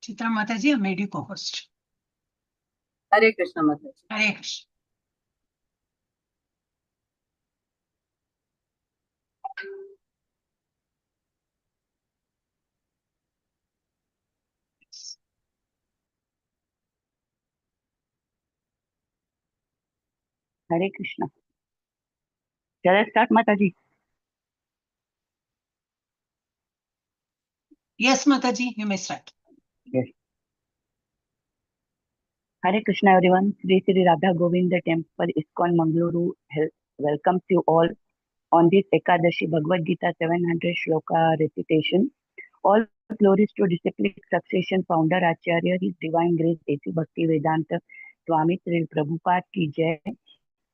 Chitra Mataji, I made you co-host. Hare Krishna Mataji. Hare Krishna. Hare Krishna. Shall I start, Mataji? Yes, Mataji, you may start. Yes. Hare Krishna, everyone. Sri Sri Radha Govinda Temple, ISKCON Mangaluru welcomes you all on this Ekadashi Bhagavad Gita 700 Shloka recitation. All glories to disciplic succession founder Acharya, His Divine Grace A.C. Bhakti Vedanta Swami Sri Prabhupada ki jai,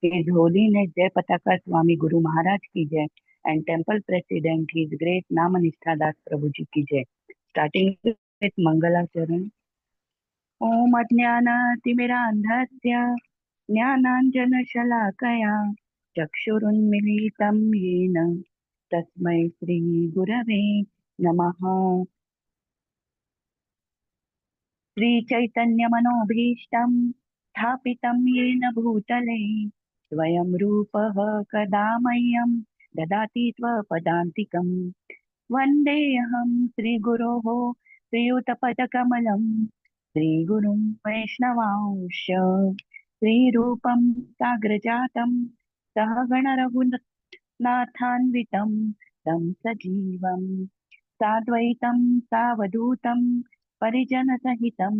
His Holiness Jai Pataka Swami Guru Maharaj ki jai, and Temple President His Grace Namanistha Das Prabhuji ki jai. Starting with Mangala Charan. Om Ajnanatimirandhasya Jnananjanashalakaya Chakshurunmilitam Yena Tasmai Sri Gurave Namaha. Sri Chaitanya Manobhishtam Thapitam Yena Bhutale Swayam Rupaha Kadamayam Dadati Tvapadantikam Vandeham Sri Guroho Sri Utapatakamalam Sri Gurum Vaishnavansha Sri Rupam Sagrajatam Sahagana Raghunathanvitam Tam Sajivam Sadvaitam Savadutam Parijana Sahitam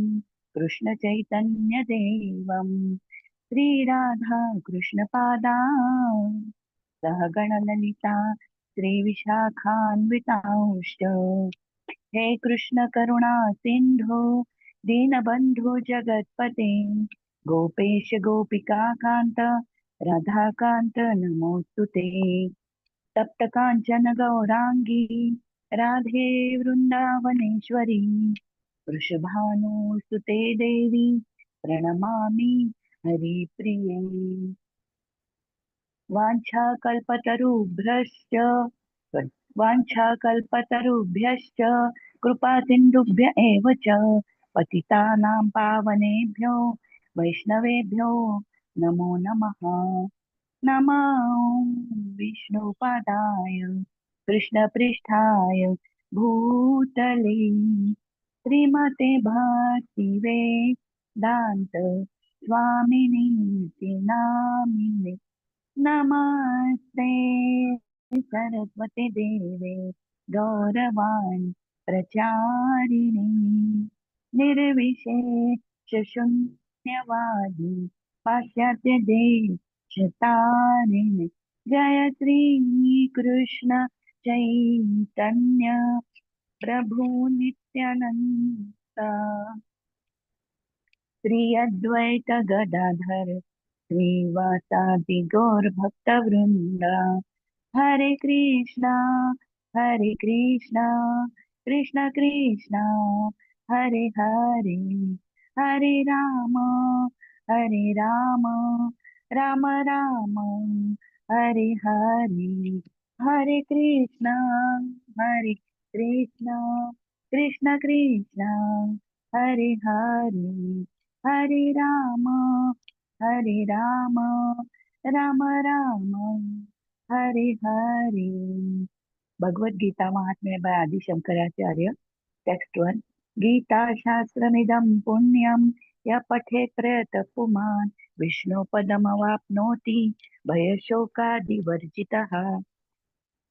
Krishna Chaitanya Devam Sri Radha Krishna Pada Sahagana Lalita Sri Vishakhanvitanshta He Krishna Karuna Sindhu Dinabandhu Jagatpate Gopesh Gopika Kanta Radha Kanta Namostute Tapta Kanchana Gaurangi Radhe Vrindavaneshwari Vrishabhanu Sute Devi Pranamami Hari Priye Vancha Kalpatarubhrasya वाञ्छाकल्पतरुभ्यश्च कृपासिन्धुभ्य एव च पतितानां पावनेभ्यो वैष्णवेभ्यो नमो नमः। नमो विष्णुपादाय कृष्णपृष्ठाय भूतले श्रीमते भक्तिवेदान्त स्वामिनीति नामिने नमस्ते सरस्वती देवे गौरवाणी प्रचारिणे निर्विशेष शून्यवादी पाश्चात्य देशतारिणे जय श्री कृष्ण चैतन्य प्रभु नित्यानंद श्री अद्वैत गदाधर श्रीवासादि गौर भक्त वृंदा हरे कृष्णा कृष्ण कृष्णा हरे हरे हरे राम राम राम हरे हरे हरे कृष्णा कृष्ण कृष्णा हरे हरे हरे राम राम राम हरे हरे. भगवद गीता महात्म्य by आदि शंकराचार्य. टेक्स्ट 1. गीता शास्त्रमिदं पुण्यं यः पठेत् प्रयतः पुमान् विष्णुपदमवाप्नोति भयशोकादिवर्जितः.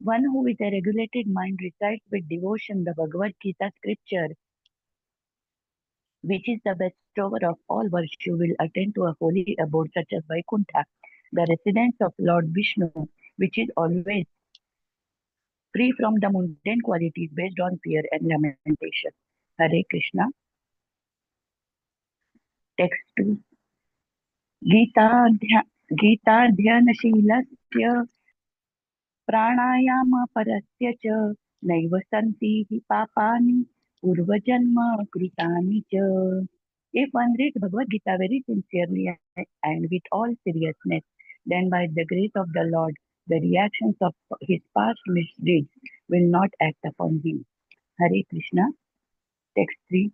One who with a regulated mind recites with devotion the Bhagavad Gita scripture, which is the bestower of all virtue, will attain to a holy abode such as Vaikuntha, the residence of Lord Vishnu, which is always free from the mundane qualities based on fear and lamentation. Hare Krishna. Text 2. गीताध्ययनशीलस्य प्राणायामपरस्य च नैव सन्ति हि पापानि पूर्वजन्म कृतानि च. If one reads Bhagavad Gita very sincerely and with all seriousness, then by the grace of the Lord, the reactions of his past misdeeds will not act upon him. Hare Krishna. Text 3.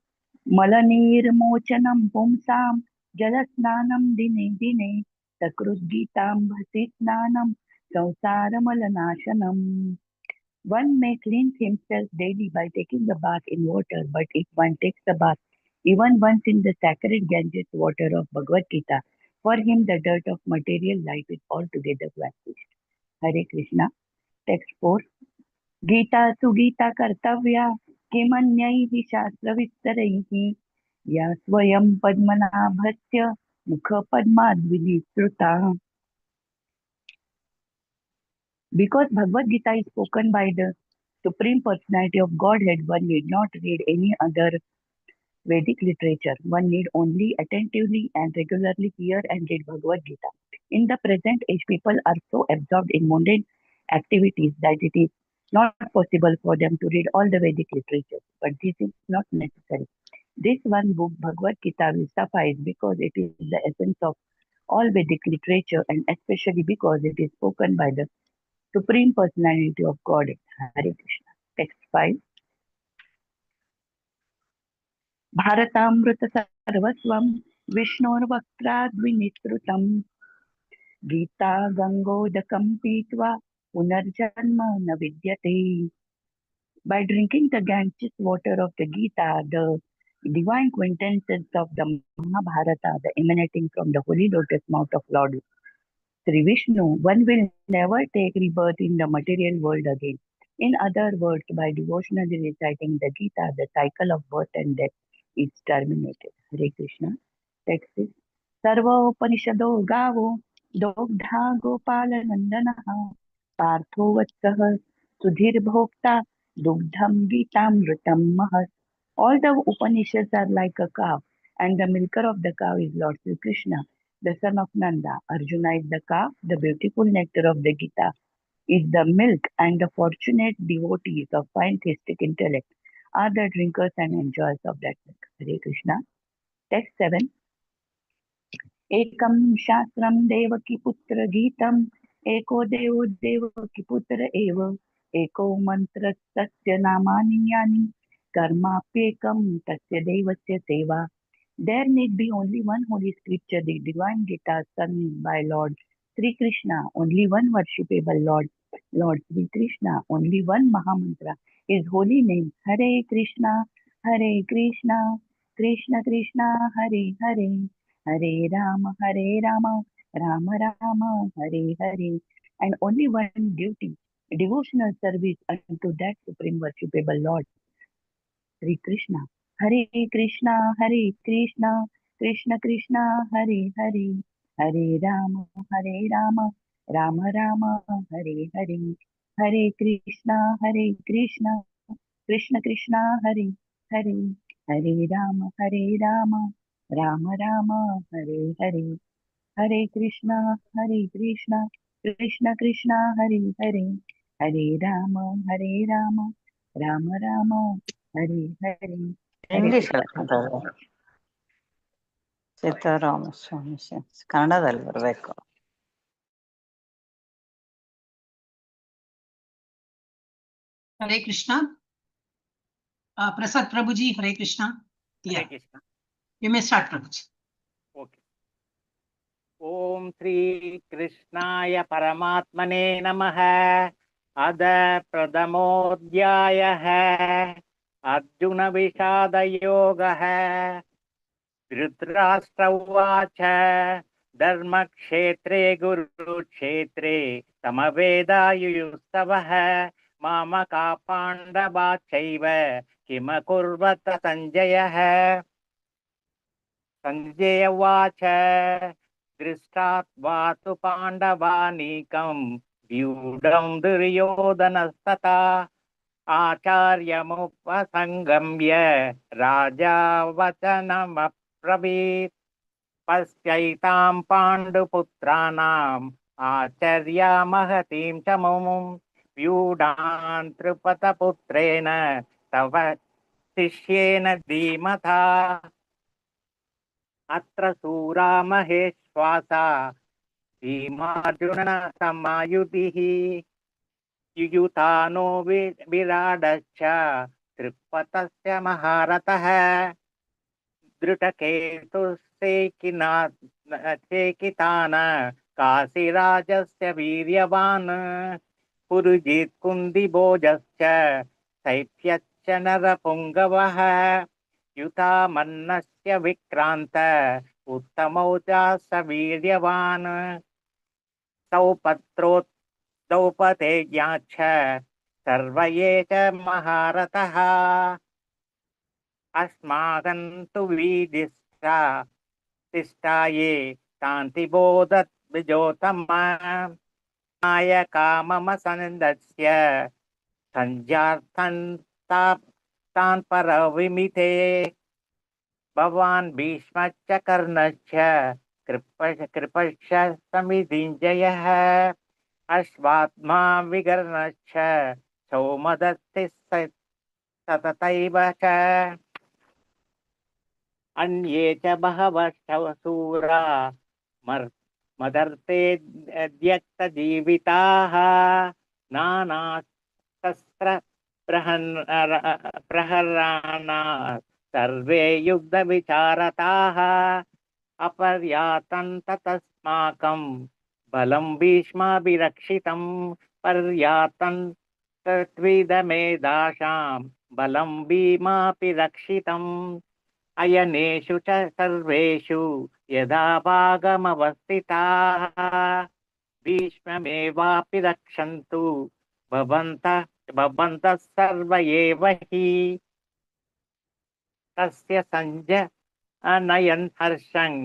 मलनिर्मोचनं पुंसां जलस्नानं दिने दिने सकृद्गीतांभसि स्नानं संसारमलनाशनम्. One may cleanse himself daily by taking a bath in water, but if one takes a bath even once in the sacred Ganges water of Bhagavad Gita, for him the dirt of material life is altogether vanquished. Hare Krishna. Text 4. Gita Sugita Kartavya Kimanyaihi Shastra Vistaraihi Ya Swayam Padmanabhasya Mukha Padmadvidisruta. Because Bhagavad Gita is spoken by the Supreme Personality of Godhead, one need not read any other Vedic literature. One need only attentively and regularly hear and read Bhagavad Gita. In the present age, people are so absorbed in mundane activities that it is not possible for them to read all the Vedic literature. But this is not necessary. This one book, Bhagavad Gita, will suffice because it is the essence of all Vedic literature and especially because it is spoken by the Supreme Personality of Godhead. Hare Krishna. Text 5. भारतामृत सर्वस्वं विष्णोर्वक्त्राद्विनिसृतं गीता गंगोदकं पीत्वा पुनर्जन्म न विद्यते. By drinking the Ganges water of the Gita, the divine quintessence of the Mahabharata, the emanating from the holy lotus mouth of Lord Sri Vishnu, one will never take rebirth in the material world again. In other words, by devotionally reciting the Gita, the cycle of birth and death is terminated. Hare Krishna. Text is Sarvopaniषदो गावो दोग्धा गोपालनन्दनः पार्थो वत्सः सुधीर्भोक्ता दुग्धं गीतामृतं महत्. All the Upanishads are like a cow, and the milker of the cow is Lord Sri Krishna, the son of Nanda. Arjuna is the calf, the beautiful nectar of the Gita is the milk, and the fortunate devotees of fine theistic intellect are the drinkers and enjoyers of that milk. Hare Krishna. Text 7. Ekam Shastram Devaki Putra Geetam Eko Devo Devaki Putra Eva Eko Mantra Tasya Namani Yani Karmapyekam Tasya Devasya Seva. There need be only one holy scripture, the divine Gita, sung by Lord Sri Krishna, only one worshipable Lord, Lord Sri Krishna, only one Mahamantra, his holy name, Hare Krishna, Krishna Krishna, Hare Hare, Hare Rama, Rama Rama, Hare Hare, and only one duty, devotional service unto that supreme worshipable Lord, Sri Krishna. Hare Krishna, Krishna Krishna, Hare Hare, Hare Rama, Rama Rama, Hare Hare, Hare Krishna, Krishna Krishna, Hare Hare, Hare Rama, Rama Rama, Hare Hare, Hare Krishna, Krishna Krishna, Hare Hare, Hare Rama, Rama Rama, Hare Hare. Hare English Krishna. ಹೇಳ್ಕೊಂತಾರೆ ಸೀತಾರಾಮ ಸ್ವಾಮಿ ಕನ್ನಡದಲ್ಲಿ ಬರಬೇಕು. Hare Krishna. Prasad Prabhuji, Hare Krishna. Hare Yeah, Krishna. you may start, Prabhuji. Okay. Om Sri Krishnaya Paramatmane Namaha. Ad Pradamodhyayah Arjuna Vishada Yoga Dhritarashtra Uvacha Dharma Kshetre Guru Kshetre Samaveda Yuyustavaha Mamaka Pandavachaiva Kimakurvata Sanjayah. Sanjaya Vacha Drishtva tu Pandavanikam Vyudam Duryodhanastata Acharya Mupasangamya Raja Vachanam Aprabhit Pasyaitam Panduputranam Acharya Mahatim Chamum Vyudan Tripata Putrena Tava Sishyena Dhimatha अत्र सूरा महेश्वासा भीमार्जुन समायुतिः युयुतानो विराडश्च तृप्पतस्य महारथः दृढकेतुश्चेकितान काशीराजस्य वीर्यवान् पुरुजित् कुन्दिभोजश्च शैत्यश्च नरपुङ्गवः युतामन्नस्य विक्रान्त उत्तमौजास वीर्यवान् द्रौपदेयाश्च सर्व ये च महारथः अस्माकन्तु विदिष्टा तिष्ठाये शान्तिबोधत् विजोतमा नायका मम सन्दस्य संजार्थं तान् परविमिते भवान् भीष्मश्च कर्णश्च कृपश्च समितिञ्जयः अश्वात्मा विकर्णश्च सौमदत्तिः सततैव च अन्ये च बहवः शूरा मदर्ते त्यक्तजीविताः नानाशस्त्र प्रहराणा सर्वे युद्धविचारताः अपर्याप्तं तस्माकं बलं भीष्माभिरक्षितं पर्याप्तं तत्विदमेधाशां बलं भीमापि रक्षितम् अयनेषु च सर्वेषु यदा भागमवस्थिताः भीष्ममेवापि रक्षन्तु भवन्तः सर्व एव हि तस्य संजनयन् हर्षं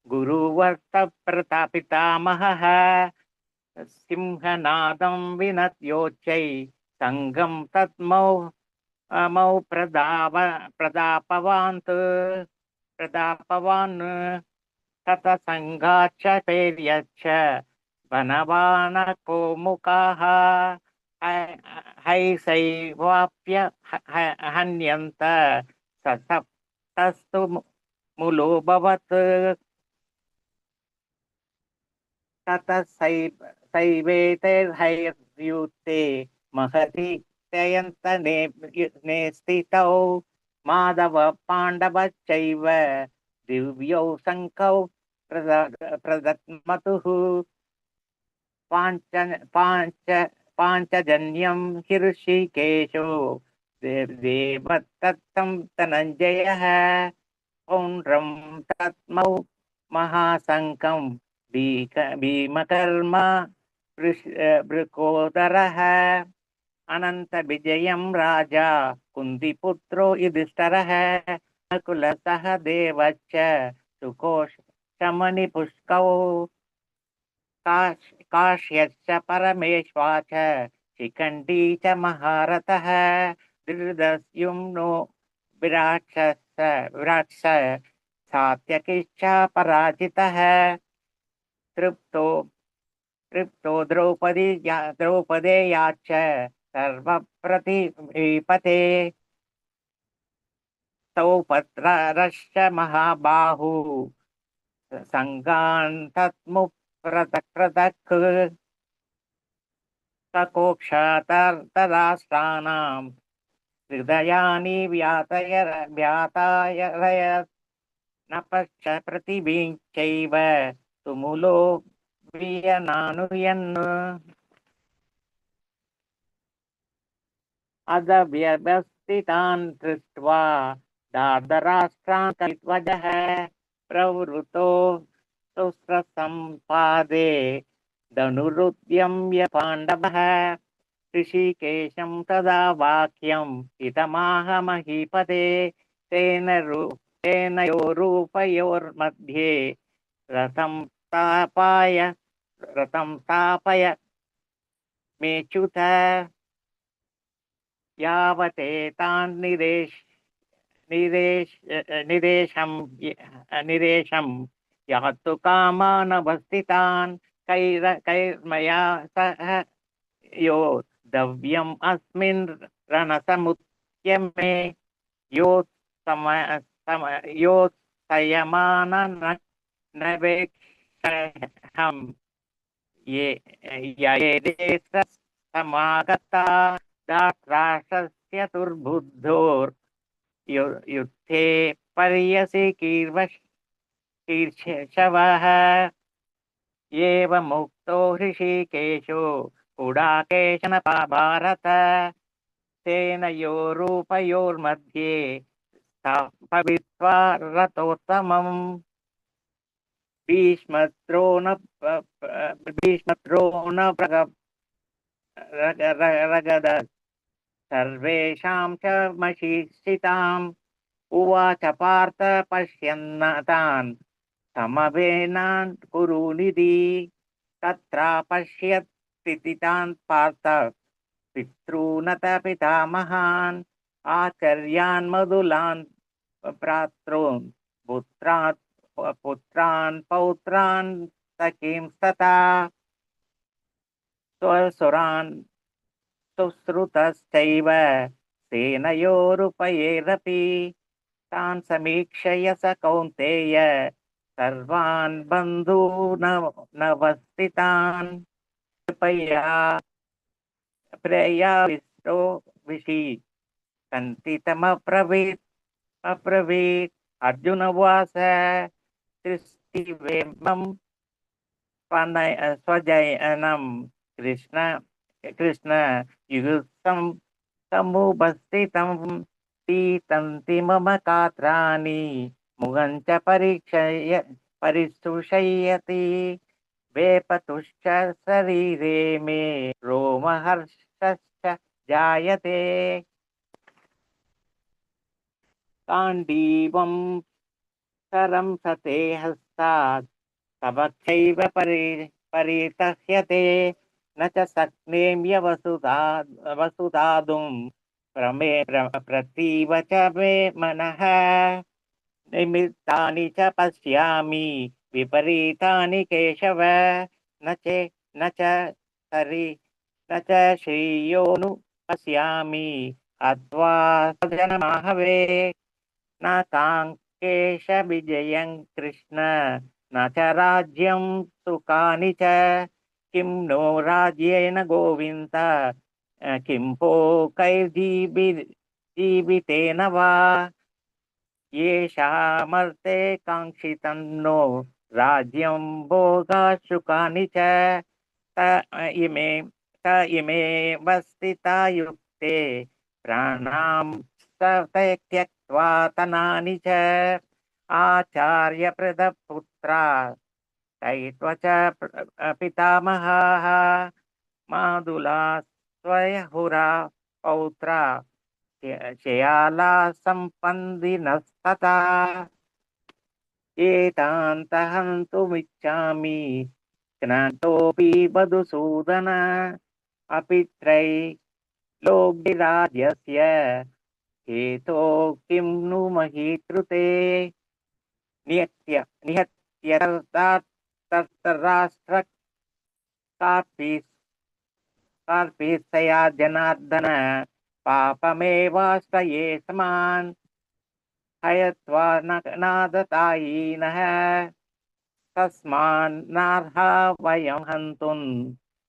गुरुवर्त प्रतापितामहः सिंहनादं विनत्योच्चै संगं तत्मौ प्रदापवान् ततसङ्गाच्च पेर्यच्च वनवानको मुखाः हैसैवाप्य हन्यन्त सप्तस्तु मूलोऽभवत् ततसैवेतैर्हैर्युते महति नेस्थितौ माधव पाण्डवश्चैव दिव्यौ शङ्खौ प्रदत्मतुः पाञ्चजन्यं हृषिकेशो देवदत्तं धनञ्जयः पौण्ड्रं तत्मौ महाशङ्खं भीमकर्म वृकोदरः अनन्तविजयं राजा कुन्तिपुत्रो युधिष्ठिरः नकुलसह देवश्च सुकोशमणिपुष्कौ काश्यश्च परमेश्वा च शिखण्डी च महारथः धृतद्युम्नो विराट्स सात्यकिश्च पराजितः तृप्तो द्रौपदेयाश्च सर्वप्रतिपते सौपत्रश्च महाबाहु संगान्तमुपृथक् सकोक्षातराष्ट्राणां हृदयानि व्यातायरयत् नपश्च प्रतिभिश्चैव तुमुलो वियनानुयन् अदव्यवस्थितान् दृष्ट्वा दार्धराष्ट्रान् कलिध्वजः प्रवृतो सुस्रसम्पादे धनुरुद्यम्य पाण्डवः ऋषिकेशं तदा वाक्यम् इदमाह महीपते सेनयोरूपयोर्मध्ये रथं स्थापय मेच्युत यावतेतान् निरेशं यातु कामानवस्थितान् कैर्मया सह योद्धव्यम् अस्मिन् रणसमुद्यमे योत्सयमान न वेक्षहं ये समागता दात्राष्ट्रस्य दुर्बुद्धोर्युद्धे पर्यसि कीर्षवः एवमुक्तो हृषीकेशो गुडाकेशन भारत सेनयोरूपयोर्मध्ये भवित्वा रथोत्तमम् भीष्मद्रोण रगद सर्वेषां च मशीर्षिताम् उवाच पार्थ पश्यन्न तान् समवेनान् कुरुनिधि तत्र पश्यत्ति तान् पार्थ पितॄनत पितामहान् आचार्यान् मधुलान् भ्रातॄन् पुत्रान् पौत्रान् सखींस्तथा स्वसुरान् सुश्रुतश्चैव सेनयोरुपयैरपि तान् समीक्षय स कौन्तेय सर्वान् बन्धूनवस्थितान् कृपया प्रेयाविष्टो विषि अब्रवीत् अर्जुन उवाच दृष्टिवेमं स्वजयनं कृष्ण युगुत्सं समुपस्थितं पीतन्ति मम गात्राणि मुगं च परिशुषयति वेपतुश्च शरीरे मे रोमहर्षश्च जायते काण्डीवं करं सते हस्तात् तवक्षैव परितह्यते न च शक्नेम्य वसुधातुं प्रतीव च मे मनः निमित्तानि च पश्यामि विपरीतानि केशव न च श्रेयोनु पश्यामि अथवा स्वजनमाहवे न काङ्केश विजयं कृष्ण न च राज्यं सुखानि च किं नो राज्येन गोविन्द किं भोगैर्जीवितेन वा येषामर्थे काङ्क्षितं नो राज्यं भोगसुखानि च त इमे वस्थिता युक्ते प्राणां त्यक्त्वा तनानि च आचार्यप्रदपुत्रा तैत्वच पितामहाः मादुला स्वयहुरा पौत्रा शयाला सम्पन्दिनस्तथा एतान्तहन्तुमिच्छामि ज्ञातोऽपि मधुसूदन अपि त्रैलोक्यराज्यस्य हेतो किं नु मही कृते निहत्य तत्राष्ट्र कार्पीसया जनार्दन पापमेवाश्रये समान हयत्वा नादतायिनः तस्मान्नार्हा वयं हन्तुं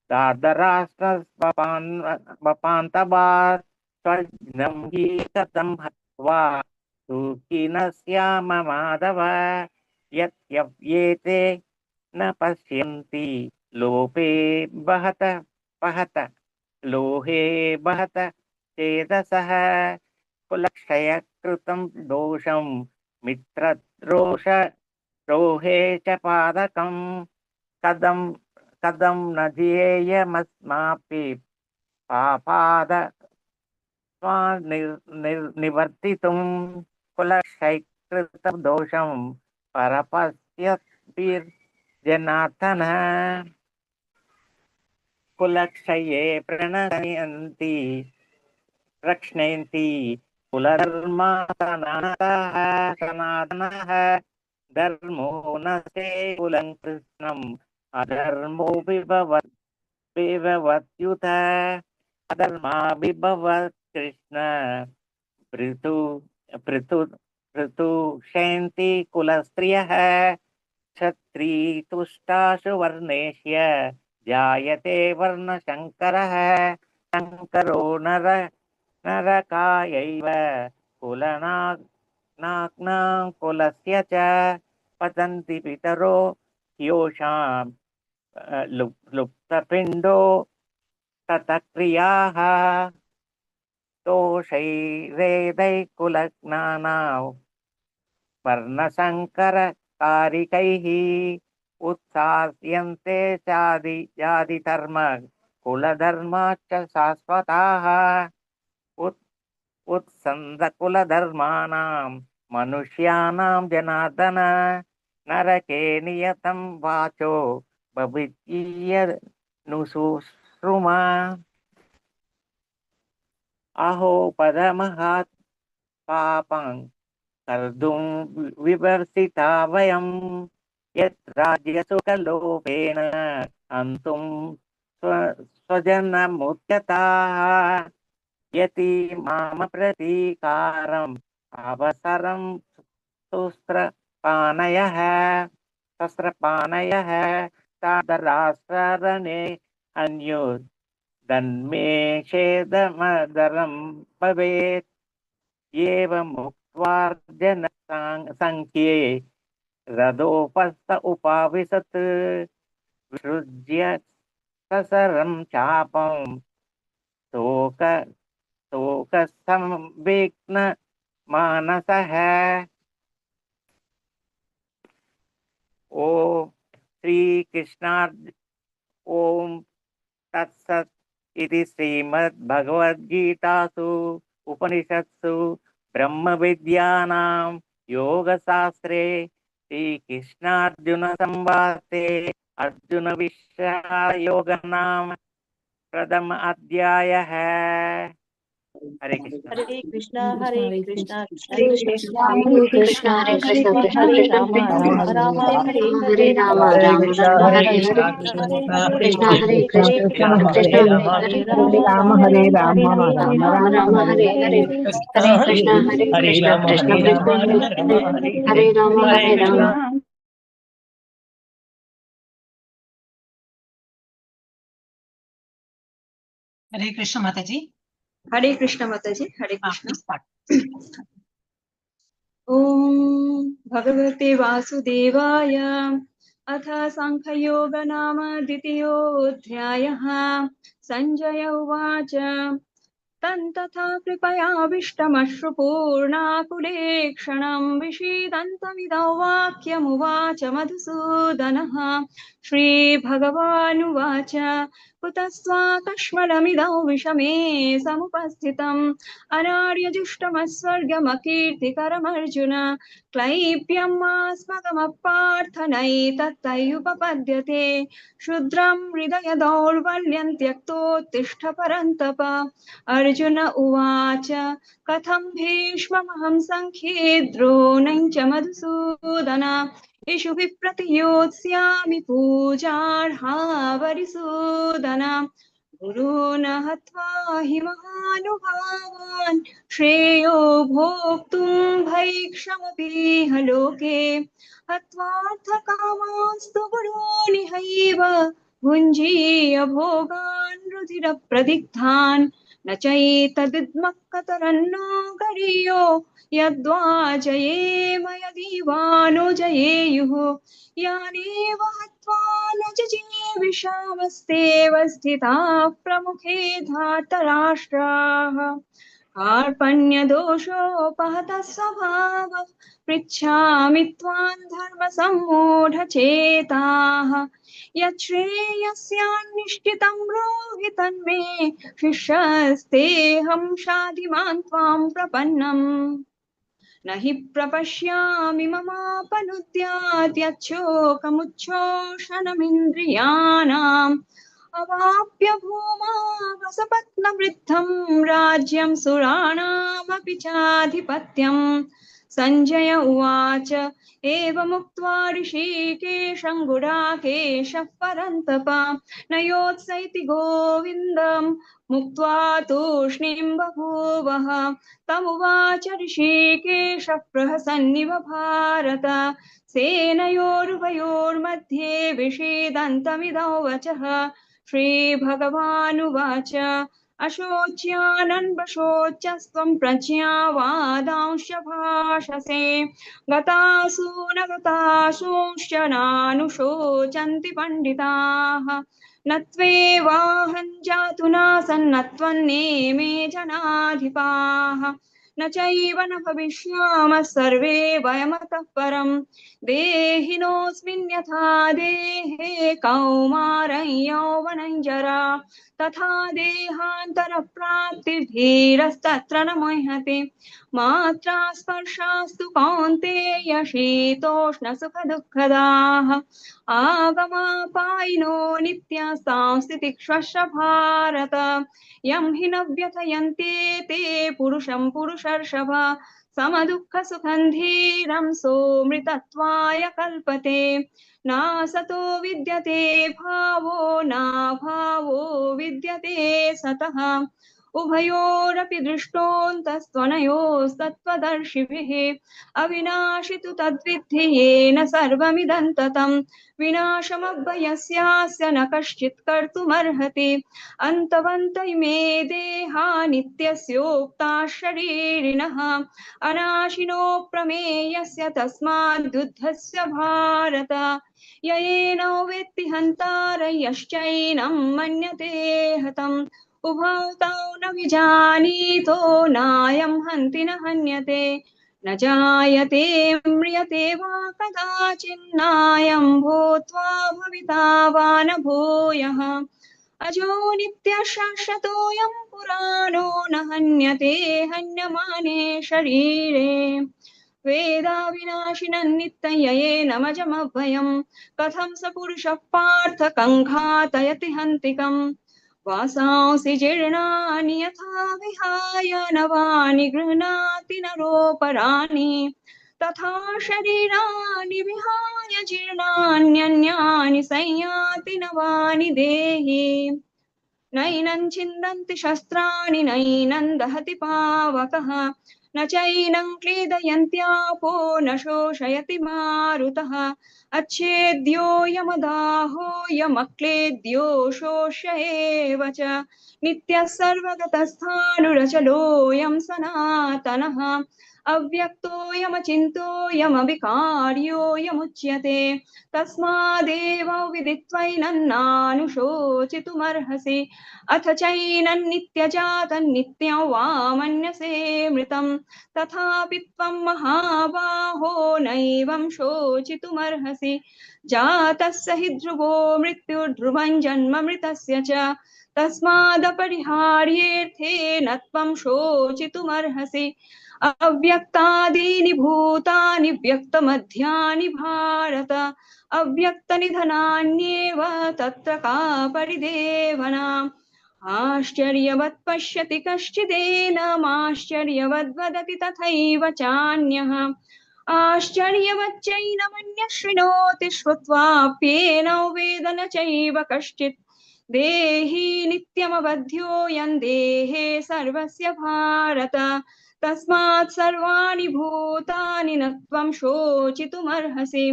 दार्धराष्ट्रस्वपान्तवात् स्वजनं हि कथं हत्वा सुखिनः स्याम माधव यत्यव्येते न पश्यन्ति लोभे बहत चेदसः कुलक्षयकृतं दोषं मित्रद्रोहे च पादकं कदं न ध्येयमस्मापि पापाद निवर्तितुं कुलक्षयकृतं दोषं परपश्यद्भिर्जनार्दनः कुलक्षये प्रणयन्ति रक्ष्यन्ति कुलधर्मा सनातनः धर्मो न से कुलं कृष्णम् अधर्मो विभवत्युत अधर्मा विभवत् कृष्ण पृथुषयन्ति कुलस्त्रियः क्षत्रितुष्टाशु वर्णेष्य जायते वर्णशङ्करः शङ्करो नरकायैव नाग्नां कुलस्य च पतन्ति पितरो ह्योषां लुप्तपिण्डो ततक्रियाः दोषैरेदैकुलज्ञानां वर्णसङ्करकारिकैः उत्साह्यन्ते जातिधर्म कुलधर्माश्च शाश्वताः उत्सन्दकुलधर्माणां मनुष्याणां जनार्दन नरके नियतं वाचो भविष्य नुशुश्रुमा अहो पदमहत् पापं कर्तुं विवर्तिता वयं यत् राज्यसुखलोभेन हन्तुं स्वजनमुद्यताः यति माम प्रतीकारम् अवसरं शस्त्रपाणयः तादराश्रणे अन्योदन्मे छेदमदरं भवेत् एवमुक्त्वार्जन संख्ये रथोपस्थ उपाविशत् विसृज्य ससरं चापं शोकसंविघ्न मानसः। ओम श्री कृष्णार्जुन ओम तत्सत् इति श्रीमद्भगवद्गीतासु उपनिषत्सु ब्रह्मविद्यानां योगशास्त्रे श्रीकृष्णार्जुन संवादे अर्जुन विषायोग नाम प्रथम अध्यायः। हरे कृष्ण। हरे कृष्णा हरे कृष्णा कृष्ण हरे कृष्ण कृष्णा हरे कृष्णा हरे कृष्णा कृष्ण हरे कृष्ण राम राम राम हरे हरे राम राम राम हरे हरे कृष्णा हरे कृष्ण कृष्ण कृष्ण हरे हरे राम हरे राम राम हरे हरे हरे कृष्णा हरे कृष्ण कृष्ण कृष्ण हरे राम हरे राम। हरे कृष्ण माताजी। हरे कृष्ण माताजी। हरे कृष्ण। please start. ओम भगवते वासुदेवाय अथ सांख्ययोग नाम द्वितीयोऽध्यायः। संजय उवाच तन्तथा कृपयाविष्टमश्रुपूर्णाकुलेक्षणं विषीदन्तमिदौ वाक्यमुवाच मधुसूदनः। श्रीभगवानुवाच कुतस्त्वाकश्मलमिदौ विषमे समुपस्थितम् अनार्यजुष्टमस्वर्गमकीर्तिकरमर्जुन क्लैप्यमास्मगमपार्थ नैतत्तयुपपद्यते क्षुद्रं हृदय दौर्बल्यं त्यक्तोत्तिष्ठ परन्तप। अर्जुन उवाच कथं भीष्ममहं सङ्ख्ये द्रोणं च मधुसूदन इषुभिः प्रतियोत्स्यामि पूजार्हावरिसूदन। गुरून् हत्वा हि महानुभावान् श्रेयो भोक्तुं भैक्षमपीह लोके हत्वार्थकामास्तु गुरूनिहैव भुञ्जीय भोगान् रुधिरप्रदिग्धान् न चैतदिद्मः कतरन्नो गरीयो यद्वा जयेम यदीवानो जयेयुः यानेव हत्वा न जिजीविषामस्तेव स्थिताः प्रमुखे धातराष्ट्राः कार्पण्यदोषोपहतः स्वभावः पृच्छामि त्वां धर्मसम्मूढचेताः यच्छ्रेयस्यान्निश्चितं ब्रूहि तन्मे शिष्यस्तेऽहं शाधिमान् त्वां प्रपन्नम् न हि प्रपश्यामि ममापनुद्यात् यच्छोकमुच्छोषणमिन्द्रियाणाम् अवाप्य भूमा वसपत्नवृद्धं राज्यं सुराणामपि चाधिपत्यम्। सञ्जय उवाच एवमुक्त्वा ऋषिकेशं गुडाकेशः परन्तप न योत्सैति गोविन्दं मुक्त्वा तूष्णीं बभूवः। तमुवाच ऋषिकेशः प्रहसन्निव भारत सेनयोरुभयोर्मध्ये विषीदन्तमिदौ वचः। श्रीभगवानुवाच अशोच्यानन्वशोचस्त्वं प्रज्ञावादांश्च भाषसे गतासु न गतासूंश्च नानुशोचन्ति पण्डिताः न त्वेवाहं जातु नासन्न त्वन्नेमे जनाधिपाः न चैव न भविष्यामः सर्वे वयमतः परम् देहिनोऽस्मिन् यथा देहे कौमारं यौवनं जरा तथा देहान्तरप्राप्तिर्धीरस्तत्र न मुह्यते मात्रा स्पर्शास्तु कौन्तेय शीतोष्णसुखदुःखदाः आगमापायिनो नित्यास्तां तितिक्षश्च भारत यं हि न व्यथयन्ते ते पुरुषं पुरुषर्षभ समदुःखसुखं धीरं सोऽमृतत्वाय कल्पते नासतो विद्यते भावो नाभावो विद्यते सतः उभयोरपि दृष्टोऽन्तस्त्वनयोस्तत्त्वदर्शिभिः अविनाशि तु तद्विद्धि येन सर्वमिदं ततं विनाशमव्ययस्यास्य न कश्चित् कर्तुमर्हति अन्तवन्त इमे देहा नित्यस्योक्ताः शरीरिणः अनाशिनो प्रमेयस्य तस्माद्युद्धस्य भारत य एनं वेत्ति हन्तारयश्चैनं मन्यते हतम् उभौ तौ न विजानीतो नायं हन्ति न हन्यते न जायते म्रियते वा कदाचिन्नायं भूत्वा भविता वा न भूयः अजो नित्यशाश्वतोऽयं पुराणो न हन्यते हन्यमाने शरीरे वेदाविनाशिनं नित्यं येनमजमभयं कथं स पुरुषः पार्थ कङ्घातयति हन्तिकम् वासांसि जीर्णानि यथा विहाय नवानि गृह्णाति नरोपराणि तथा शरीराणि विहाय जीर्णान्यन्यानि संयाति नवानि देहि नैनं छिन्दन्ति शस्त्राणि नैनं दहति पावकः न चैनं क्लेदयन्त्यापो न शोषयति मारुतः अच्छेद्योऽयमदाहोऽयमक्लेद्यो शोष्य एव च नित्यः सर्वगतस्थाणुरचलोऽयं सनातनः अव्यक्तोऽयमचिन्त्योऽयमविकार्योऽयमुच्यते तस्मादेव विदित्वैनं नानुशोचितुमर्हसि अथ चैनं नित्यजातं नित्यं वा मन्यसे मृतं तथापि त्वं महाबाहो नैवं शोचितुमर्हसि जातस्य हि ध्रुवो मृत्युर्ध्रुवं जन्म मृतस्य च तस्मादपरिहार्येऽर्थे न त्वं शोचितुमर्हसि अव्यक्तादीनि भूतानि व्यक्तमध्यानि भारत अव्यक्तनिधनान्येव तत्र का परिदेवना आश्चर्यवत् पश्यति कश्चिदेनमाश्चर्यवद् वदति तथैव चान्यः आश्चर्यवच्चैनमन्यः शृणोति श्रुत्वाप्येनौ वेद न चैव कश्चित् देहि नित्यमवध्योऽयं देहे सर्वस्य भारत तस्मात् सर्वाणि भूतानि न त्वं शोचितुमर्हसि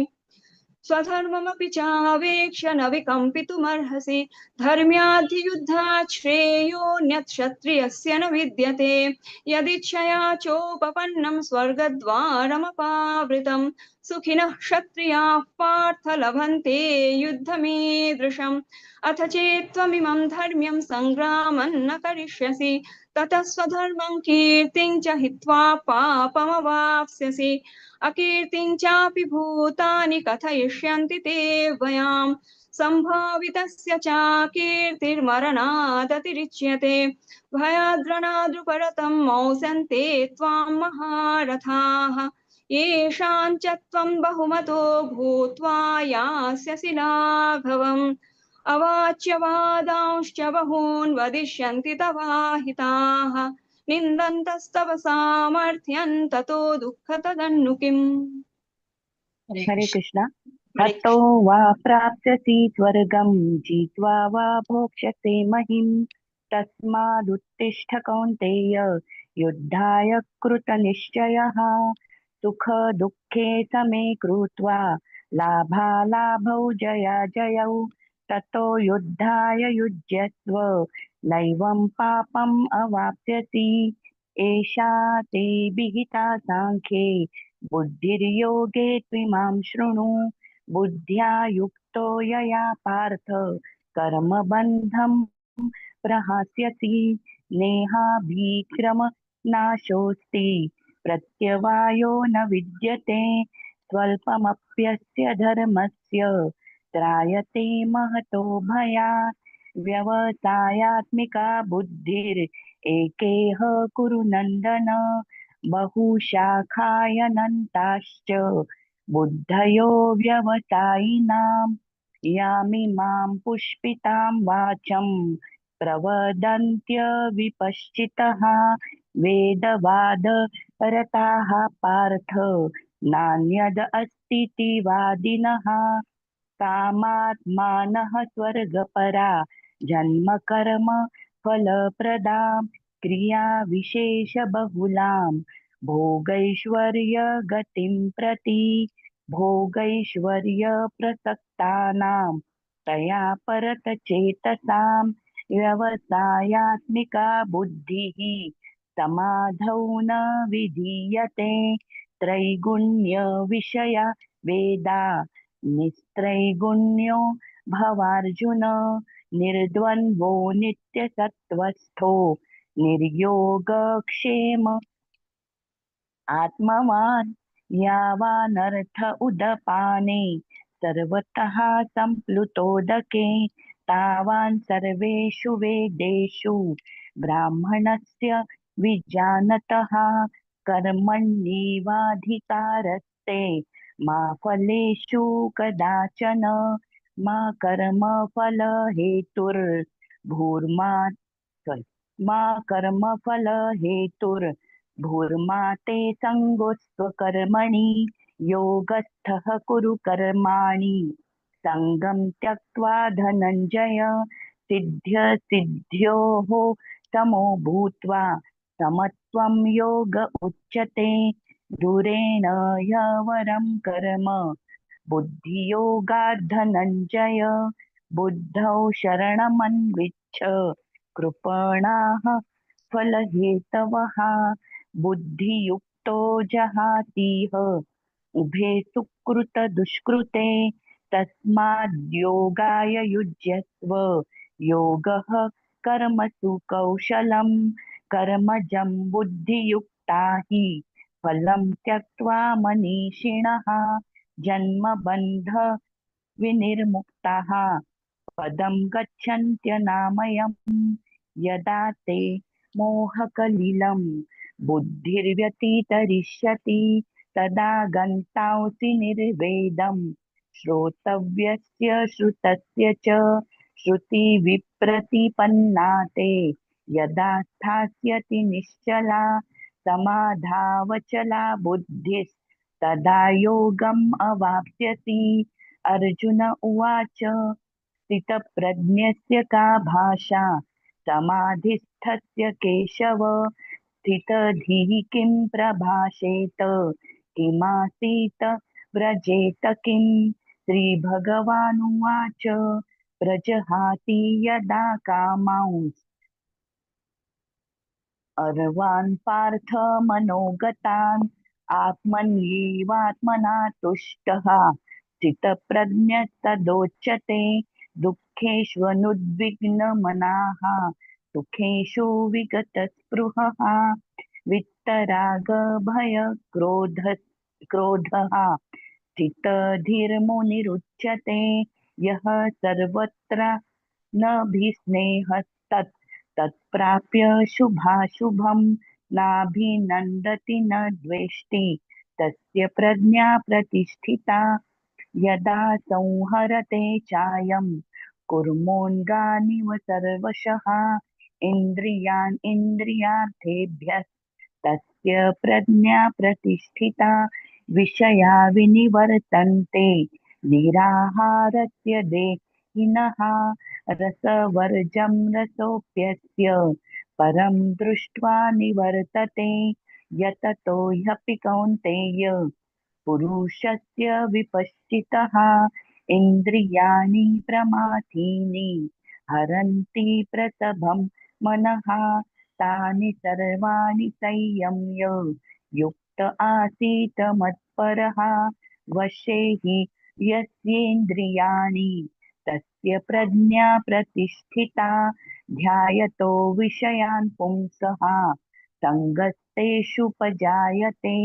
स्वधर्ममपि चावेक्ष्य न विकम्पितुमर्हसि धर्म्याधियुद्धात् श्रेयोऽन्यत् क्षत्रियस्य न विद्यते यदिच्छया चोपपन्नं स्वर्गद्वारमपावृतं सुखिनः क्षत्रियाः पार्थ लभन्ते युद्धमीदृशम् अथ चेत्त्वमिमं धर्म्यं सङ्ग्रामं न करिष्यसि ततः स्वधर्मं कीर्तिं च हित्वा पापमवाप्स्यसि अकीर्तिं चापि भूतानि कथयिष्यन्ति ते वयां सम्भावितस्य चाकीर्तिर्मरणादतिरिच्यते भयाद्रणादृपरतं मौस्यन्ते त्वां महारथाः येषां च त्वं बहुमतो भूत्वा यास्यसि लाघवम् अवाच्यवादांश्च बहून् वदिष्यन्ति तवाहिताः निन्दन्तस्तव सामर्थ्यं ततो दुःखतदन्नु किम् हरे कृष्ण हतो वा प्राप्स्यसि स्वर्गं जित्वा वा भोक्ष्यसे महिं तस्मादुत्तिष्ठ कौन्तेय युद्धाय कृतनिश्चयः सुख दुःखे समे कृत्वा लाभालाभौ जयाजयौ ततो युद्धाय युज्यस्व नैवं पापम् अवाप्स्यसि एषा ते विहिता साङ्ख्ये बुद्धिर्योगे त्विमां शृणु बुद्ध्या युक्तो यया पार्थ कर्मबन्धं प्रहास्यसि नेहाभिक्रम नाशोऽस्ति प्रत्यवायो न विद्यते स्वल्पमप्यस्य धर्मस्य त्रायते महतो भयात् व्यवसायात्मिका बुद्धिरेकेह कुरु नन्दन बहुशाखायनन्ताश्च बुद्धयो व्यवसायिनाम् यामिमां पुष्पितां वाचं प्रवदन्त्यविपश्चितः वेदवादरताः पार्थ नान्यद अस्तीति वादिनः कामात्मानः स्वर्गपरा जन्म कर्म फलप्रदां क्रियाविशेषबहुलां भोगैश्वर्यगतिं प्रति भोगैश्वर्यप्रसक्तानां तया परतचेतसां व्यवसायात्मिका बुद्धिः समाधौ न विधीयते त्रैगुण्यविषया वेदा निस्त्रैगुण्यो भवार्जुन निर्द्वन्द्वो नित्यसत्त्वस्थो निर्योगक्षेम आत्मवान् यावानर्थ उदपाने सर्वतः सम्प्लुतोदके तावान् सर्वेषु वेदेषु ब्राह्मणस्य विजानतः कर्मण्येवाधिकारस्ते मा फलेषु कदाचन मा कर्मफलहेतुर्भूर्मा मा कर्मफलहेतुर्भूर्मा ते सङ्गोऽस्त्वकर्मणि योगस्थः कुरु कर्माणि सङ्गं त्यक्त्वा धनञ्जय सिद्ध्योः समो भूत्वा समत्वं योग उच्यते दूरेण ह्यवरं कर्म बुद्धियोगात् धनञ्जय बुद्धौ शरणमन्विच्छ कृपणाः फलहेतवः बुद्धियुक्तो जहातीह उभे सुकृत दुष्कृते तस्माद्योगाय युज्यस्व योगः कर्मसु कौशलं कर्मजं बुद्धियुक्ता हि फलं त्यक्त्वा मनीषिणः जन्मबन्ध विनिर्मुक्ताः पदं गच्छन्त्यनामयम् यदा ते मोहकलिलं बुद्धिर्व्यतितरिष्यति तदा गन्तांसि निर्वेदं श्रोतव्यस्य श्रुतस्य च श्रुतिविप्रतिपन्ना ते यदा स्थास्यति निश्चला समाधावचला बुद्धिस्तदा योगम् अवाप्स्यसि अर्जुन उवाच स्थितप्रज्ञस्य का भाषा समाधिस्थस्य केशव स्थितधिः किं प्रभाषेत किमासीत व्रजेत किम् श्रीभगवानुवाच प्रजहाति यदा कामांस् अर्वान् पार्थ मनोगतान् आत्मन्येवात्मना तुष्टः स्थितप्रज्ञस्तदोच्यते दुःखेष्वनुद्विग्नमनाः सुखेषु विगतस्पृहः वित्तरागभयक्रोधः स्थितधीर्मुनिरुच्यते यः सर्वत्र नभिस्नेहस्तत् तत्प्राप्य शुभाशुभं नाभिनन्दति न द्वेष्टि तस्य प्रज्ञा प्रतिष्ठिता यदा संहरते चायं कुर्मोऽङ्गानिव सर्वशः इन्द्रियान् इन्द्रियार्थेभ्यः तस्य प्रज्ञा प्रतिष्ठिता विषया विनिवर्तन्ते निराहारस्य देहिनः रसवर्जं रसोऽप्यस्य परं दृष्ट्वा निवर्तते यततो ह्यपि कौन्तेय पुरुषस्य विपश्चितः इन्द्रियाणि प्रमाथीनि हरन्ति प्रसभं मनः तानि सर्वाणि संयम्य युक्त आसीत मत्परः वशे हि यस्येन्द्रियाणि तस्य प्रज्ञा प्रतिष्ठिता ध्यायतो विषयान् पुंसः सङ्गस्तेषुपजायते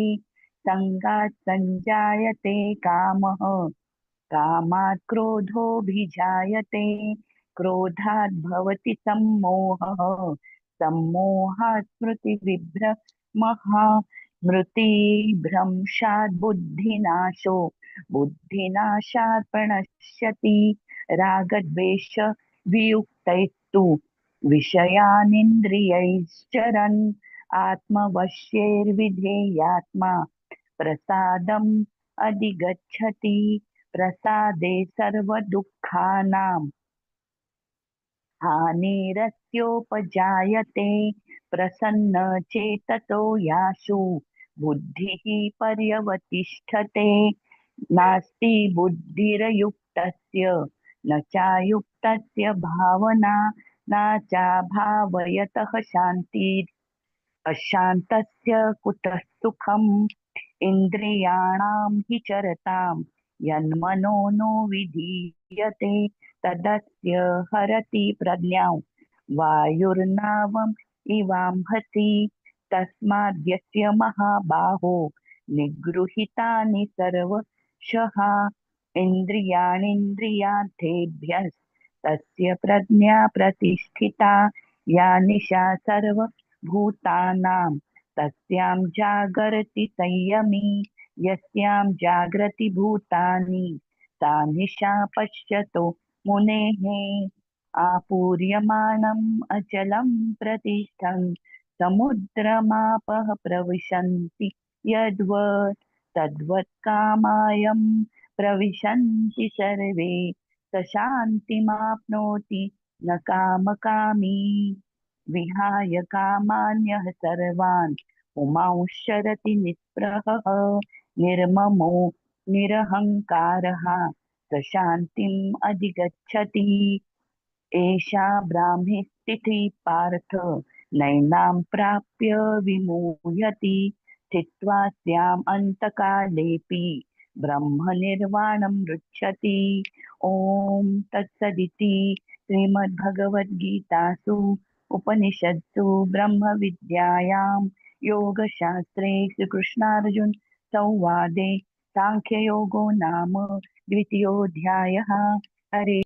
सङ्गात् सञ्जायते कामः कामात् क्रोधोऽभिजायते क्रोधात् भवति सम्मोहः सम्मोहात् स्मृतिविभ्रमः स्मृतिभ्रंशात् बुद्धिनाशो बुद्धिनाशात् प्रणश्यति रागद्वेष वियुक्तैस्तु विषयानिन्द्रियैश्चरन् आत्मवश्यैर्विधेयात्मा प्रसादम् अधिगच्छति प्रसादे सर्वदुःखानां हानिरस्योपजायते प्रसन्नचेतसो यासु बुद्धिः पर्यवतिष्ठते नास्ति बुद्धिरयुक्तस्य न चायुक्तस्य भावना न चाभावयतः शान्तिः अशान्तस्य कुतः सुखम् इन्द्रियाणां हि चरतां यन्मनो नो विधीयते तदस्य हरति प्रज्ञां वायुर्नावम् इवाम्भसि तस्माद्यस्य महाबाहो निगृहीतानि सर्वशः इन्द्रियाणीन्द्रियार्थेभ्यः तस्य प्रज्ञा प्रतिष्ठिता या निशा सर्वभूतानां तस्यां जागर्ति संयमी यस्यां जागृति भूतानि सा निशा पश्यतो मुनेः आपूर्यमाणम् अचलं प्रतिष्ठं समुद्रमापः प्रविशन्ति यद्वत् तद्वत् कामायं प्रविशन्ति सर्वे स शान्तिमाप्नोति न कामकामी विहाय कामान्यः सर्वान् पुमांश्चरति निःस्पृहः निर्ममो निरहङ्कारः स शान्तिम् अधिगच्छति एषा ब्राह्मी स्थितिः पार्थ नैनां प्राप्य विमुह्यति स्थित्वा स्याम् अन्तकालेऽपि ब्रह्मनिर्वाणं मृच्छति ॐ तत्सदिति श्रीमद्भगवद्गीतासु उपनिषत्सु ब्रह्मविद्यायां योगशास्त्रे श्रीकृष्णार्जुन संवादे सांख्ययोगो नाम द्वितीयोऽध्यायः हरे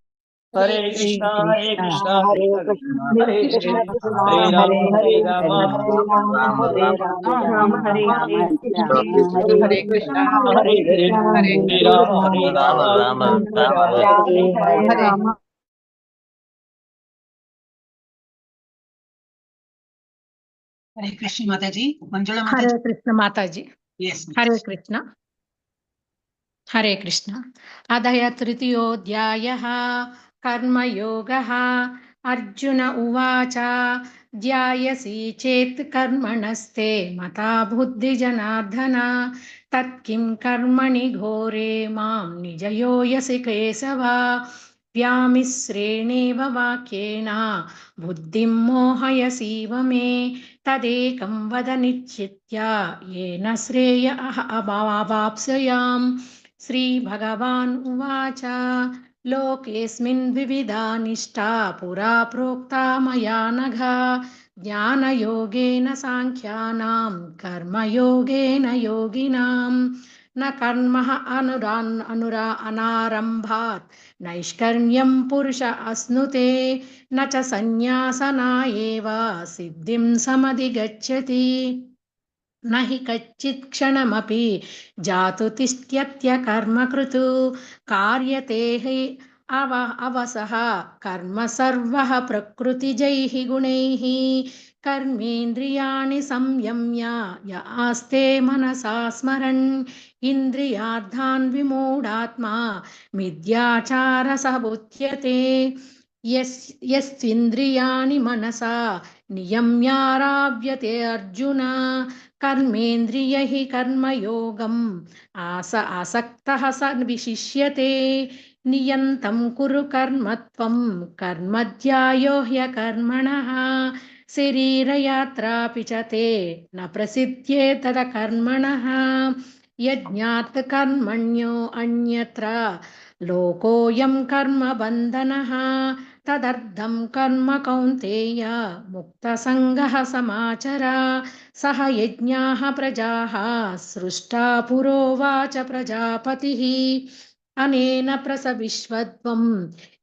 हरे कृष्णा हरे कृष्णा हरे हरे कृष्णा कृष्णा हरे राम हरे राम हरे राम हरे राम हरे कृष्णा हरे हरे हरे राम हरे राम हरे राम हरे कृष्ण माता जी मंजुला माता हरे कृष्ण माताजी जी यस हरे कृष्ण हरे कृष्ण अधय तृतीयोऽध्यायः कर्मयोगः अर्जुन उवाच ध्यायसि चेत् कर्मणस्ते मता बुद्धिजनार्दन तत्किं कर्मणि घोरे मां निजयोऽयसि केशव व्यामिश्रेणेव वाक्येन बुद्धिं मोहयसीव मे तदेकं वद निश्चित्य येन श्रेय अवाप्स्याम् श्रीभगवान् उवाच लोकेऽस्मिन् द्विविधा निष्ठा पुरा प्रोक्ता मया नघ ज्ञानयोगेन साङ्ख्यानां कर्मयोगेन योगिनां न कर्मः अनारम्भात् नैष्कर्म्यं पुरुष अश्नुते न च सन्न्यासना एव सिद्धिं समधिगच्छति न हि कच्चित् क्षणमपि जातु तिष्ठत्य कर्मकृतु कार्यते हि अवसः कर्म सर्वः प्रकृतिजैः गुणैः कर्मेन्द्रियाणि संयम्य य आस्ते मनसा स्मरन् इन्द्रियार्थान् विमूढात्मा मिथ्याचारसः बुध्यते यस्त्विन्द्रियाणि मनसा नियम्याराव्यते अर्जुन कर्मेन्द्रियैः कर्मयोगम् आसक्तः स विशिष्यते नियन्तं कुरु कर्म त्वं कर्मध्यायो ह्यकर्मणः शरीरयात्रापि च ते न प्रसिद्ध्येतद कर्मणः यज्ञात् कर्मण्यो अन्यत्र लोकोऽयं कर्मबन्धनः तदर्थं कर्म कौन्तेय मुक्तसङ्गः समाचर सह यज्ञाः प्रजाः सृष्टा पुरोवाच प्रजापतिः अनेन प्रसविश्वत्वं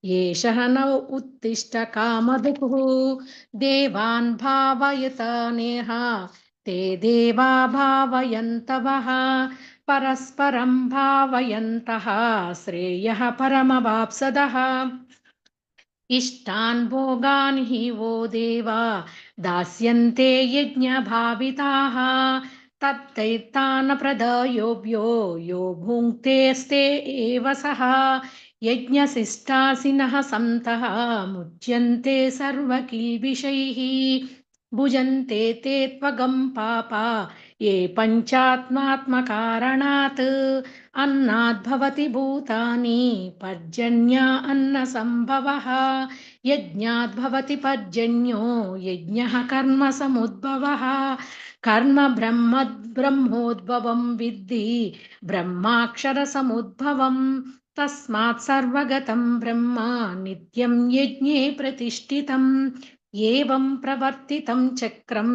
येषः न उत्तिष्ठ कामधुक् देवान् भावयतानेह ते देवा भावयन्तवः परस्परं भावयन्तः श्रेयः परमवाप्सदः इष्टान् भोगान् हि वो देवा दास्यन्ते यज्ञभाविताः तत्तैतान् प्रदयोभ्यो यो भुङ्क्तेस्ते एव सः यज्ञशिष्टासिनः सन्तः मुच्यन्ते सर्वकिल्बिषैः भुजन्ते ते त्वगं पापा ये पञ्चात्मात्मकारणात् अन्नाद्भवति भूतानि पर्जन्या अन्नसम्भवः यज्ञाद्भवति पर्जन्यो यज्ञः कर्म समुद्भवः कर्म ब्रह्मोद्भवं विद्धि ब्रह्माक्षरसमुद्भवं तस्मात् सर्वगतं ब्रह्म नित्यं यज्ञे प्रतिष्ठितम् एवं प्रवर्तितं चक्रं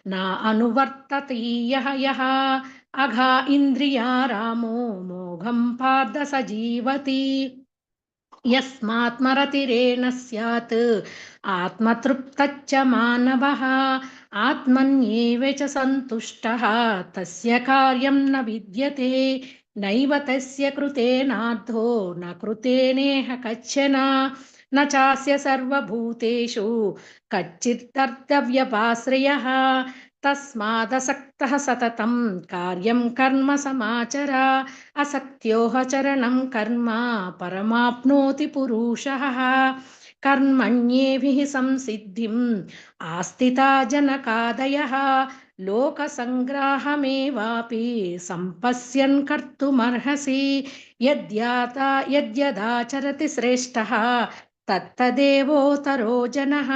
न अनुवर्तते यः अघा इन्द्रिया रामो मोघं पार्थ स जीवति यस्मात्मरतिरेण स्यात् आत्मतृप्तच्च मानवः आत्मन्येव च सन्तुष्टः तस्य कार्यं न विद्यते नैव तस्य कृतेनार्थो न कृतेनेह कश्चन न चास्य सर्वभूतेषु कच्चिदर्थव्यपाश्रयः तस्मादसक्तः सततं कार्यं कर्म समाचर असक्त्योः चरणं कर्म परमाप्नोति पुरुषः कर्मण्येभिः संसिद्धिम् आस्थिता जनकादयः लोकसङ्ग्राहमेवापि सम्पश्यन् कर्तुमर्हसि यद्यदाचरति श्रेष्ठः तत्तदेवोत्तरो जनः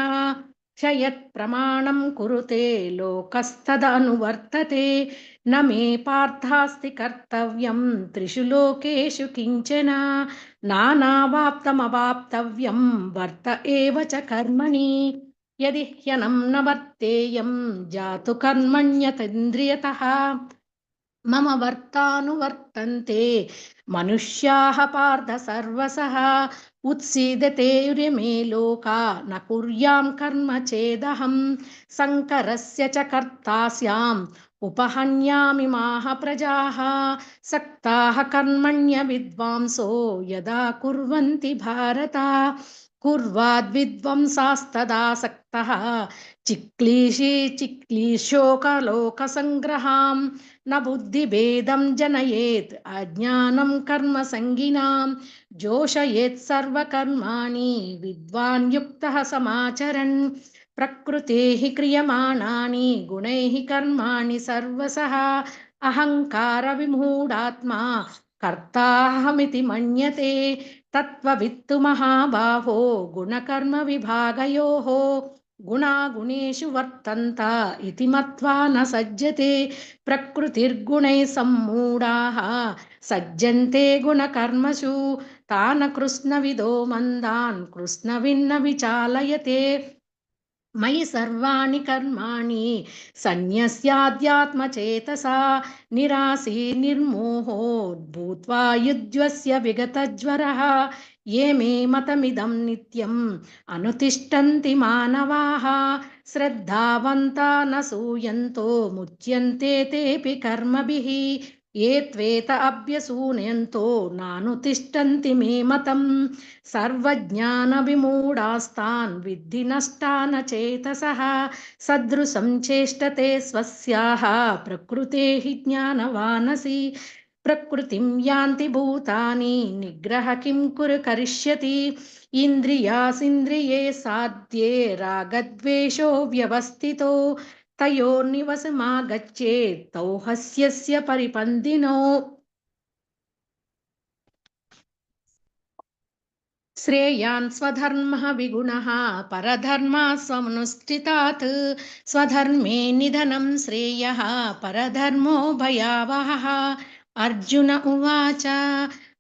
यत् प्रमाणं कुरुते लोकस्तदनुवर्तते न मे पार्थास्ति कर्तव्यं त्रिषु लोकेषु किञ्चन नानावाप्तमवाप्तव्यं वर्त एव च कर्मणि यदि ह्यनं न वर्तेयं जातु कर्मण्यतेन्द्रियतः मम वर्तानुवर्तन्ते मनुष्याः पार्थ सर्वसः उत्सीदते मे लोका न कुर्यां कर्म चेदहं शङ्करस्य च कर्ता स्याम् उपहन्यामि माः प्रजाः सक्ताः कर्मण्य विद्वांसो यदा कुर्वन्ति भारत कुर्वाद्विद्वंसास्तदा सक्तः चिक्लीशोकलोकसङ्ग्रहां न बुद्धिभेदं जनयेत् अज्ञानं कर्मसङ्गिनां जोषयेत् सर्वकर्माणि विद्वान् युक्तः समाचरन् प्रकृतेः क्रियमाणानि गुणैः कर्माणि सर्वशः अहङ्कारविमूढात्मा कर्ताहमिति मन्यते तत्त्ववित्तु महाबाहो गुणकर्मविभागयोः गुणागुणेषु वर्तन्त इति मत्वा न सज्जते प्रकृतिर्गुणैः सम्मूढाः सज्जन्ते गुणकर्मसु तान् कृष्णविदो मन्दान् कृष्णविन्न विचालयते मयि सर्वाणि कर्माणि सन्न्यस्याध्यात्मचेतसा निरासी निर्मोहो भूत्वा युज्यस्य विगतज्वरः ये मे मतमिदं नित्यम् अनुतिष्ठन्ति मानवाः श्रद्धावन्ता न सूयन्तो मुच्यन्ते तेऽपि कर्मभिः ये त्वेत अभ्यसूनयन्तो नानुतिष्ठन्ति मे मतम् सर्वज्ञानविमूढास्तान् विद्धि नष्टान् चेतसः सदृशं चेष्टते स्वस्याः प्रकृतेः ज्ञानवानसि प्रकृतिं यान्ति भूतानि निग्रह किं करिष्यति इन्द्रियासिन्द्रिये साध्ये रागद्वेषो व्यवस्थितो तयोर्निवसमागच्छेत् तौ ह्यस्य परिपन्थिनो श्रेयान् स्वधर्मः विगुणः परधर्मा स्वनुष्ठितात् स्वधर्मे निधनं श्रेयः परधर्मो भयावहः। अर्जुन उवाच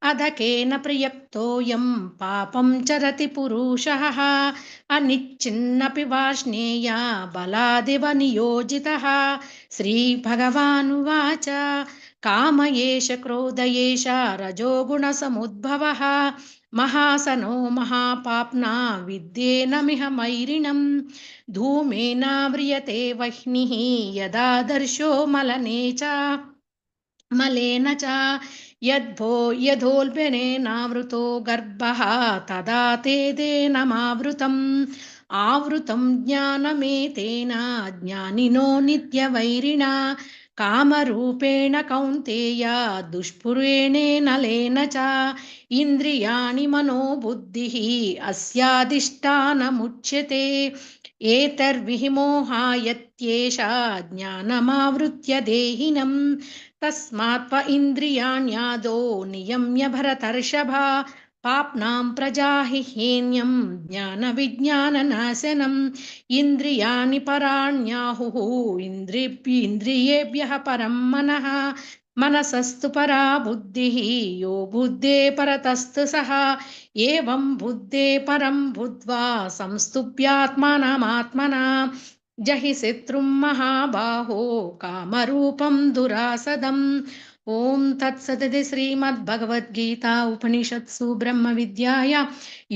अधकेन प्रयुक्तोऽयं पापं चरति पुरुषः अनिच्छिन्नपि वार्ष्णेय बलादिव नियोजितः। श्रीभगवानुवाच काम एष क्रोध एष रजोगुणसमुद्भवः महासनो महापाप्ना विद्येनमिह मैरिणम् धूमेनाव्रियते वह्निः यदादर्शो मलेन च यथोल्बनेनावृतो गर्भः तदा तेदेनमावृतम् आवृतं ज्ञानमेतेन ज्ञानिनो नित्यवैरिणा कामरूपेण कौन्तेय दुष्पुरेणेन च इन्द्रियाणि मनोबुद्धिः अस्याधिष्ठानमुच्यते एतर्विहिमोहायत्येषा ज्ञानमावृत्य देहिनम् तस्मात् त्व इन्द्रियाण्यादो नियम्य भरतर्षभ पाप्नां प्रजाहिह्येन्यं ज्ञानविज्ञाननाशनम् इन्द्रियाणि पराण्याहुः इन्द्रियेभ्यः परं मनः मनसस्तु परा बुद्धिः यो बुद्धे परतस्तु सः एवं बुद्धे परं बुद्ध्वा संस्तुभ्यात्मानमात्मना जहि शत्रुं महाबाहो कामरूपं दुरासदम्। ओम तत्सदिति श्रीमद्भगवद्गीता उपनिषत्सु ब्रह्मविद्यायां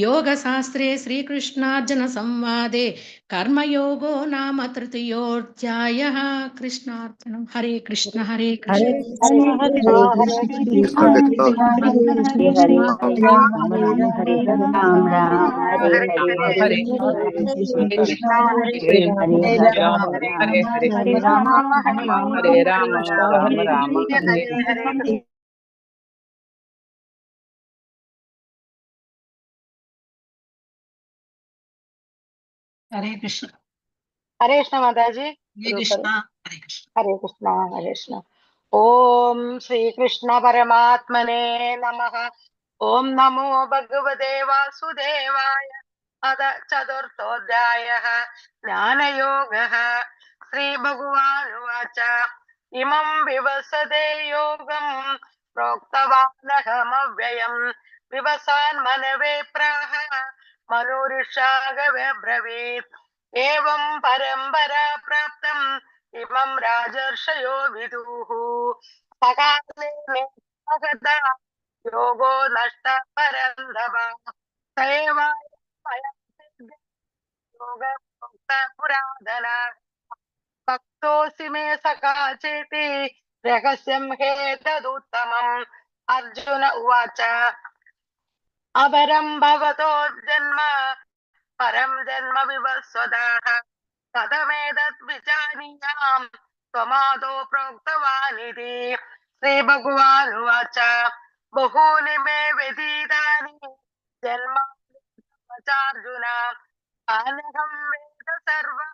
योगशास्त्रे श्रीकृष्णार्जुन संवादे कर्मयोगो नाम तृतीयोऽध्यायः। कृष्णार्पणम्। हरे कृष्ण हरे हरे कृष्ण कृष्ण हरे कृष्ण हरे हरे राम राम हरे हरे राम राम हरे हरे हरे कृष्ण कृष्ण हरे हरे राम राम हरे राम हरे राम राम राम हरे हरे कृष्ण हरे कृष्ण माताजी। हरे शुरू कृष्ण करें। हरे कृष्ण हरे कृष्णा हरे कृष्णा। ओम श्री कृष्ण परमात्मने नमः। ओम नमो भगवते वासुदेवाय। अथ चतुर्थोऽध्यायः ज्ञानयोगः। श्रीभगवानुवाच इमं विवसते योगं प्रोक्तवानहमव्ययम् विवसान् मनवे प्राह मनुरिषागवे ब्रवीत् एवं परम्परा प्राप्तम् इमं राजर्षयो विदुः सकाले नेता योगो नष्ट परन्दव योग पुराधन भक्तोऽसि मे सखा चेति रहस्यं हेतदुत्तमम्। अर्जुन उवाच अपरं भवतो जन्म परं जन्म विवस्वतः कथमेतत् विजानीयाम् त्वमादौ प्रोक्तवानिति। श्रीभगवानुवाच बहूनि मे व्यतीतानि जन्मार्जुन अनघं वेद सर्वं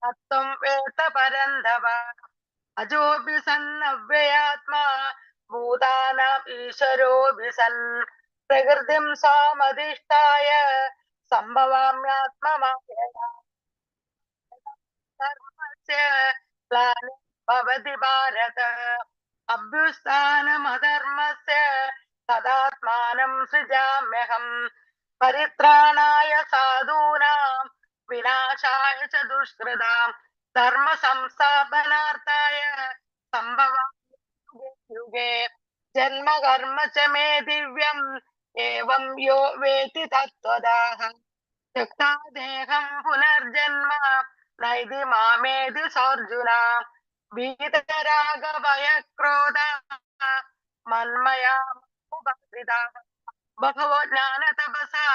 तत्त्वं वेद परन्तप अजोऽपि सन्नव्ययात्मा भूतानाम् ईश्वरोऽपि सन् प्रकृतिं सामधिष्ठाय सम्भवाम्यात्ममायया धर्मस्य ग्लानिर्भवति भारत अभ्युत्थानमधर्मस्य तदात्मानं सृजाम्यहम् परित्राणाय साधूनां विनाशाय च दुष्कृतां धर्म संस्थापनार्थाय सम्भवामि युगे युगे जन्म कर्म च मे दिव्यम् एवं यो वेति तत्त्वदाः त्यक्ता देहं पुनर्जन्म नैति मामेति सोऽर्जुन वीतरागभयक्रोध मन्मया उपस्थिताः बहवो ज्ञानतपसा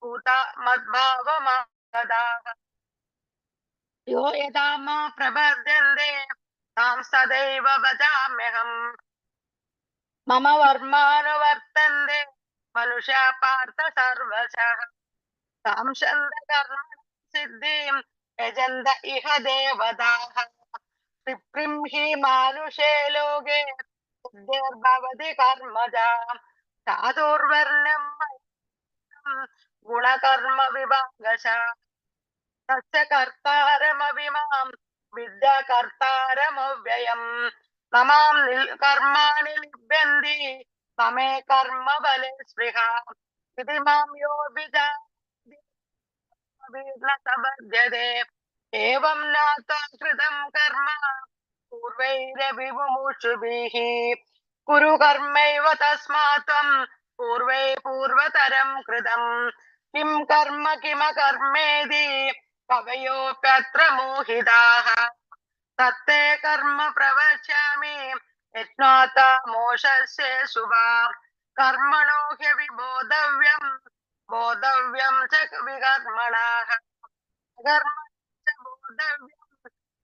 भूता मद्भावमागताः यो यदा मा प्रपद्यन्ते तां सदैव भजाम्यहम् मम वर्मानुवर्तन्ते मनुष्या पार्थ सर्वशः कांक्षन्तकर्म सिद्धिं यजन्त इह देवताः क्षिप्रिं हि मानुषे लोके सिद्धिर्भवति कर्मजा चातुर्वर्ण्यं गुणकर्म विभागशः तस्य कर्तारमविमां विद्याकर्तारमव्ययम् नमां कर्माणि लिप्यन्ति तमे कर्म बले स्पृहा इति मां यो विजानाति न सबध्यते एवं ज्ञात्वा कृतं कर्म पूर्वैरपि मुमुक्षुभिः कुरु कर्मैव तस्मात् त्वं पूर्वतरं कृतं किं कर्म किमकर्मेति कवयोऽप्यत्र मोहिताः तत्ते कर्म प्रवक्ष्यामि यज्ञाता मोक्षस्य शुभा कर्मणो ह्यविबोधव्यं च विकर्मणाः कर्म च बोधव्यं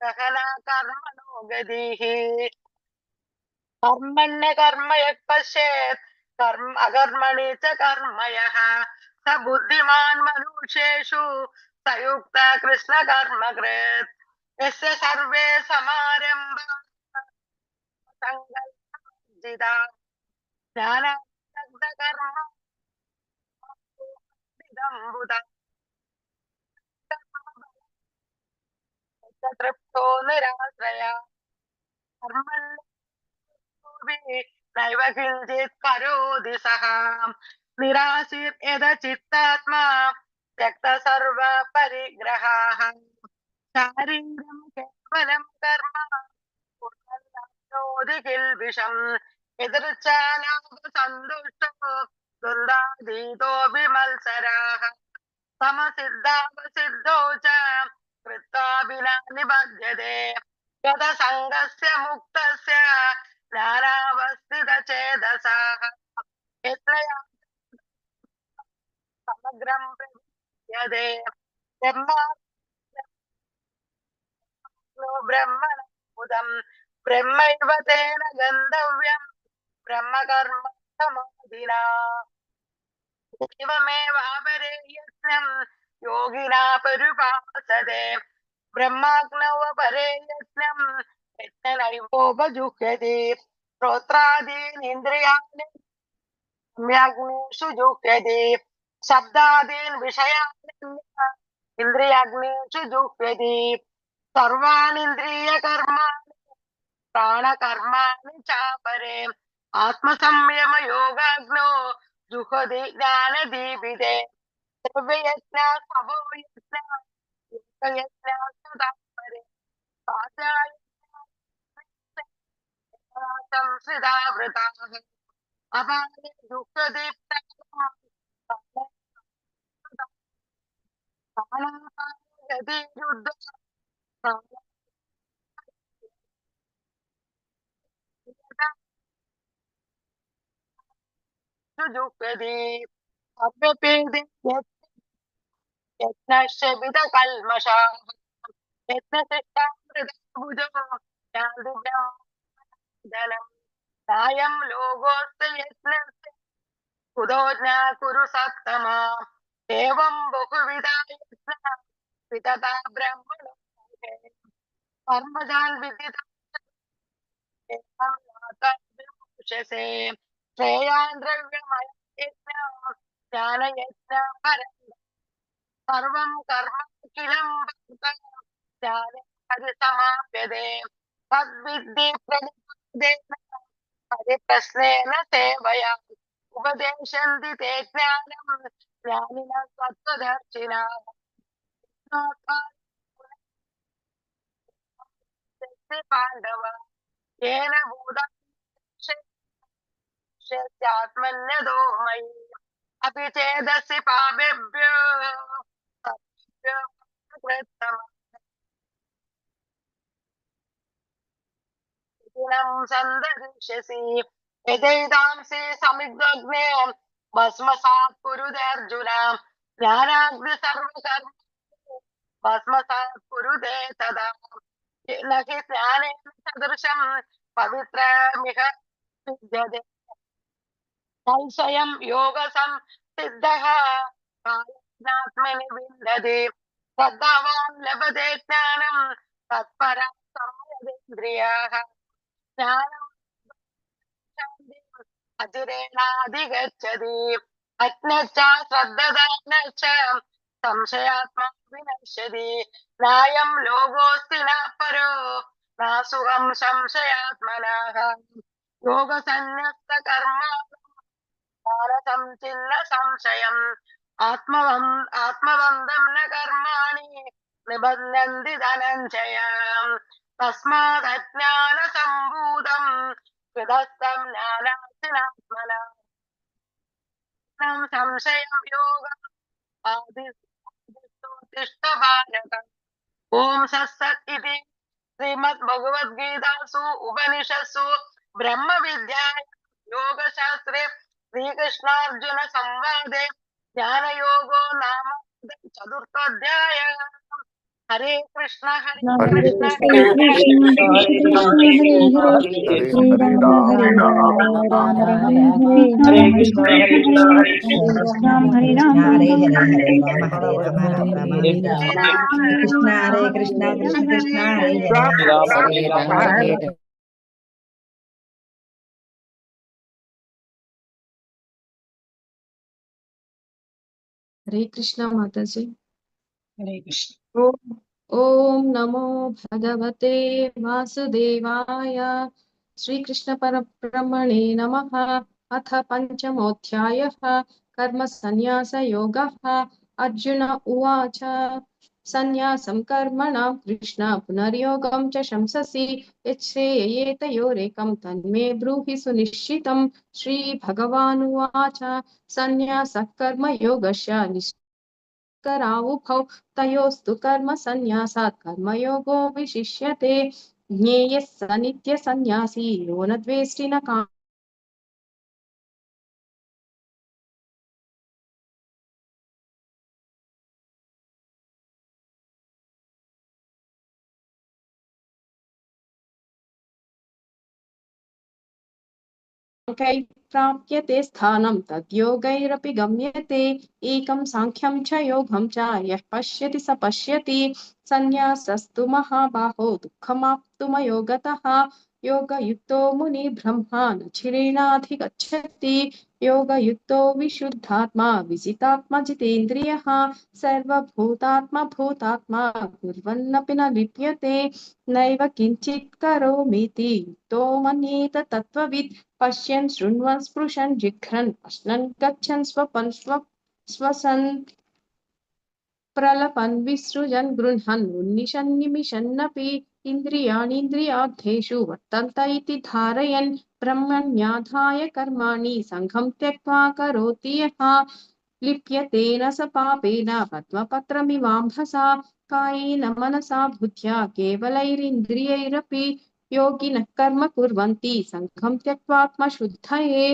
सहना कर्मणो गतिः कर्मण्य कर्म यः पश्येत् कर्म अकर्मणि च कर्म यः स बुद्धिमान् मनुष्येषु स युक्त कृष्ण कर्मकृत् यस्य सर्वे समारम्भाः सङ्कल्पवर्जिता ज्ञानाग्धकर्म तृप्तो निराश्रया कर्मण्य नैव किञ्चित् करोति सः निराशीर् यदचित्तात्मा त्यक्त सर्व परिग्रहाः शारीरं केवलं कर्म कुर्वन्नोति किल्बिषम् यदृच्छालाभसन्तुष्टो दुर्दाधीतो विमत्सराः समसिद्धावसिद्धौ च कृत्वा विना निबध्यते गतसङ्गस्य मुक्तस्य ज्ञानावस्थितचेतसाः यत्र समग्रं प्रविद्यते ब्रह्मणोदम् ब्रह्मैव तेन गन्तव्यम् ब्रह्मकर्म समाधिना एवमेवापरे यत्नम् योगिना परुपासते ब्रह्माग्नौ अपरे यत्नम् यत्नैवोपजुह्यते श्रोत्रादीन् इन्द्रियाणि सम्यग्नेषु जुह्यते शब्दादीन् विषयान् इन्द्रियाग्नेषु जुह्यते सर्वाणीन्द्रियकर्माणि प्राणकर्माणि चापरे आत्मसंयम योगाग्नो जुह्यति ज्ञानदीपिते द्रव्ययज्ञा सभो यज्ञा योगयज्ञा सदा परे संस्कृता वृताः अपारे जुह्यति प्राणापानगति युद्ध जुह्यति अव्यपेदे यत्नश्चबितकल्मषाः यत्नशिष्टामृतभुजो यान्ति ब्रह्मधनम् नायं लोकोऽस्ति यत्नस्य कुतो न कुरु सत्तमा एवं बहुविधा यत्नः वितता ब्रह्मणो कर्मजान् विदितं विमुक्षसे श्रेयान् द्रव्यमय यज्ञ ज्ञानयज्ञ परं सर्वं कर्म किलं ज्ञाने परिसमाप्यते तद्विद्धि प्रणिपातेन परिप्रश्नेन सेवया उपदेशन्ति ते ज्ञानं ज्ञानिनः तत्त्वदर्शिनः पाण्डव येन भूतात्मन्यदो मयि अपि चेदसि पापेभ्यो सन्दरिष्यसि यदैतांसि समिग्धग्ने भस्मसात् कुरुते अर्जुन ज्ञानाग्नि सर्वकर्म भस्मसात् कुरुते तदा न हि ज्ञानेन सदृशं पवित्रमिह विद्यते संशयं योगसंसिद्धः कालेनात्मनि विन्दति श्रद्धावान् लभते ज्ञानं तत्परं संयदेन्द्रियाः ज्ञानं अचिरेणाधिगच्छति अज्ञश्च श्रद्धादानश्च संशयात्मा विनश्यति नायं लोकोऽस्ति न परो नासुखं संशयात्मनः योगसन्न्यस्तकर्माणं चिन्न संशयम् आत्मवन्दं न कर्माणि निबध्नन्ति धनञ्जय तस्मादज्ञानसम्भूतं कृतस्तं ज्ञानासिनात्मना संशयं योग आदिष्ट बालक ओम सत्सत् इति श्रीमद्भगवद्गीतासु उपनिषत्सु ब्रह्म विद्यायां योगशास्त्रे श्रीकृष्णार्जुन संवादे ज्ञानयोगो नाम चतुर्थोऽध्यायः हरे कृष्ण हरे कृष्ण हरे कृष्ण कृष्ण कृष्ण हरे हरे हरे राम हरे राम राम राम हरे हरे हरे कृष्ण हरे हरे कृष्ण कृष्ण हरे हरे कृष्ण राम हरे राम हरे राम हरे राम हरे हरे राम हरे राम राम हरे राम हरे हरे हरे राम कृष्ण हरे कृष्ण कृष्ण कृष्ण कृष्ण हरे कृष्ण हरे हरे हरे हरे राम हरे राम राम राम हरे राम राम हरे कृष्ण माताजी। हरे कृष्ण ओम ओम नमो भगवते वासुदेवाय श्रीकृष्ण परब्रह्मणे नमः। अथ पंचमोऽध्यायः कर्म संन्यास योगः। अर्जुन उवाच संन्यासं कर्मणां कृष्ण पुनर्योगं च शंससि यच्छ्रेययेतयोरेकं तन्मे ब्रूहि सुनिश्चितं। श्रीभगवानुवाच संन्यासः कर्मयोगस्य करावुभौ तयोस्तु कर्म संन्यासात् कर्मयोगो विशिष्यते। ज्ञेयः स नित्यसन्न्यासी यो न द्वेष्टि न काङ्क्षति प्राप्यते स्थानं तद्योगैरपि गम्यते। एकं सांख्यं च योगं च यः पश्यति स पश्यति। संन्यासस्तु महाबाहो दुःखमाप्तुमयो गतः। योगयुक्तो मुनि ब्रह्मा न चिरेणाधिगच्छति। योगयुक्तो विशुद्धात्मा विजितात्मा जितेन्द्रियः सर्वभूतात्मा भूतात्मा कुर्वन्नपि न लिप्यते। नैव किञ्चित् करोमीति युक्तो मन्येत तत्त्ववित्। पश्यन् शृण्वन् स्पृशन् जिघ्रन् अश्नन् गच्छन् स्वपन् स्वसन् प्रलपन् विसृजन् गृह्णन् उन्निशन् निमिषन्नपि इन्द्रियाणीन्द्रियार्थेषु वर्तन्त इति धारयन् ब्रह्मण्याधाय कर्माणि सङ्घं त्यक्त्वा करोति यः लिप्यते न स पापेन पद्मपत्रमिवाम्भसा। कायेन मनसा बुद्ध्या केवलैरिन्द्रियैरपि योगिनः कर्म कुर्वन्ति सङ्घं त्यक्त्वात्मशुद्धये।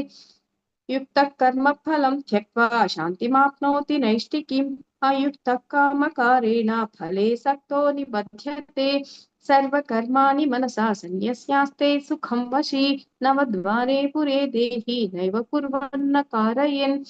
युक्तः कर्मफलं त्यक्त्वा शान्तिमाप्नोति नैष्टिकीम्। अयुक्तः कामकारेण फले सक्तो निबध्यते। सर्वकर्माणि मनसा सन्न्यस्यास्ते सुखं वशी। नवद्वारे पुरे देहि नैव कुर्वन्न कारयन्।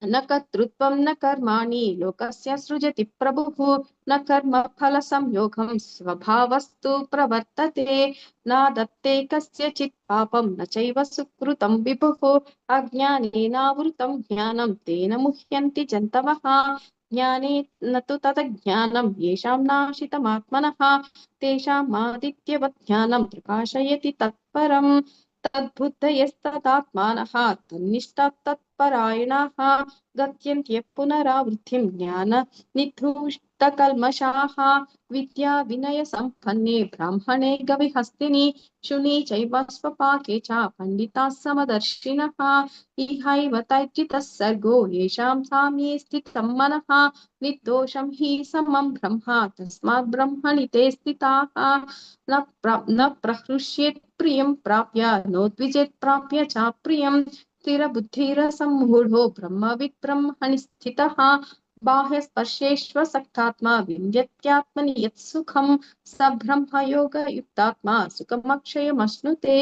न कर्तृत्वं न कर्माणि लोकस्य सृजति प्रभुः। न कर्मफलसंयोगं स्वभावस्तु प्रवर्तते। नादत्ते कस्यचित् पापं न चैव सुकृतं विभुः। अज्ञानेनावृतं ज्ञानं तेन मुह्यन्ति जन्तवः। ज्ञाने न तु तदज्ञानं येषां नाशितमात्मनः। तेषामादित्यवत् ज्ञानं प्रकाशयति तत्परम्। तद्बुद्धयस्तदात्मानः तन्निष्ठास्तत्परायणाः गच्छन्त्यः पुनरावृत्तिं ज्ञाननिधूस्तकल्मषाः। विद्या विनय संपन्ने ब्राह्मणे गविहस्तिनि शुनि चैव स्वपाके च पण्डिताः समदर्शिनः। इहैव तैर्जितः सर्गो येषां साम्ये स्थितं मनः। निर्दोषं हि समं ब्रह्म तस्मात् ब्रह्मणि ते स्थिताः। न प्रहृष्येत् प्रियं प्राप्य नो द्विजेत् प्राप्य च प्रियं। स्थिरबुद्धिरसम्मूढो ब्रह्मविद् ब्रह्मणि स्थितः। बाह्यस्पर्शेष्वसक्तात्मा विन्द्यत्यात्मनि यत् सुखं स ब्रह्मयोगयुक्तात्मा सुखमक्षयमश्नुते।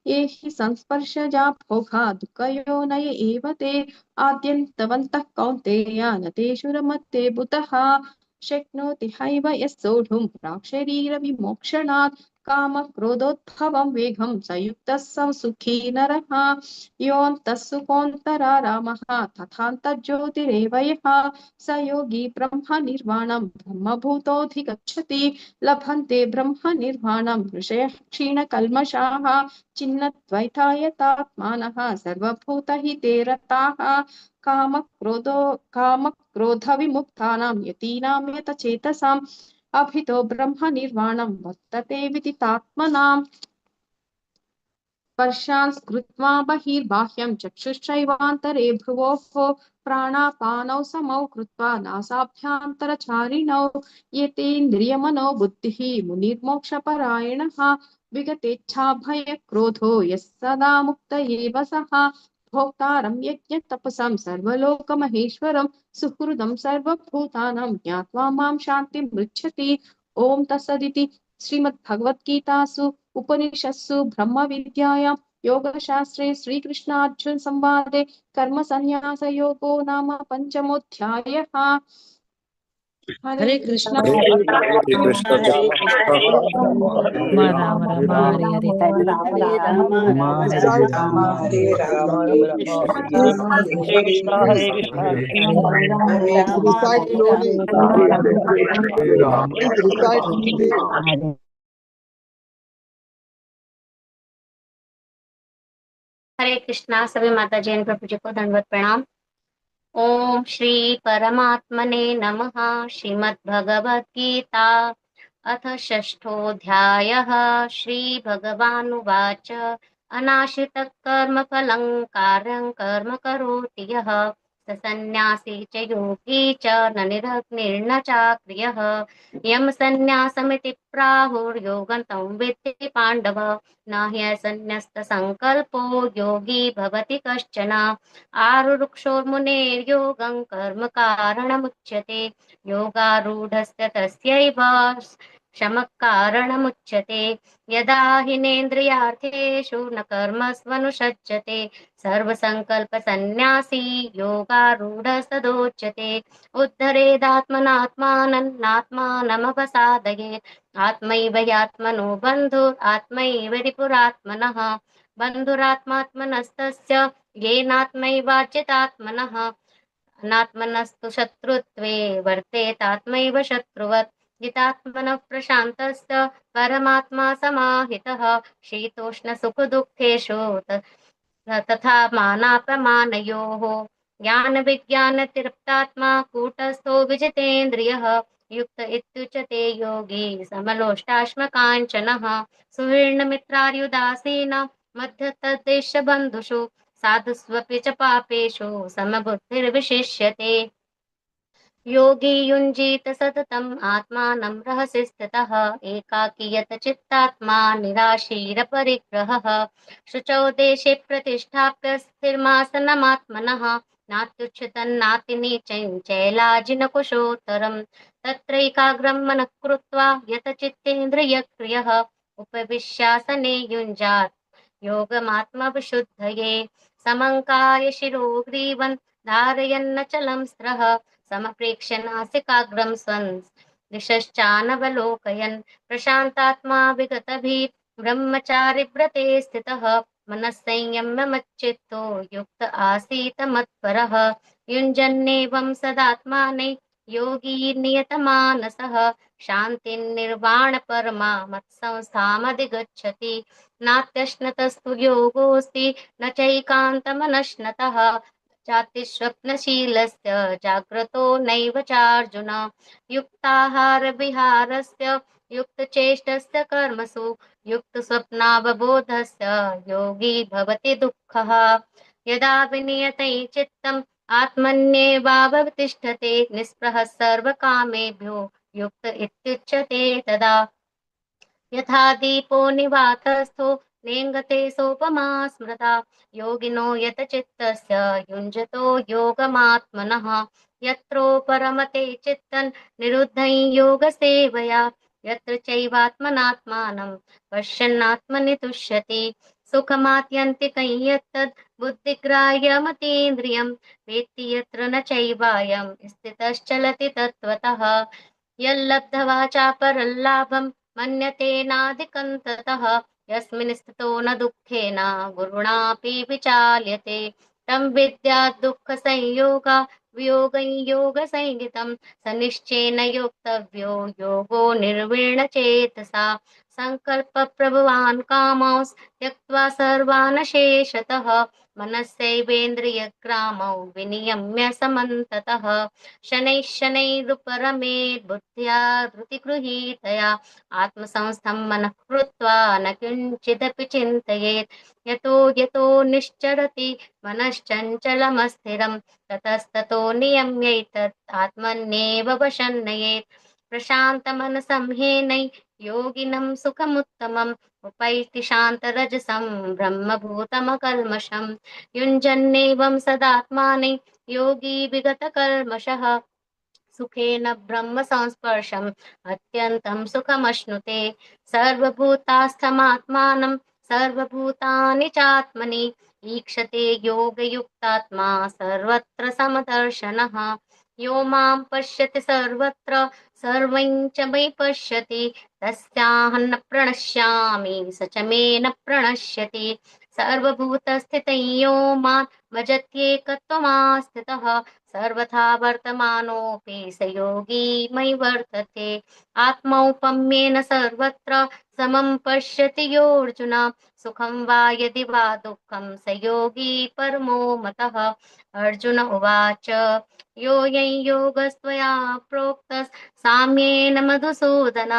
ये हि संस्पर्शजा भोगा दुःखयोनय एव ते। आद्यन्तवन्तः कौन्तेय न तेषु रमते बुतः। शक्नोति हैव यः सोढुं प्राक्शरीरविमोक्षणात्। कामक्रोधोद्भवं वेगं संयुक्तः स सुखी नरः योऽन्तः सुखोऽन्तरारामः तथान्तर्ज्योतिरेव यः स योगी ब्रह्म निर्वाणं ब्रह्मभूतोऽधिगच्छति लभन्ते ब्रह्म निर्वाणं ऋषयः क्षीणकल्मषाः चिन्नद्वैतायतात्मानः सर्वभूतहिते रताः कामक्रोधविमुक्तानां यतीनां यतचेतसाम् अभितो ब्रह्म निर्वाणं वर्तते विदितात्मनाम् स्पर्शान् कृत्वा बहिर्बाह्यं चक्षुश्चैवान्तरे भ्रुवोः प्राणापानौ समौ कृत्वा नासाभ्यान्तरचारिणौ यतेन्द्रियमनो बुद्धिः मुनिर्मोक्षपरायणः विगतेच्छाभयक्रोधो यः सदा मुक्त एव सः भोक्तारं यज्ञतपसं सर्वलोकमहेश्वरं सुहृदं सर्वभूतानां ज्ञात्वा मां शान्तिमृच्छति ॐ तत्सदिति श्रीमद्भगवद्गीतासु उपनिषत्सु ब्रह्मविद्यायां योगशास्त्रे श्रीकृष्णार्जुन संवादे कर्मसन्न्यासयोगो नाम पंचमोऽध्यायः। हरे कृष्ण हरे कृष्ण राम राम हरे हरे हरे राम हरे राम हरे राम राम राम हरे हरे कृष्णा हरे Krishna Hare Hare Ram Ram Recite slowly. Please recite slowly. हरे कृष्णा। सभी माता जी एवं प्रभु जी को दंडवत प्रणाम। ओम श्री परमात्मने नमः। श्रीमद् भगवद गीता अथ षष्ठोऽध्यायः। श्री भगवानुवाच अनाश्रितः कर्मफलं कार्यं कर्म करोति यः स सन्न्यासी च योगी च न निरग्निर्न चाक्रियः यम सन्न्यासमिति प्राहुर्योगं तं विद्धि पाण्डव न ह्यसन्न्यस्तसङ्कल्पो योगी भवति कश्चन आरुरुक्षोर्मुनेर्योगं कर्म कारणमुच्यते योगारूढस्य तस्यैव शमः कारणमुच्यते यदा हिनेन्द्रियार्थेषु न कर्मस्वनुषज्जते सर्वसङ्कल्पसन्न्यासी योगारूढस्तदोच्यते उद्धरेदात्मनात्मानमात्मानमवसादयेत् आत्मैव ह्यात्मनो बन्धुरात्मैव रिपुरात्मनः बन्धुरात्मात्मनस्तस्य येनात्मैवाच्यतात्मनः अनात्मनस्तु शत्रुत्वे वर्तेतात्मैव शत्रुवत् जितात्मनः प्रशान्तस्य परमात्मा समाहितः शीतोष्णसुखदुःखेषु तथा मानापमानयोः ज्ञानविज्ञानतृप्तात्मा कूटस्थो विजितेन्द्रियः युक्त इत्युच्यते योगी समलोष्टाश्मकाञ्चनः सुहृन्मित्रार्युदासीन मध्यतद्देशबन्धुषु साधुष्वपि च पापेषु समबुद्धिर्विशिष्यते योगी युञ्जीत सततम् आत्मानं रहसि स्थितः एकाकी यतचित्तात्मा निराशीरपरिग्रहः शुचौ देशे प्रतिष्ठाप्य स्थिरमासनमात्मनः नात्युच्छ्रितन्नातिनीचं चैलाजिनकुशोत्तरम् तत्रैकाग्रं मनः कृत्वा यतचित्तेन्द्रियक्रियः उपविश्यासने युञ्जात् योगमात्मविशुद्धये समङ्काय शिरो ग्रीवन् धारयन्नचलं स्त्रः समप्रेक्ष्य नासिकाग्रं स्वं दिशश्चानवलोकयन् प्रशान्तात्मा विगतभिः ब्रह्मचारिव्रते स्थितः मनः संयम्य मच्चित्तो युक्त आसीत मत्परः युञ्जन्नेवं सदात्माने योगी नियतमानसः शान्तिर्निर्वाणपरमा मत्संस्थामधिगच्छति नात्यश्नतस्तु योगोऽस्ति न चैकान्तमनश्नतः चातिस्वप्नशीलस्य जाग्रतो नैव चार्जुन युक्ताहारविहारस्य युक्तचेष्टस्य कर्मसु युक्तस्वप्नावबोधस्य योगी भवति दुःखः यदा विनियते चित्तम् आत्मन्येवावतिष्ठते निःस्पृहः सर्वकामेभ्यो युक्त इत्युच्यते तदा यथा दीपो निवातस्थो नेङ्गते सोपमा स्मृता योगिनो यतचित्तस्य युञ्जतो योगमात्मनः यत्रो परमते चित्तं निरुद्धं योगसेवया यत्र चैवात्मनात्मानं पश्यन्नात्मनि तुष्यति सुखमात्यन्तिकं यत्तद् बुद्धिग्राह्यमतीन्द्रियं वेत्ति यत्र न चैवायं स्थितश्चलति तत्त्वतः यल्लब्ध्वा चापरल्लाभं मन्यते नाधिकं ततः यस्मिन् स्थितो न दुःखेन गुरुणापि विचाल्यते तं विद्यात् दुःखसंयोगा वियोगं योगसंज्ञितं स निश्चयेन योक्तव्यो योगो निर्वीणचेतसा सङ्कल्पप्रभवान् कामांस् त्यक्त्वा सर्वान् शेषतः मनस्सैवेन्द्रियग्रामौ विनियम्य समन्ततः शनैः शनैरुपरमेत् बुद्ध्या धृतिगृहीतया आत्मसंस्थं मनः कृत्वा न किञ्चिदपि चिन्तयेत् यतो यतो निश्चरति मनश्चञ्चलमस्थिरं ततस्ततो नियम्यैतत् आत्मन्येव वशन्नयेत् प्रशान्तमनसं ह्येनै योगिनं सुखमुत्तमम् उपैति शान्तरजसं ब्रह्मभूतमकल्मषम् युञ्जन्नेवं सदात्माने योगी विगतकल्मषः सुखेन ब्रह्म संस्पर्शम् अत्यन्तं सुखमश्नुते सर्वभूतास्थमात्मानं सर्वभूतानि चात्मनि ईक्षते योगयुक्तात्मा सर्वत्र समदर्शनः यो मां पश्यति सर्वत्र सर्वं च मयि पश्यति तस्याहं न प्रणश्यामि स च मे न प्रणश्यति सर्वभूतस्थितं यो मां भजत्येकत्वमास्थितः सर्वथा वर्तमानोऽपि स योगी मयि वर्तते आत्मौपम्येन सर्वत्र समं पश्यति योऽर्जुन सुखं वा यदि वा दुःखं स योगी परमो मतः अर्जुन उवाच योऽयं योगस्त्वया प्रोक्तः साम्येन मधुसूदन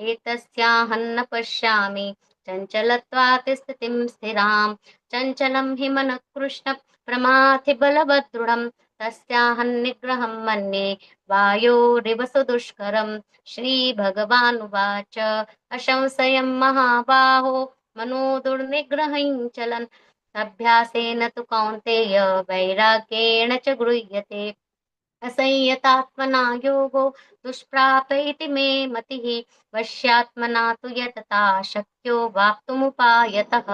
एतस्याहं न पश्यामि चञ्चलत्वात् स्थितिं स्थिराम् चञ्चलं हि मनः कृष्ण प्रमाथि बलवदृढम् तस्याहं निग्रहं मन्ये वायोरिव सुदुष्करम् श्रीभगवानुवाच असंशयं महाबाहो मनो दुर्निग्रहं चलन् अभ्यासेन तु कौन्तेय वैराग्येण च गृह्यते असंयतात्मना योगो दुष्प्राप इति मे मतिः वश्यात्मना तु यतता शक्यो वाप्तुमुपायतः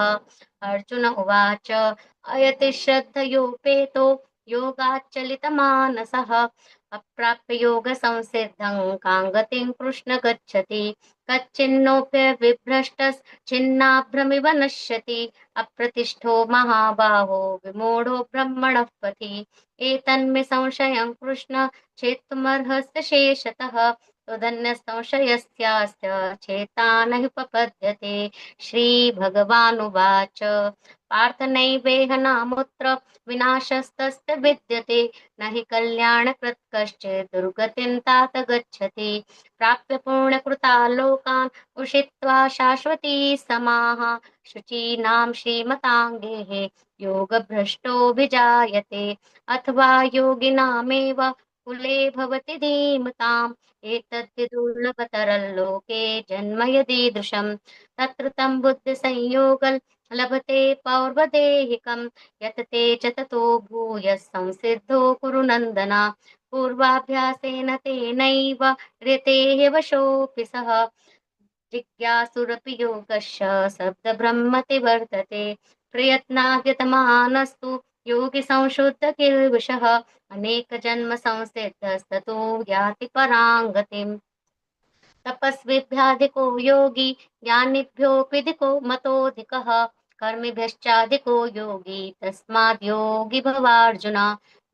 अर्जुन उवाच अयति श्रद्धयोपेतो योगाच्चलितमानसः अप्राप्य योगसंसिद्धं कां गतिं कृष्ण गच्छति कच्चिन्नोऽप्यविभ्रष्टश्चिन्नाभ्रमिव नश्यति अप्रतिष्ठो महाबाहो विमूढो ब्रह्मणः पथि एतन्मे संशयं कृष्ण छेत्तुमर्हस्य शेषतः तदन्यसंशयस्यास्य चेता न हि उपपद्यते श्रीभगवानुवाच पार्थ नैवेह नामुत्र विनाशस्तस्य विद्यते न हि कल्याणकृत् कश्चित् दुर्गतिं तात गच्छति प्राप्य पुण्यकृता लोकान् उषित्वा शाश्वती समाः शुचीनां श्रीमताङ्गेः योगभ्रष्टोऽभिजायते अथवा योगिनामेव कुले भवति धीमताम् एतद् दुर्लभतरल्लोके जन्म यदीदृशम् तत्र तं बुद्धिसंयोग लभते पौर्वदेहिकं यत् ते च ततो भूयः संसिद्धो कुरु नन्दन पूर्वाभ्यासेन तेनैव ऋते वशोऽपि सः जिज्ञासुरपि योगस्य शब्दब्रह्मति वर्तते प्रयत्नाद्यतमानस्तु योगी संशुद्ध किल्बिषः अनेक जन्म संसिद्धस्ततो याति पराङ्गतिम् तपस्विभ्याधिको योगी ज्ञानिभ्योऽप्यधिको मतोऽधिकः कर्मिभ्यश्चाधिको योगी तस्माद् योगी भवार्जुन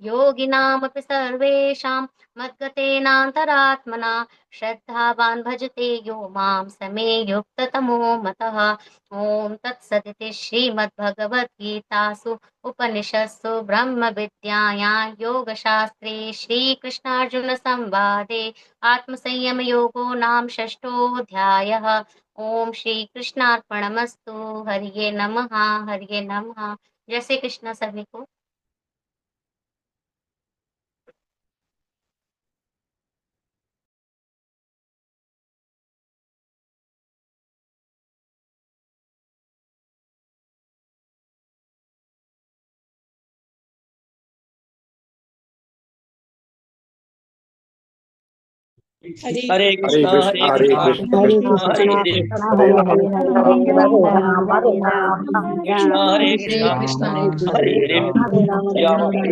योगिनामपि सर्वेषां मद्गतेनान्तरात्मना श्रद्धावान् भजते यो मां स मे युक्ततमो मतः ॐ तत्सदिति श्रीमद्भगवद्गीतासु उपनिषत्सु ब्रह्मविद्यायां योगशास्त्रे श्रीकृष्णार्जुनसंवादे आत्मसंयमयोगो नाम षष्ठोऽध्यायः ओम श्री कृष्णार्पणमस्तु हरिये नमः हरिये नमः जय श्री कृष्ण सभी को हरे कृष्णा हरे हरे कृष्णा कृष्णा कृष्ण कृष्ण कृष्ण हरे कृष्ण हरे हरे हरे हरे राम हरे राम हरे राम राम कृष्णा हरे हरे कृष्णा कृष्ण हरे हरे हरे राम हरे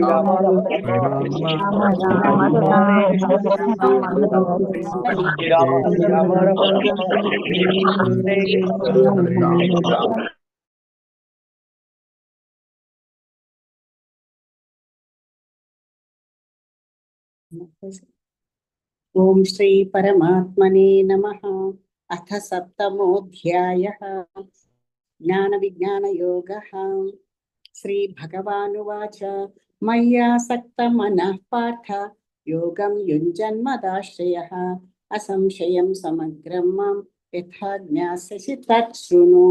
राम हरे हरे राम कृष्ण राम हरे राम कृष्ण हरे राम हरे हरे राम ओम श्री परमात्मने नमः। अथ सप्तमोऽध्यायः ज्ञानविज्ञानयोगः। श्रीभगवानुवाच मय्यासक्तमनः पार्थ योगं युञ्जन्मदाश्रयः असंशयं समग्रं मां यथा ज्ञास्यसि तत् शृणु।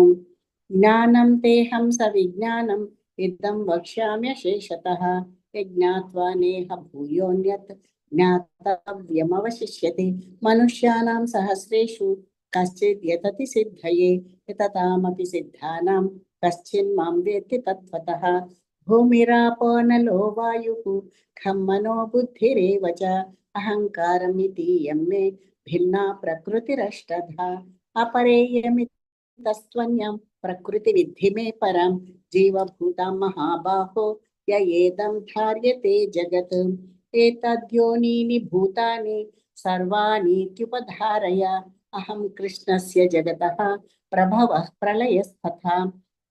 ज्ञानं तेहं सविज्ञानम् इदं वक्ष्याम्यशेषतः यज्ञात्वा नेह भूयोऽन्यत् ज्ञातव्यमवशिष्यते। मनुष्याणां सहस्रेषु कश्चित् यतति सिद्धये यततामपि सिद्धानां कश्चिन्मां वेत्ति तत्त्वतः। भूमिरापो नलो वायुः खं मनो बुद्धिरेव च अहङ्कारमितीयं मे भिन्ना प्रकृतिरष्टधा। अपरेयमितस्त्वन्यं प्रकृतिविद्धि मे परं जीवभूतं महाबाहो य एदं धार्यते जगत्। एतद्योनीनि भूतानि सर्वाणीत्युपधारय अहं कृष्णस्य जगतः प्रभवः प्रलयस्तथा।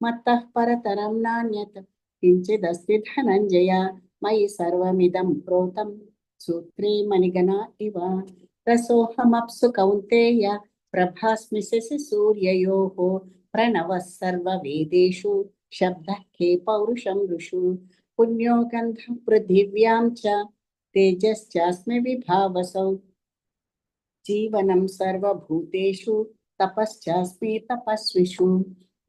मत्तः परतरं नान्यत् किञ्चिदस्ति धनञ्जय मयि सर्वमिदं प्रोतं सूत्रे मणिगणा इव। रसोऽहमप्सु कौन्तेय प्रभास्मि शशि सूर्ययोः प्रणवः सर्ववेदेषु शब्दः के पौरुषं ऋषु पुण्यो गन्धं पृथिव्यां च तेजश्चास्मि विभावसौ जीवनं सर्वभूतेषु तपश्चास्मि तपस्विषु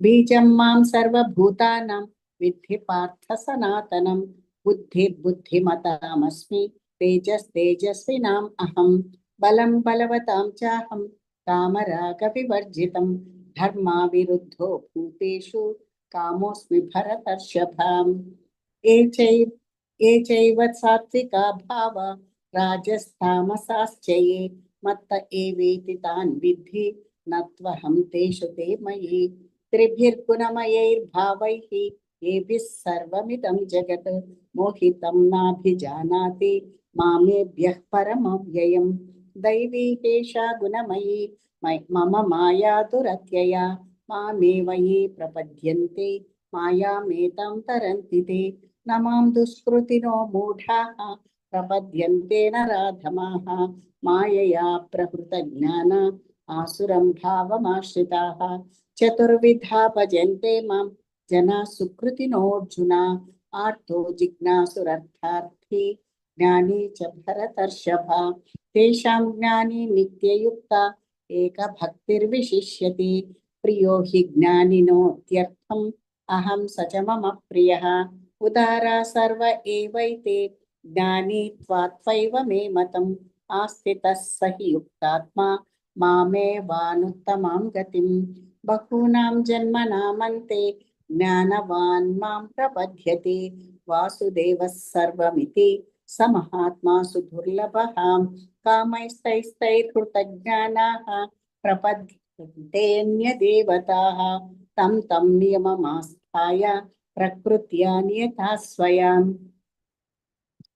बीजं मां सर्वभूतानां विद्धि पार्थ सनातनं बुद्धिर्बुद्धिमतामस्मि तेजस्तेजस्विनाम् अहं बलं बलवतां चाहं कामरागविवर्जितं धर्माविरुद्धो भूतेषु कामोऽस्मि भरतर्षभाम्। ये चैव सात्विका भावा राजस्तामसाश्च ये मत्त एवेति तान् विद्धि न त्वहं तेषु ते मयि। त्रिभिर्गुणमयैर्भावैः येभिः सर्वमिदं जगत् मोहितं नाभिजानाति मामेभ्यः परमव्ययम्। दैवी एषा गुणमयी मम माया दुरत्यया मामेव ये प्रपद्यन्ते मायामेतां तरन्ति ते। न मां दुष्कृतिनो मूढाः प्रपद्यन्ते नराधमाः मायया प्रहृतज्ञान आसुरं भावमाश्रिताः। चतुर्विधा भजन्ते मां जना सुकृतिनोऽर्जुन आर्तो जिज्ञासुरर्थार्थी ज्ञानी च भरतर्षभा। तेषां ज्ञानी नित्ययुक्ता एकभक्तिर्विशिष्यति प्रियो हि ज्ञानिनोत्यर्थम् अहं स च मम प्रियः। उदारा सर्व एवैते ज्ञानी त्वात्वैव मे मतम् आस्थितः स हि युक्तात्मा मामेवानुत्तमां गतिम्। बहूनां जन्मनामन्ते ज्ञानवान् मां प्रपद्यते वासुदेवः सर्वमिति स महात्मा सुदुर्लभः। कामैस्तैस्तैर्हृतज्ञानाः प्रपद्यन्तेऽन्यदेवताः तं तं नियममास्थाय प्रकृत्या नियता स्वयम्।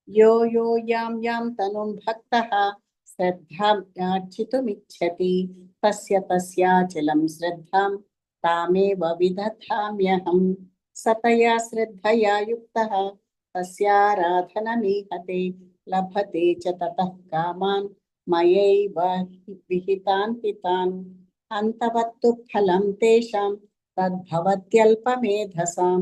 यो यो यां यां तनुं भक्तः श्रद्धार्चितुमिच्छति तस्य तस्याचलं श्रद्धां तामेव विदधाम्यहम्। सतया श्रद्धया युक्तः तस्याराधनमीहते लभते च ततः कामान् मयैव विहितान् हितान्। अन्तवत्तु फलं तेषां तद्भवत्यल्पमेधसां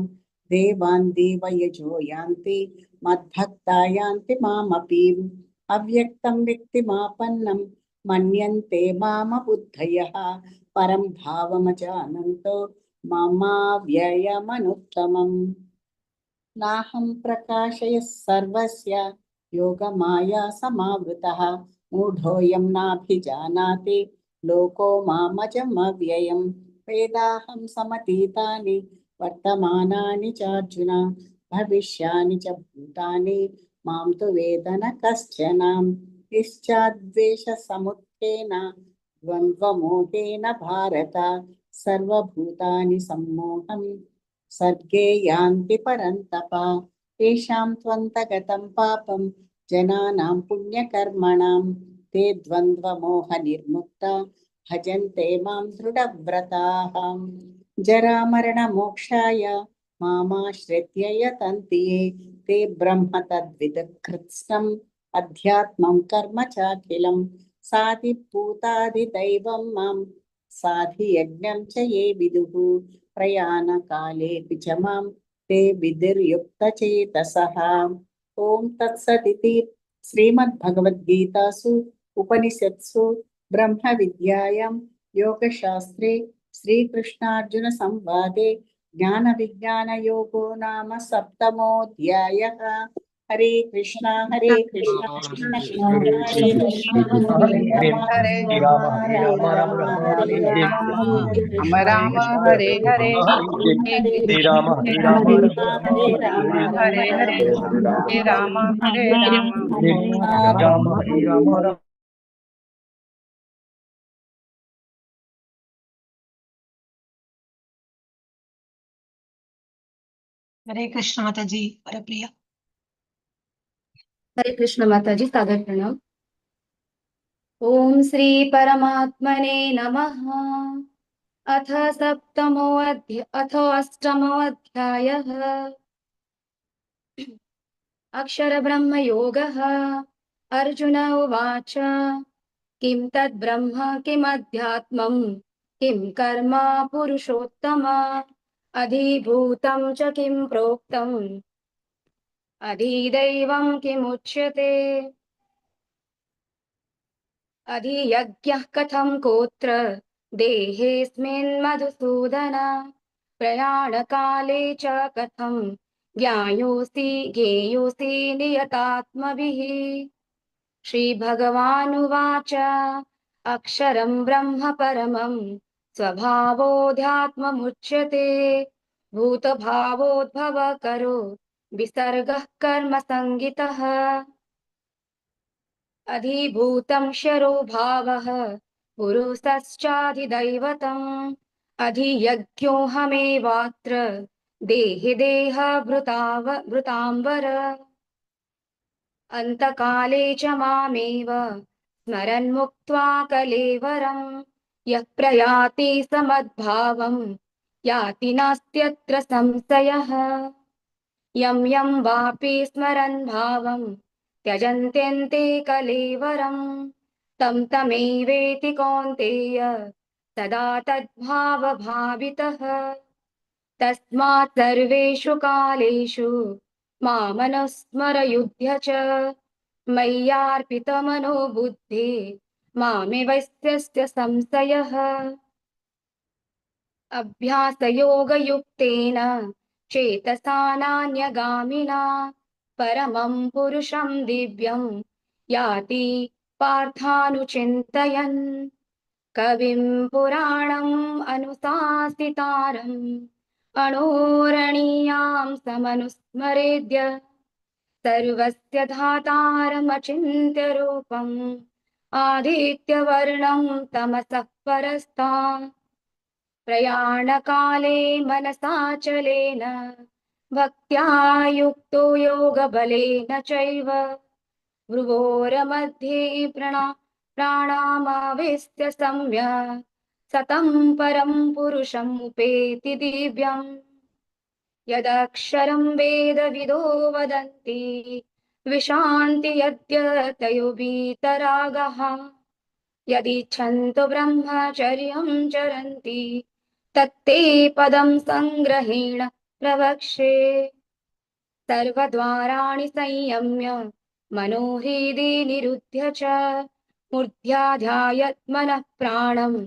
देवान् देवयजो यान्ति मद्भक्ता यान्ति मामपि। अव्यक्तं व्यक्तिमापन्नं मन्यन्ते मामबुद्धयः परं भावमजानन्तो ममाव्ययमनुत्तमम्। नाहं प्रकाशयः सर्वस्य योगमाया समावृतः मूढोऽयं नाभिजानाति लोको मामजमव्ययम्। वेदाहं समतीतानि वर्तमानानि चार्जुन भविष्यानि च भूतानि मां तु वेद न कश्चन। यश्चाद्वेषसमुत्थेन द्वन्द्वमोहेन भारत सर्वभूतानि सम्मोहं सर्गे यान्ति परन्तप तेषां त्वन्तगतं पापं जनानां पुण्यकर्मणां ते द्वन्द्वमोहनिर्मुक्ता भजन्ते मां दृढव्रताः जरामरणमोक्षाय मामाश्रित्य यतन्ति ये ते ब्रह्म तद्विदकृत्स्नम् अध्यात्मं कर्म चाखिलं साधिभूतादिदैवं मां साधियज्ञं च ये विदुः प्रयाणकालेऽपि च मां ते विधिर्युक्तचेतसः ॐ तत्सदिति श्रीमद्भगवद्गीतासु उपनिषत्सु ब्रह्मविद्यायां योगशास्त्रे श्रीकृष्णार्जुनसंवादे ज्ञानविज्ञानयोगो नाम सप्तमोऽध्यायः। हरे कृष्णा कृष्ण कृष्ण कृष्ण हरे हरे हरे राम राम राम हरे राम राम हरे हरे हरे राम हरे राम हरे हरे राम हरे हरे हरे राम हरे राम राम हरे राम हरे कृष्ण माता जी परप्रिया। हरे कृष्ण माता जी, सादर प्रणाम। ओम श्री परमात्मने नमः। अथ अष्टमोऽध्यायः अक्षरब्रह्मयोगः। अर्जुन उवाच किं तद्ब्रह्म किमध्यात्मं किं कर्म पुरुषोत्तम अधिभूतं च किं प्रोक्तम् अधिदैवं किमुच्यते अधियज्ञः कथं कोत्र देहेऽस्मिन् मधुसूदन प्रयाणकाले च कथं ज्ञेयोऽसि नियतात्मभिः। श्रीभगवानुवाच अक्षरं ब्रह्म परमं स्वभावोऽध्यात्ममुच्यते भूतभावोद्भवकरो विसर्गः कर्मसङ्गितः अधिभूतं क्षरो भावः पुरुषश्चाधिदैवतम् अधियज्ञोऽहमेवात्र देहभृताम्बर अन्तकाले च मामेव स्मरन् मुक्त्वा कलेवरं यः प्रयाति समद्भावं याति नास्त्यत्र संशयः। यं यं वापि स्मरन् भावं त्यजन्त्यन्ते कलेवरं तं तमेवेति कौन्तेय सदा तद्भावभावितः। तस्मात् सर्वेषु कालेषु मामनुस्मरयुध्य च मय्यार्पितमनो बुद्धिः मामे वैश्यस्य संशयः। अभ्यासयोगयुक्तेन चेतसा नान्यगामिना परमं पुरुषं दिव्यं याति पार्थानुचिन्तयन् कविं पुराणम् अनुशासितारम् अणोरणीयां समनुस्मरेद्य सर्वस्य धातारमचिन्त्य रूपम् आदित्यवर्णं तमसः परस्तात् प्रयाणकाले मनसाचलेन भक्त्या युक्तो योगबलेन चैव भ्रुवोरमध्ये प्राणामावेश्य सम्यक् सतं परं पुरुषमुपेति दिव्यम्। यदक्षरं वेदविदो वदन्ति विशान्ति यद्यतयो वीतरागः यदिच्छन्तो ब्रह्मचर्यं चरन्ति तत्ते पदं संग्रहेण प्रवक्ष्ये। सर्वद्वाराणि संयम्य मनोहृदि निरुध्य च मूर्ध्याध्यायत्मनः प्राणम्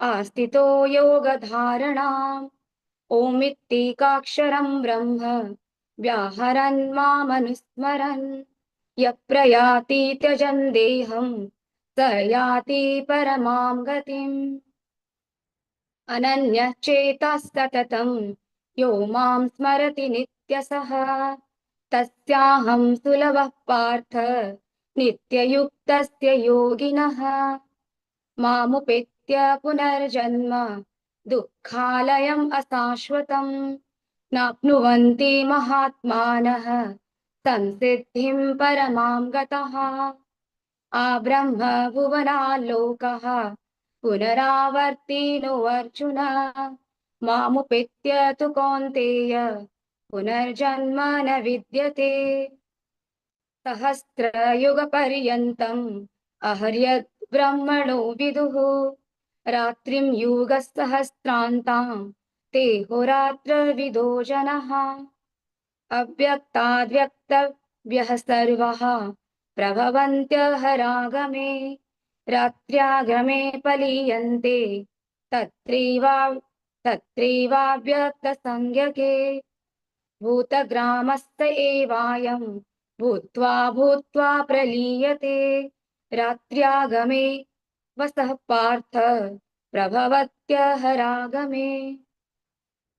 आस्थितो योगधारणाम् ओमित्येकाक्षरं ब्रह्म व्याहरन् मामनुस्मरन् यः प्रयाति त्यजन् देहं स याति परमां गतिम्। अनन्यः चेतः सततं यो मां स्मरति नित्यसः तस्याहं सुलभः पार्थ नित्ययुक्तस्य योगिनः मामुपेत्य पुनर्जन्म दुःखालयम् अशाश्वतम् नाप्नुवन्ति महात्मानः संसिद्धिं परमां गतः आब्रह्म भुवनाल्लोकः पुनरावर्तिनो अर्जुन मामुपेत्य तु कौन्तेय पुनर्जन्म न विद्यते सहस्रयुगपर्यन्तम् अहर्यद् ब्रह्मणो विदुः रात्रिं युगसहस्रान्तां ते होरात्रविदो जनः अव्यक्ताद्व्यक्तव्यः सर्वः प्रभवन्त्यहरागमे रात्र्यागमे पलीयन्ते तत्रैवाव्यक्तसंज्ञके भूतग्रामस्त एवायं भूत्वा भूत्वा प्रलीयते रात्र्यागमे वसः पार्थ प्रभवत्यहरागमे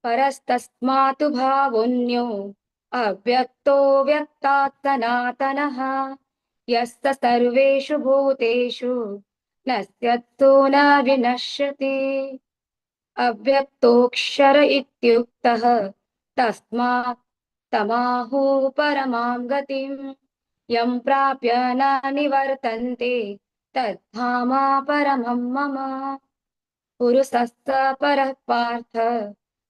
परस्तस्मातु भावोऽन्यो अव्यक्तो व्यक्तात् सनातनः यस्य सर्वेषु भूतेषु नश्यत्सु न विनश्यति अव्यक्तोऽक्षर इत्युक्तः तस्मात् तमाहुः परमां गतिं यं प्राप्य न निवर्तन्ते तद्धाम परमं मम पुरुषस्य परः पार्थ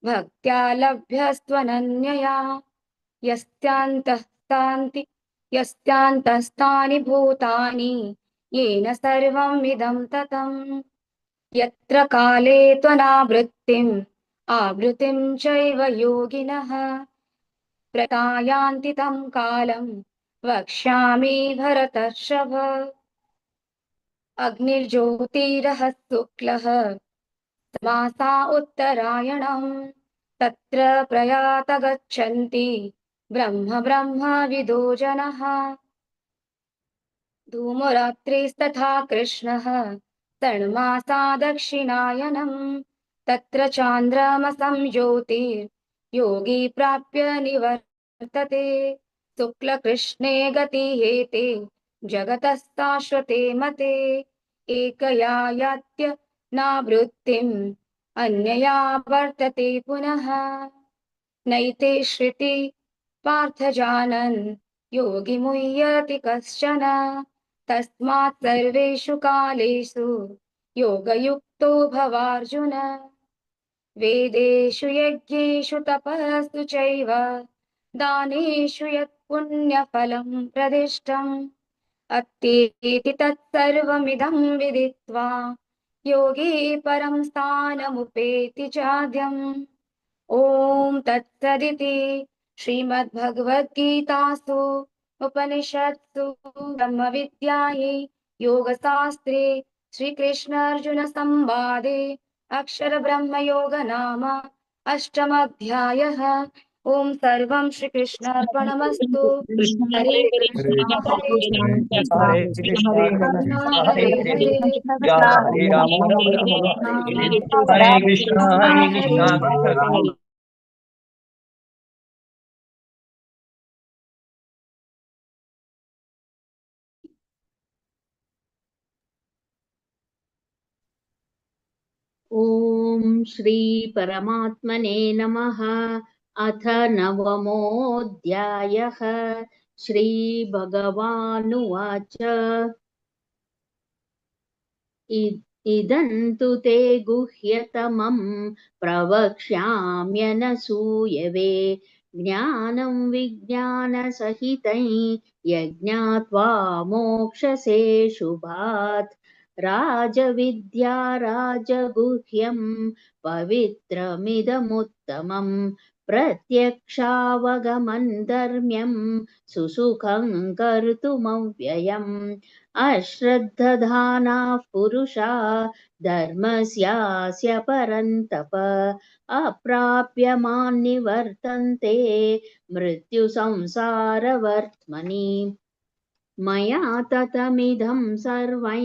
भक्त्या लभ्यस्त्वनन्यया यस्यान्तस्तानि भूतानि येन सर्वम् इदं ततम् यत्र काले आवृत्तिं चैव योगिनः प्रतायान्ति तं कालं वक्ष्यामि भरतर्षभ अग्निर्ज्योतिरः शुक्लः मासा उत्तरायणम् तत्र प्रयात गच्छन्ति ब्रह्म विदो जनः धूमरात्रिस्तथा कृष्णः षण्मासा दक्षिणायनम् तत्र चान्द्रमसं ज्योतिर्योगी प्राप्य निवर्तते शुक्लकृष्णे गतिहेते जगतः शाश्वते मते एकया यात्य नावृत्तिम् अन्यया वर्तते पुनः नैते श्रुति पार्थ जानन् योगी मुह्यति कश्चन तस्मात् सर्वेषु कालेषु योगयुक्तो भवार्जुन वेदेषु यज्ञेषु तपःसु चैव दानेषु यत् पुण्यफलं प्रदिष्टम् अत्तेति तत्सर्वमिदं विदित्वा योगी परं स्थानमुपेति चाद्यम् ॐ तत्सदिति श्रीमद्भगवद्गीतासु उपनिषत्सु ब्रह्मविद्यायै योगशास्त्रे श्रीकृष्णार्जुनसंवादे अक्षरब्रह्मयोग नाम अष्टमोऽध्यायः ॐ सर्वं श्रीकृष्णार्पणमस्तु हरे कृष्णा हरे कृष्णा हरे कृष्ण कृष्ण कृष्ण हरे हरे हरे या हरे राम हरे कृष्ण कृष्ण ॐ श्री परमात्मने नमः। अथ नवमोऽध्यायः। श्रीभगवानुवाच इदं तु ते गुह्यतमं प्रवक्ष्याम्यनसूयवे ज्ञानं विज्ञानसहितं यज्ञात्वा मोक्षसे शुभात् राजविद्या राजगुह्यं पवित्रमिदमुत्तमं प्रत्यक्षावगमन् धर्म्यं सुसुखं कर्तुमव्ययम् अश्रद्धधानाः पुरुषा धर्मस्यास्य परन्तप अप्राप्य मां निवर्तन्ते मृत्युसंसारवर्त्मनि मया ततमिदं सर्वं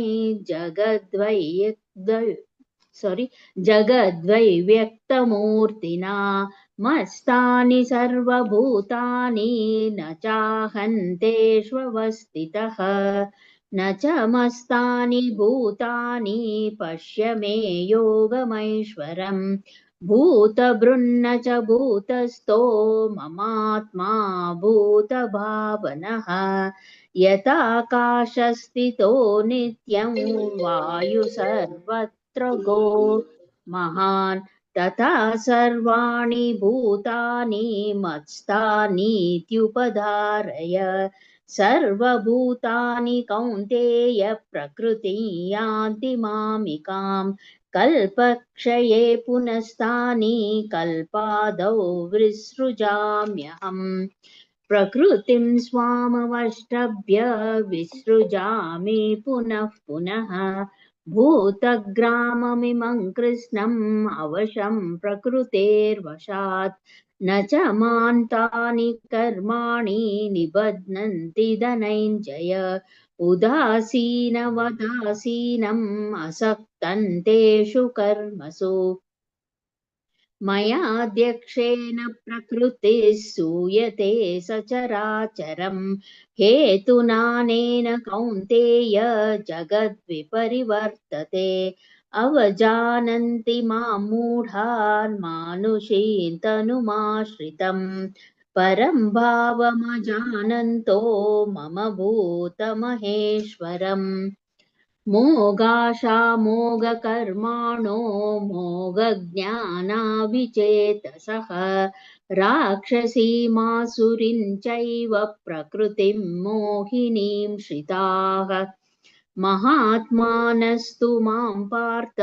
जगद्वै व्यक्तमूर्तिना मस्तानि सर्वभूतानि न चाहन्तेष्वस्थितः न च मस्तानि भूतानि पश्य मे योगमैश्वरम् भूतभृन्न च भूतस्थो ममात्मा भूतभावनः यथाकाशस्थितो नित्यं वायु सर्वत्र गो महान् तथा सर्वाणि भूतानि मत्स्थानीत्युपधारय सर्वभूतानि कौन्तेय प्रकृतिं यान्ति मामिकाम् कल्पक्षये पुनस्तानि कल्पादौ विसृजाम्यहम् प्रकृतिं स्वामवष्टभ्य विसृजामि पुनः पुनः भूतग्राममिमं कृष्णम् अवशं प्रकृतेर्वशात् न च मान्तानि कर्माणि निबध्नन्ति धनञ्जय उदासीनवदासीनम् असक्तन्तेषु कर्मसु मयाध्यक्षेण प्रकृतिः सूयते सचराचरम् हेतुनानेन कौन्तेय जगद्विपरिवर्तते अवजानन्ति मां मूढान् मानुषीं तनुमाश्रितम् परं भावमजानन्तो मम भूतमहेश्वरम् मोगाशामोगकर्माणो मोगज्ञानाविचेतसः राक्षसीमासुरीं चैव प्रकृतिं मोहिनीं श्रिताः महात्मानस्तु मां पार्थ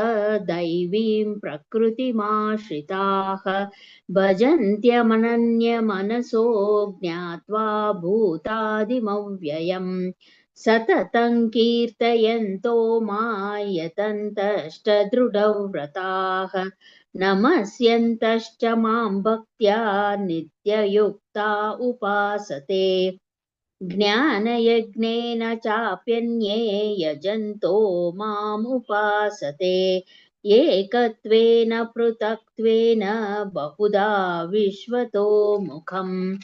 दैवीं प्रकृतिमाश्रिताः भजन्त्यमनन्यमनसो ज्ञात्वा भूतादिमव्ययम् सततं कीर्तयन्तो मां यतन्तश्च दृढव्रताः नमस्यन्तश्च मां भक्त्या नित्ययुक्ता उपासते ज्ञानयज्ञेन चाप्यन्ये यजन्तो मामुपासते एकत्वेन पृथक्त्वेन बहुधा विश्वतो मुखम्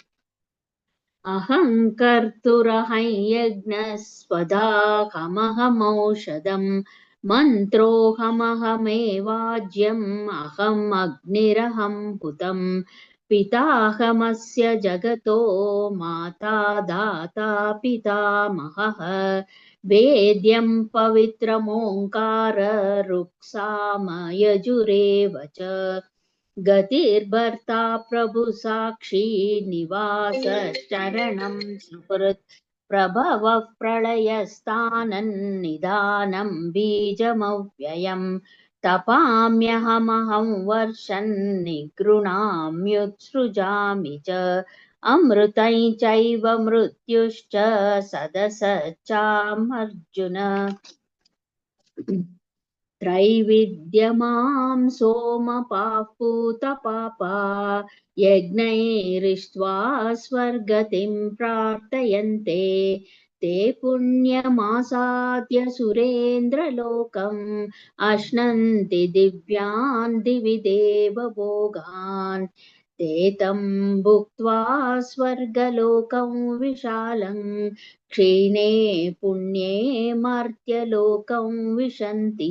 अहं कर्तुरहं यज्ञस्वधाहमहमौषधम् मन्त्रोऽहमहमेवाज्यम् अहम् अग्निरहं हुतम् पिताहमस्य जगतो माता दाता पितामहः वेद्यं पवित्रमोङ्कार ऋक्सामयजुरेव च गतिर्भर्ता प्रभुसाक्षी निवासश्चरणं सुहृत् प्रभवः प्रलयस्थानन्निधानं बीजमव्ययम् तपाम्यहमहं वर्षन् निगृह्णाम्युत्सृजामि च अमृतं चैव मृत्युश्च सदसच्चामर्जुन त्रैविद्यमां सोमपाः पूतपापा यज्ञैरिष्ट्वा स्वर्गतिं प्रार्थयन्ते ते पुण्यमासाद्य सुरेन्द्रलोकम् अश्नन्ति दिव्यान् दिवि देवभोगान् ते तं भुक्त्वा स्वर्गलोकं विशालं क्षीणे पुण्ये मर्त्यलोकं विशन्ति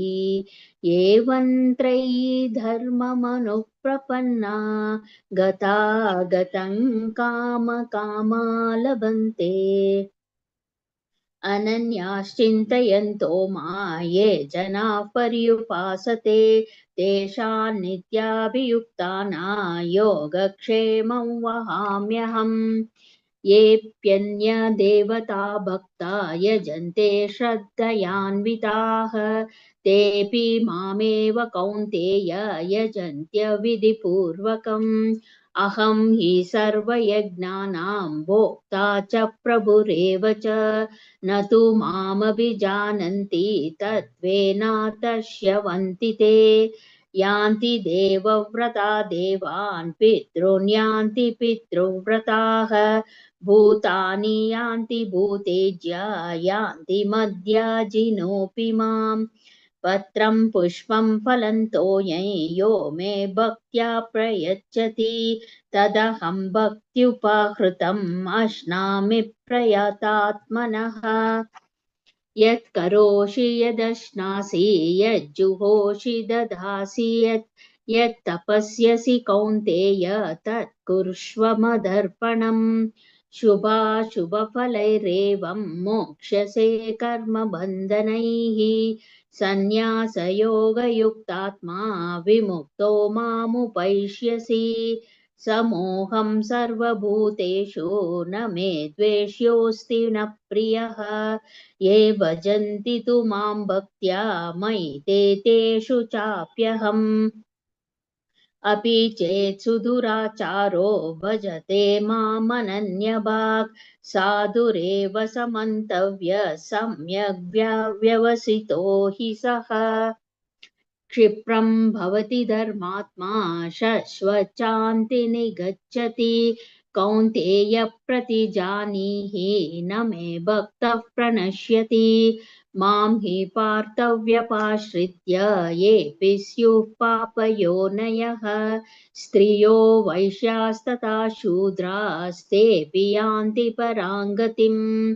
एवं त्रयी धर्ममनुप्रपन्ना गतागतं कामकामा लभन्ते अनन्याश्चिन्तयन्तो ये जनाः पर्युपासते तेषां नित्याभियुक्तानां योगक्षेमं वहाम्यहम् येऽप्यन्यदेवता भक्ता यजन्ते श्रद्धयान्विताः तेऽपि मामेव कौन्तेय यजन्त्य विधिपूर्वकम् अहं हि सर्वयज्ञानां भोक्ता च प्रभुरेव च न तु मामभिजानन्ति तत्त्वेनातश्यवन्ति ते यान्ति देवव्रता देवान् पितॄन् यान्ति पितृव्रताः भूतानि यान्ति भूतेज्या यान्ति मद्याजिनोऽपि माम् पत्रं पुष्पं फलं तोयं यो मे भक्त्या प्रयच्छति तदहं भक्त्युपहृतम् अश्नामि प्रयतात्मनः यत् करोषि यदश्नासि यज्जुहोषि दधासि यत् तपस्यसि कौन्तेय तत् कुर्ष्व मदर्पणम् शुभाशुभफलैरेवं मोक्ष्यसे कर्मबन्धनैः सन्न्यासयोगयुक्तात्मा विमुक्तो मामुपैष्यसि समोहं सर्वभूतेषु न मे द्वेष्योऽस्ति न प्रियः ये भजन्ति तु मां भक्त्या मयि ते तेषु चाप्यहम् अपि चेत् सुदुराचारो भजते मामनन्यभाक् साधुरेव समन्तव्य सम्यग् व्यवसितो हि सः क्षिप्रं भवति धर्मात्मा शश्वच्चान्ति निगच्छति कौन्तेय प्रतिजानीहि न मे भक्तः प्रणश्यति मां हि पार्थव्यपाश्रित्य येऽपि स्युः पापयोनयः स्त्रियो वैश्यास्तथा शूद्रास्तेऽपि यान्ति परां गतिम्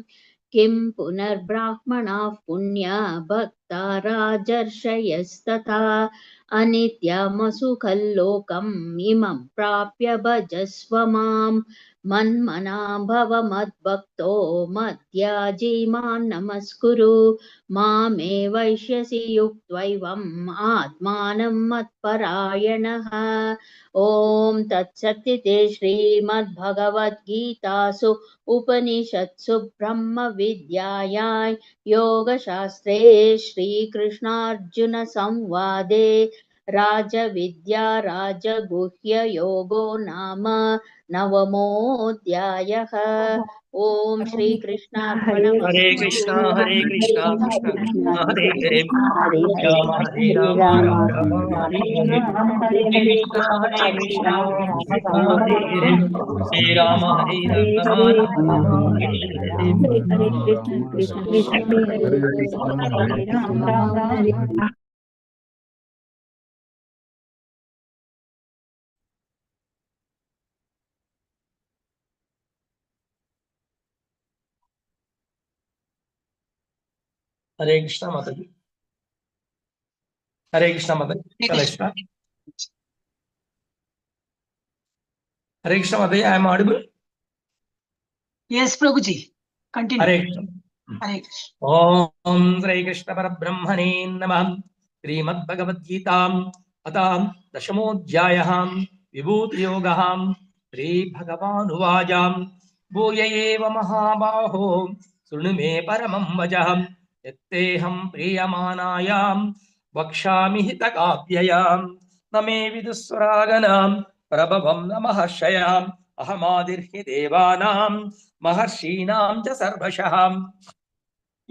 किं पुनर्ब्राह्मणाः पुण्या भक्ता राजर्षयस्तथा अनित्यमसुखल्लोकम् इमं प्राप्य भजस्व मां मन्मना भव मद्भक्तो मद्याजी मां नमस्कुरु मामे वैश्यसि युक्त्वैवम् आत्मानं मत्परायणः ॐ तत्सदिति श्रीमद्भगवद्गीतासु उपनिषत्सु ब्रह्मविद्यायां योगशास्त्रे श्रीकृष्णार्जुनसंवादे राजविद्या राजगुह्ययोगो नाम नवमोऽध्यायः ॐ श्रीकृष्णार्पणमस्तु। हरे कृष्णा कृष्ण कृष्ण हरे हरे हरे हरे राम हरे हरे राम राम राम राम हरे हरे हरे हरे हरे कृष्णा हरे कृष्ण राम कृष्ण राम हरे हरे हरे राम हरे हरे राम हरे राम राम हरे हरे हरे हरे कृष्ण कृष्ण कृष्ण हरे हरे हरे राम राम हरे हरे कृष्णा माता जी हरे कृष्णा माता जी shall I start? हरे कृष्णा माता जी I am audible? Yes, Prabhuji. Continue. हरे कृष्ण Hare Krishna. ओम श्री कृष्ण परब्रह्मणे नमः श्रीमद्भगवद्गीताम् अतां दशमोऽध्यायः विभूतियोगः श्रीभगवानुवाच भूय एव महाबाहो शृणु मे परमं वचः यत्तेऽहं प्रीयमानायां वक्ष्यामि हितकाव्ययां न मे विदुस्वरागनां प्रभवं न महर्षयाम् अहमादिर्हि देवानां महर्षीणां च सर्वशः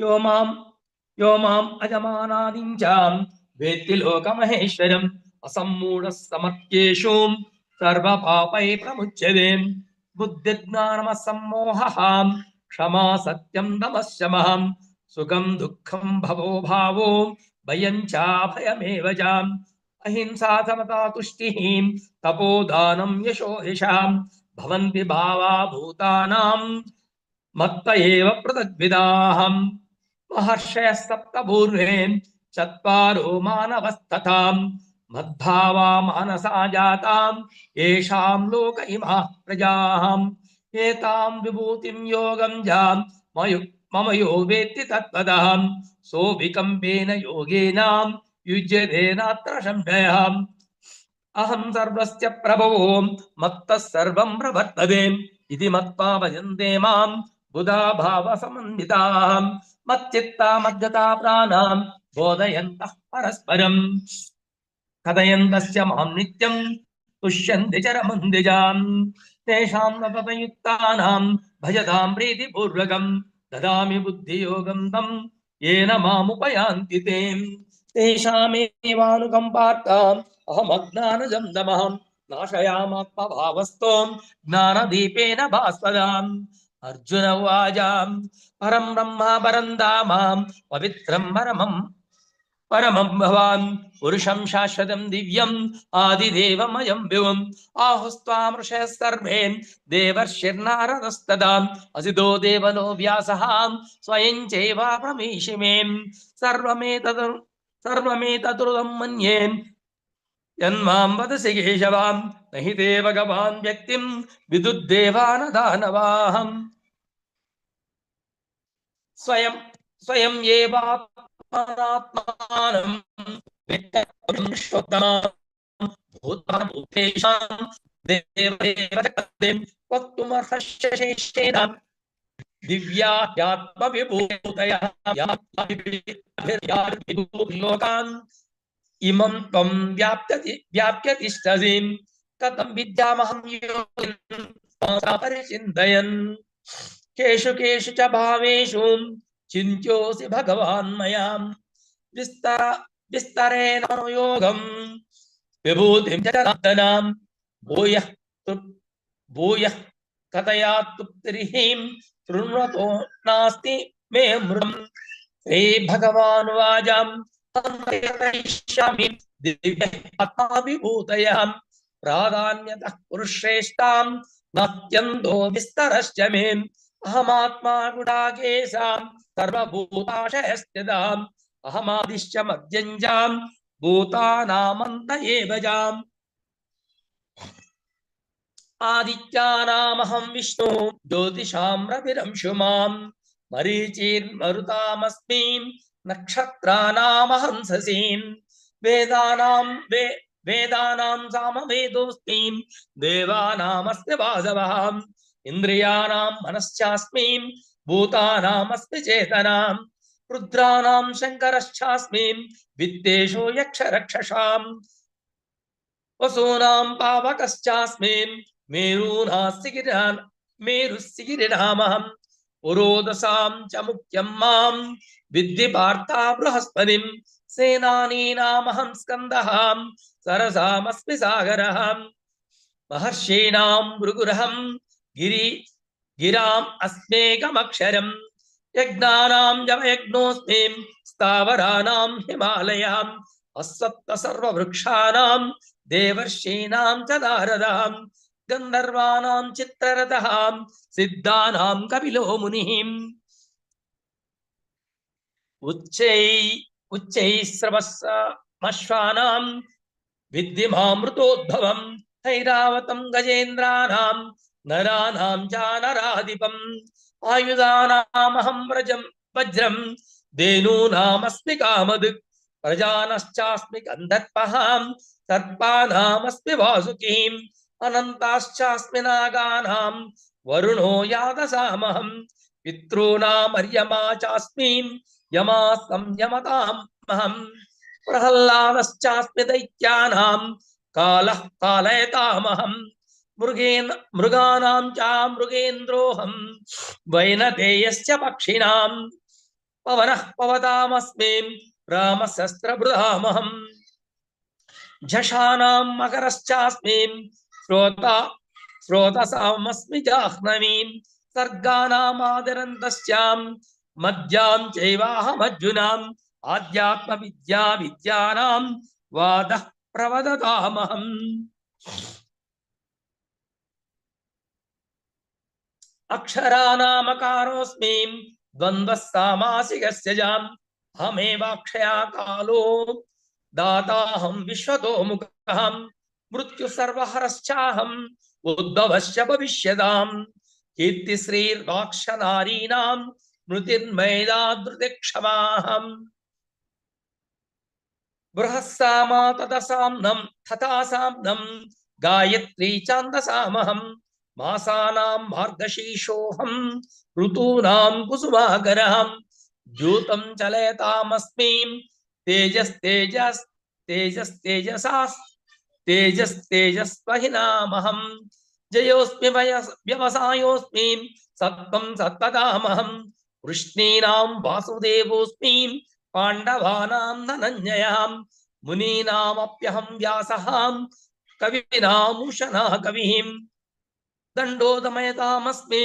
यो माम् अजमानादिञ्चां वेत्ति लोकमहेश्वरम् असम्मूढः समर्थ्येषु सर्वपापैः प्रमुच्यते बुद्धिर्ज्ञानमसम्मोहः क्षमा सत्यं दमः शमः सुखं दुःखं भवो भावो भयं चाभयमेव च अहिंसा समता तुष्टिः तपोदानं यशो यशां भवन्ति भावा भूतानां मत्त एव पृथग्विदाः महर्षयः सप्त पूर्वे चत्वारो मानवस्तथां मद्भावा मानसा जातां येषां लोक इमाः प्रजाः एतां विभूतिं योगं जां मम यो वेत्ति तत्त्वतः सोऽविकम्पेन योगेन युज्यते नात्र संशयः अहं सर्वस्य प्रभवो मत्तः सर्वं प्रवर्तते इति मत्वा भजन्ते मां बुधा भावसमन्विताः मच्चित्ता मद्गता प्राणां बोधयन्तः परस्परं कथयन्तस्य मां नित्यं तुष्यन्ति चरमन्दिजाम् तेषां नततयुक्तानां भजतां प्रीतिपूर्वकं ददामि बुद्धियोगं तं येन मामुपयान्ति ते तेषामेवानुकम्पार्थम् अहमज्ञानजं दमः नाशयामात्मभावस्तो ज्ञानदीपेन भास्वदाम् अर्जुन उवाच परं ब्रह्म परं धाम पवित्रं परमं परमं भवान् पुरुषं शाश्वतं दिव्यम् आदिदेवमयं विभुम् आहुस्त्वां ऋषयः सर्वे देवर्षिर्नारदस्तदा असितो देवलो व्यासः स्वयं चैवा प्रमीषिमे सर्वमेतदुर्दं मन्ये यन्मां वदसि केशवां न हि ते भगवान् व्यक्तिं विदुद्देवानदानवाहम् स्वयं एवात्मानं वक्तुमर्हश्यशेषेण दिव्यात्मविभूतयः लोकान् इमं त्वं व्याप्य तिष्ठसि कथं विद्यामहं परिचिन्तयन् केषु केषु च भावेषु चिन्त्योऽसि भगवान् मया विस्तरेण योगं विभूतिं च जनार्दनां भूयः कथया तृप्तिर्हिं शृण्वतो नास्ति मे मृतं श्री भगवान् वाजां दिव्यात्माविभूतयः प्राधान्यतः पुरुषश्रेष्ठां नात्यन्तो विस्तरश्च मे अहमात्मा गुडाकेशां सर्वभूताशयस्थिताम् अहमादिश्च मध्यञ्जां भूतानामन्त एव जाम् आदित्यानामहं विष्णु ज्योतिषां रविरंशुमां मरीचिर्मरुतामस्मि नक्षत्राणामहं शशीं वेदानां सामवेदोऽस्मि देवानामस्मि वासवः इन्द्रियाणां मनश्चास्मि भूतानामस्मि चेतनां रुद्राणां शङ्करश्चास्मि वित्तेषु यक्षरक्षसां वसूनां पावकश्चास्मि मेरुस्सिगिरिणामहं पुरोदसां च मुख्यं मां विद्धि पार्था बृहस्पतिं सेनानीनामहं स्कन्दः सरसामस्मि सागरः महर्षीणां भृगुरहं गिराम् अस्मेकमक्षरं यज्ञानां जपयज्ञोऽस्मि स्थावराणां हिमालयाम् अस्सप्त सर्ववृक्षाणां देवर्षीणां च नारदां गन्धर्वाणां चित्ररथः सिद्धानां कपिलो मुनिः उच्चैस्रवस्मश्वानां विद्धिमामृतोद्भवं हैरावतं गजेन्द्राणां नराणां च नराधिपम् आयुधानामहं वज्रं धेनूनामस्मि कामधुक् प्रजानश्चास्मि गन्धर्पः सर्पानामस्मि वासुकीम् अनन्ताश्चास्मि नागानां वरुणो यादसामहं पितॄणामर्यमा चास्मि यमा संयमतामहं प्रह्लादश्चास्मि दैत्यानां कालः कालयतामहं मृगाणां च मृगेन्द्रोऽहं वैनतेयश्च पक्षिणां पवनः पवतामस्मि रामशस्त्रभृतामहं झषाणां मकरश्चास्मि स्रोतसामस्मि जाह्नवीं सर्गाणामादरन्तश्चां मध्यां चैवाहमर्जुनाम् आध्यात्मविद्यानां वादः प्रवदतामहम् अक्षराणामकारोऽस्मि द्वन्द्वः सामासिकस्य जाम् अहमेवाक्षया कालो दाताहं विश्वतोमुखः मृत्यु सर्वहरश्चाहम् उद्भवश्च भविष्यताम् कीर्तिश्रीर्वाक्षनारीणां मृतिर्मेधादृतिक्षमाहम् बृहस्सामा तथा साम्नं गायत्री चान्दसामहं मासानां मार्गशीर्षोऽहं ऋतूनां कुसुमाकरः द्यूतं चलयतामस्मि तेजस्तेजस्वहिनामहं जयोऽस्मि व्यवसायोऽस्मि सत्त्वं सत्तदामहं वृष्णीनां वासुदेवोऽस्मि पाण्डवानां धनञ्जयः मुनीनामप्यहं व्यासः कवीनामुशना कविः दण्डोदमयतामस्मि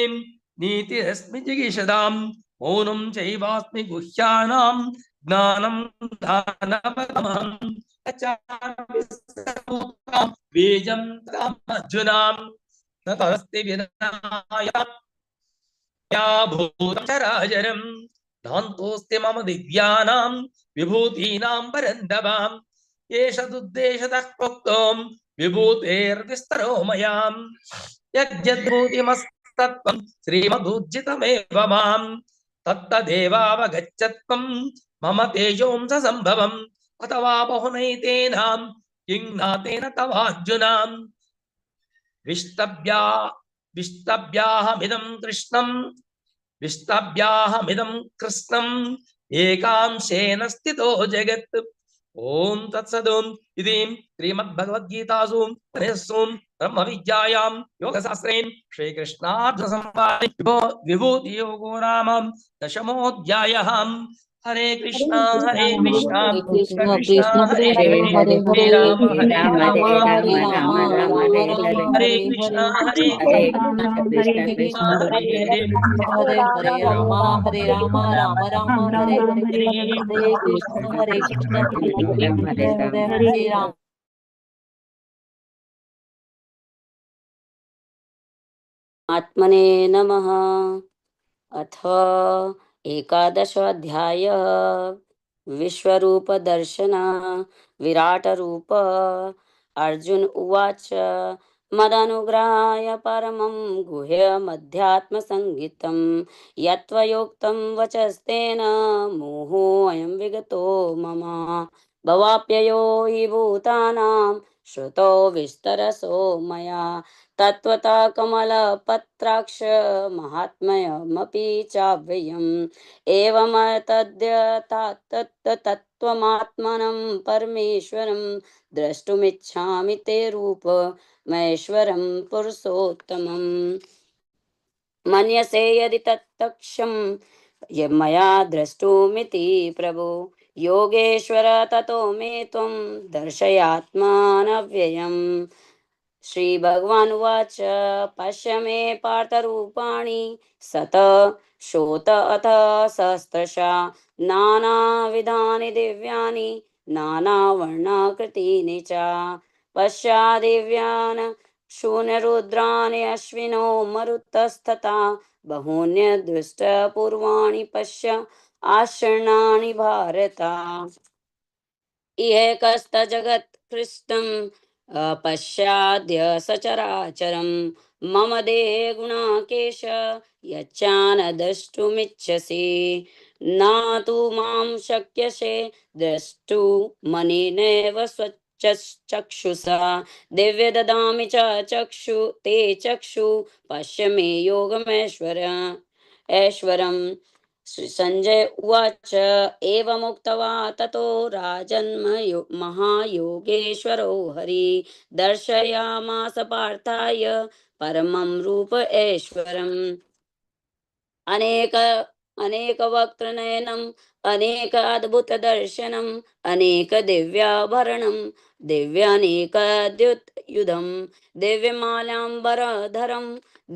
नीतिरस्मि जिगीषदां मौनं चैवास्मि गुह्यानां ज्ञानं दानमगमं बीजं अर्जुनां ततस्ति विनाय या भूतं चराचरं नान्तोऽस्ति मम दिव्यानां विभूतीनां परन्दवाम् एष दुद्देशतः प्रोक्तो विभूतेर्विस्तरो मयाम् यद्यद्भूतिमस्तत्त्वं श्रीमदूर्जितमेव माम् तत्तदेवावगच्छत्वं मम तेजोंस सम्भवम् अथवा बहुनैतेनां किं ज्ञातेन तवार्जुनाम् विष्टभ्याहमिदं कृष्णम् एकांशेन स्थितो जगत् ओम तत्सदोम इति श्रीमद्भगवद्गीतासु ब्रह्मविद्यायां योगशास्त्रे श्रीकृष्णार्जुनसंवादे विभूतियोगो नाम दशमोऽध्यायः। हरे कृष्णा कृष्ण कृष्ण कृष्ण कृष्ण हरे हरे हरे हरे हरे हरे राम हरे राम राम राम हरे राम राम राम हरे हरे कृष्णा हरे हरे हरे कृष्णा कृष्ण कृष्णा कृष्ण हरे हरे हरे हरे राम हरे राम राम राम हरे हरे हरे कृष्ण कृष्ण हरे हरे राम। आत्मने नमः। अथ एकादशोऽध्यायः विश्वरूपदर्शन विराटरूप। अर्जुन उवाच मदनुग्रहाय परमं गुह्यमध्यात्मसंहितं यत्त्वयोक्तं वचस्तेन मोहोऽयं विगतो मम। भवाप्ययो हि भूतानां श्रुतो विस्तरसो मया तत्त्वता कमलपत्राक्ष महात्म्यमपि चाव्ययम् एवमतद्यथात्तत्त्वमात्मनं परमेश्वरं द्रष्टुमिच्छामि ते रूपमैश्वरं पुरुषोत्तमम्। मन्यसे यदि तत्तक्षं मया द्रष्टुमिति प्रभो योगेश्वर ततो मे त्वं दर्शयात्मानव्ययम्। श्रीभगवानुवाच पश्य मे पार्थरूपाणि शत शोत अथ सहस्रशा नानाविधानि दिव्यानि नानावर्णाकृतीनि च पश्यादिव्यान् शून्यरुद्राणि अश्विनो मरुतस्तथा बहून्यदृष्टपूर्वाणि पश्य आश्रणानि भारत। इहैकस्तजगत्कृष्टम् अपश्याद्य सचराचरं मम देहे गुणाकेश यच्चानद्रष्टुमिच्छसि न तु मां शक्यसे द्रष्टुमनेनैव स्वचक्षुषा दिव्य ददामि च चक्षु ते चक्षु पश्य मे योगमैश्वरम्। श्री संजय उवाच एवमुक्त्वा ततो महायोगेश्वरो हरि दर्शयामास पार्थाय परमं रूप ऐश्वरम्। अनेकवक्त्रनयनम् अनेक अद्भुतदर्शनम् अनेक दिव्याभरणं दिव्यानेकद्युतयुधं दिव्यमाल्याम्बरधरं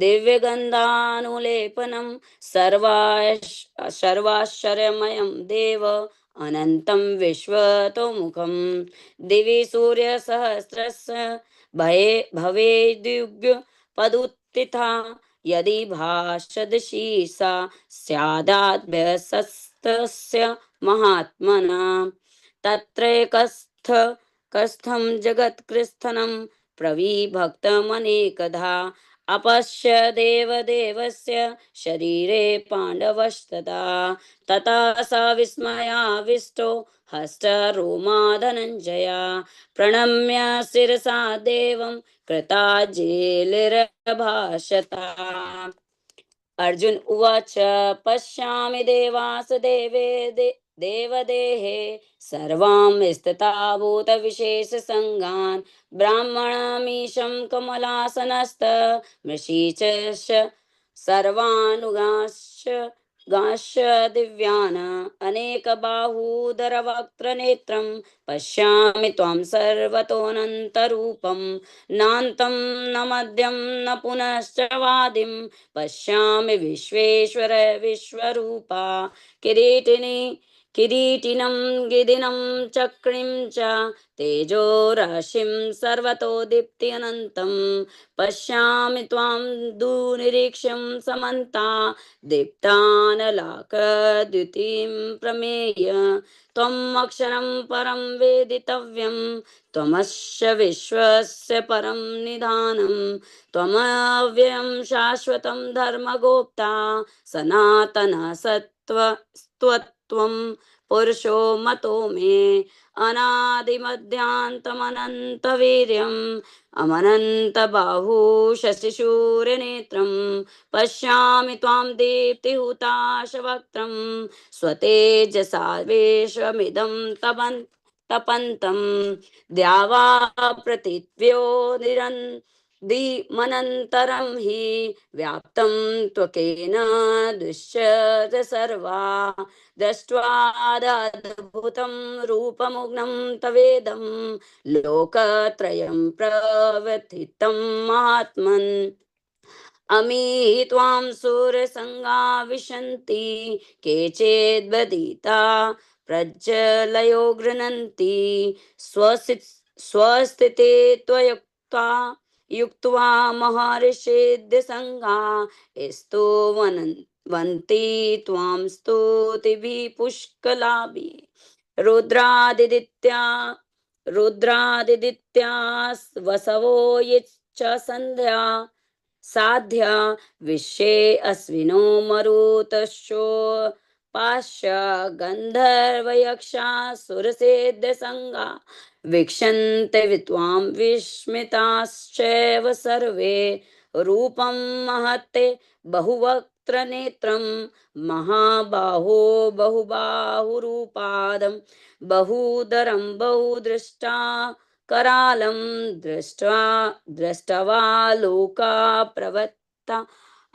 दिव्यगन्धानुलेपनं सर्वाश्चर्यमयं देव अनन्तं विश्वतोमुखं दिवि सूर्यसहस्रस्य भवेद्युगपदुत्थिता यदि भाषदशी सा स्यादाभ्यसस्तस्य महात्मना तत्रैकस्थ कस्थं जगत्कृस्थनं प्रविभक्तमनेकधा अपश्य देवदेवस्य शरीरे पाण्डवस्तदा तथा सा विस्मयाविष्टो हस्तरोमा धनञ्जया प्रणम्य शिरसा देवं कृताञ्जलिरभाषता। अर्जुन उवाच पश्यामि देवदेहे सर्वां स्थिता भूतविशेषसङ्गान् ब्राह्मणमीशं कमलासनस्थ मृषीच सर्वानुगाश्च दिव्यान् अनेकबाहूदरवक्त्रनेत्रं पश्यामि त्वां सर्वतोऽनन्तरूपं नान्तं न मध्यं न पुनश्च वादिं पश्यामि विश्वेश्वर विश्वरूपा किरीटिनं गिदिनं चक्रिं च तेजो राशिं सर्वतो दीप्त्यनन्तं पश्यामि त्वां दुर्निरीक्ष्यं समन्ता दीप्तानलाकद्युतिं प्रमेय त्वम् अक्षरं परं वेदितव्यं त्वमस्य विश्वस्य परं निधानं त्वमव्ययं शाश्वतं धर्मगोप्ता सनातनः सत्त्वं पुरुषो मतो मे अनादिमध्यान्तमनन्तवीर्यम् अमनन्तबाहु शशिशूरनेत्रं पश्यामि त्वां दीप्तिहुताशवक्त्रं स्वतेजसा विश्वमिदं तपन्तं द्यावा पृथिव्यो दिमनन्तरं हि व्याप्तं त्वकेन दृश्यते सर्वा दृष्ट्वादद्भुतं रूपमुग्नं तवेदं लोकत्रयं प्रवर्तितं महात्मन् अमी त्वां सूरसंगा विशन्ति केचिद्वदिता प्रज्वलयो गृह्णन्ति स्वस्थिते त्वयुक्ता युक्त्वा महर्षिद्यसंगा स्तुवन्ति त्वां स्तुतिभिः पुष्कलाभिः रुद्रादिदित्या वसवो ये च संध्या साध्या विश्वे अश्विनो मरुतश्चो पाश्य गन्धर्वयक्षा सुरसेद्यसंगा वीक्षन्ते वित्वां विस्मिताश्चैव सर्वे रूपं महत्ते बहुवक्त्रनेत्रं महाबाहो बहुबाहुरूपादं बहुदरं बहुदृष्टा करालं दृष्ट्वा लोका प्रवत्ता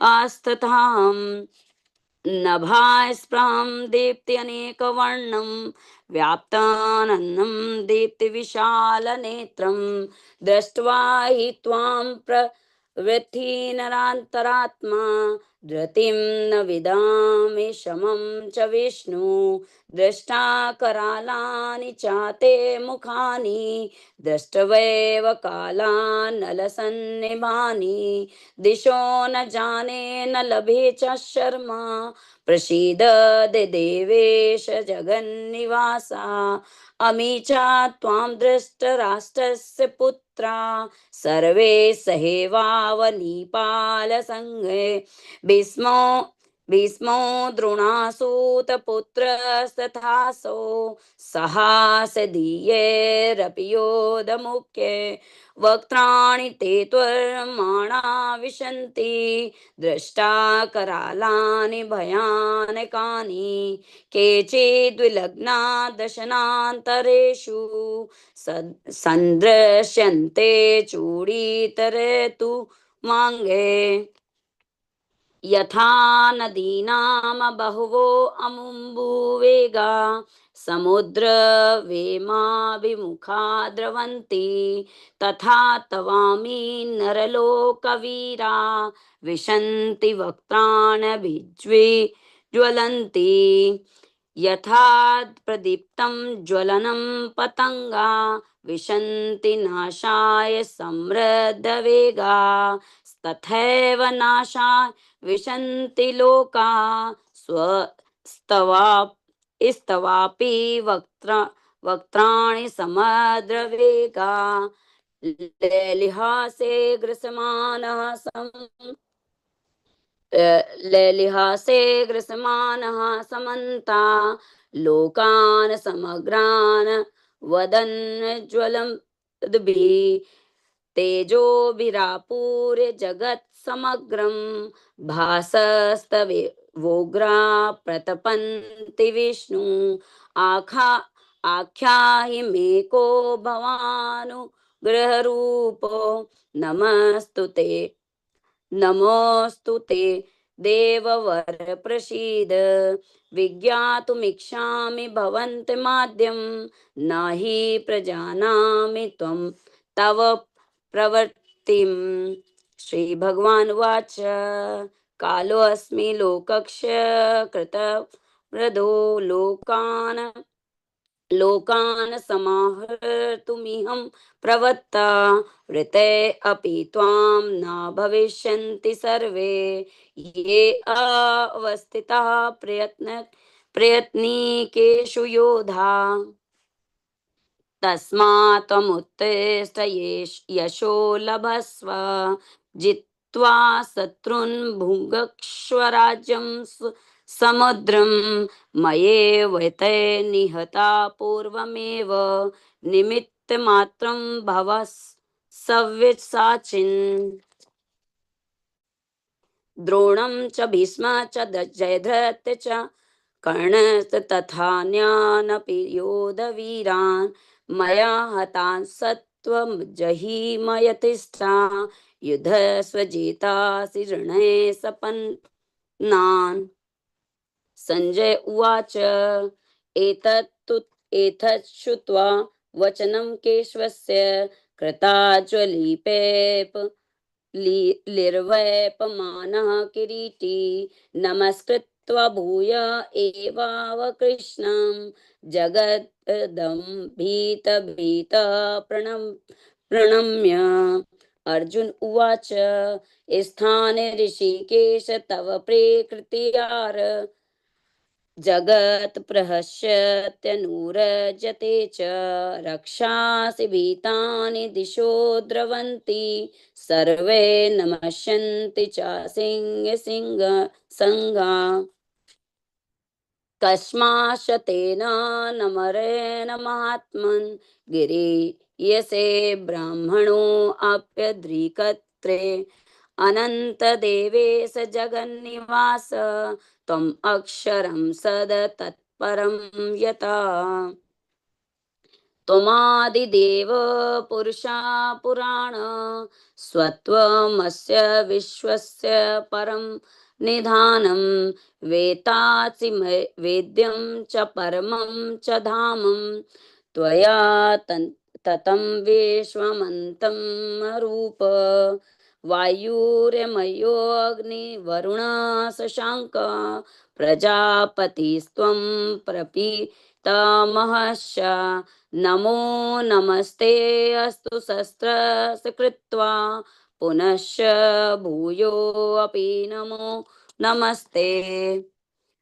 आस्तथां नभास्पृहं दीप्त्यनेकवर्णं व्याप्ताननं दीप्तिविशालनेत्रं दृष्ट्वा हि त्वां प्रवृत्तिनरान्तरात्मा धृतिं न विदामि शमं च विष्णु दृष्टा करालानि चाते मुखानि दृष्टवैव कालानलसन्निभानि दिशो न जाने न लभे च शर्मा प्रसीद देवेश जगन्निवासा अमी च त्वां धृतराष्ट्रस्य पुत्रा सर्वे सहेवावनीपालसङ्गे भीष्मो द्रोणासूतपुत्रस्तथासो सहासदीयैरपि योधमुख्ये वक्त्राणि ते त्वर्माणा विशन्ति दृष्टा करालानि भयानकानि केचिद्विलग्ना दशनान्तरेषु सन्दृश्यन्ते चूडीतरे तु माङ्गे यथा नदीनां बहवो अमुम्बुवेगा समुद्रवेमाभिमुखा द्रवन्ति तथा तवामि नरलोकवीरा विशन्ति वक्त्राण्यभिज्वलन्ति यथा प्रदीप्तं ज्वलनं पतंगा विशन्ति नाशाय समृद्धवेगा तथैव नाशाय विशन्ति लोका स्तवापि वक्त्राणि समद्रवेगा लेलिहासे ग्रसमानः समन्ता लोकान् समग्रान् वदन् ज्वलद्भिः तेजोभिरापूर्य जगत् समग्रं भासस्तवे वोग्रा प्रतपन्ति विष्णु आख्याहि मे को भवानुग्रहरूपो नमोऽस्तु ते देववर प्रसीद विज्ञातुमिच्छामि भवन्तमाद्यं न हि प्रजानामि त्वं तव प्रवृत्तिं श्री भगवान उवाच कालोऽस्मि लोकक्ष कृत वृधो लोकान् समाहर्तुमिहं प्रवत्ता ऋते अपि त्वां न भविष्यन्ति सर्वे ये अवस्थिताः प्रयत्निकेषु योधा तस्मात् त्वमुत्तिष्ठ यशो लभस्व जित्वा शत्रून् भुङ्क्ष्व राज्यं समुद्रं मयेवैते निहता पूर्वमेव निमित्तमात्रं भव सव्यसाचिन् द्रोणं च भीष्म च जयद्रथ च कर्णस्तथान्यानपि योधवीरान् मया हतान् सत्वं जहिमयतिष्ठा युद्धस्वजितासि ऋणे सपन्नान् संजय उवाच एतत् श्रुत्वा वचनं केशवस्य कृताज्वलिपेप लिर्वैपमानः किरीटी नमस्कृत्वा भूय एवावकृष्णं जगदं भीत प्रणम्य अर्जुन उवाच स्थाने ऋषिकेश तव प्रकृतियार जगत् प्रहस्यत्यनुरजते च रक्षासि भीतानि दिशो द्रवन्ति सर्वे नमस्यन्ति च सिंह कस्माशतेन नमरेण महात्मन् गिरीयसे ब्राह्मणोऽप्यद्रिकत्रे अनन्तदेवेश जगन्निवास त्वम् अक्षरं सदतत्परं यथा त्वमादिदेव पुरुषा पुराण स्वत्वमस्य विश्वस्य परं निधानं वेत्तासि वेद्यं च परमं च धामं त्वया ततं विश्वमन्तं रूप वायुर्यमयोऽग्निवरुणः शशाङ्क प्रजापतिस्त्वं प्रपितामहश्च नमो नमस्ते अस्तु शस्त्रसकृत्वा पुनश्च भूयोऽपि नमो नमस्ते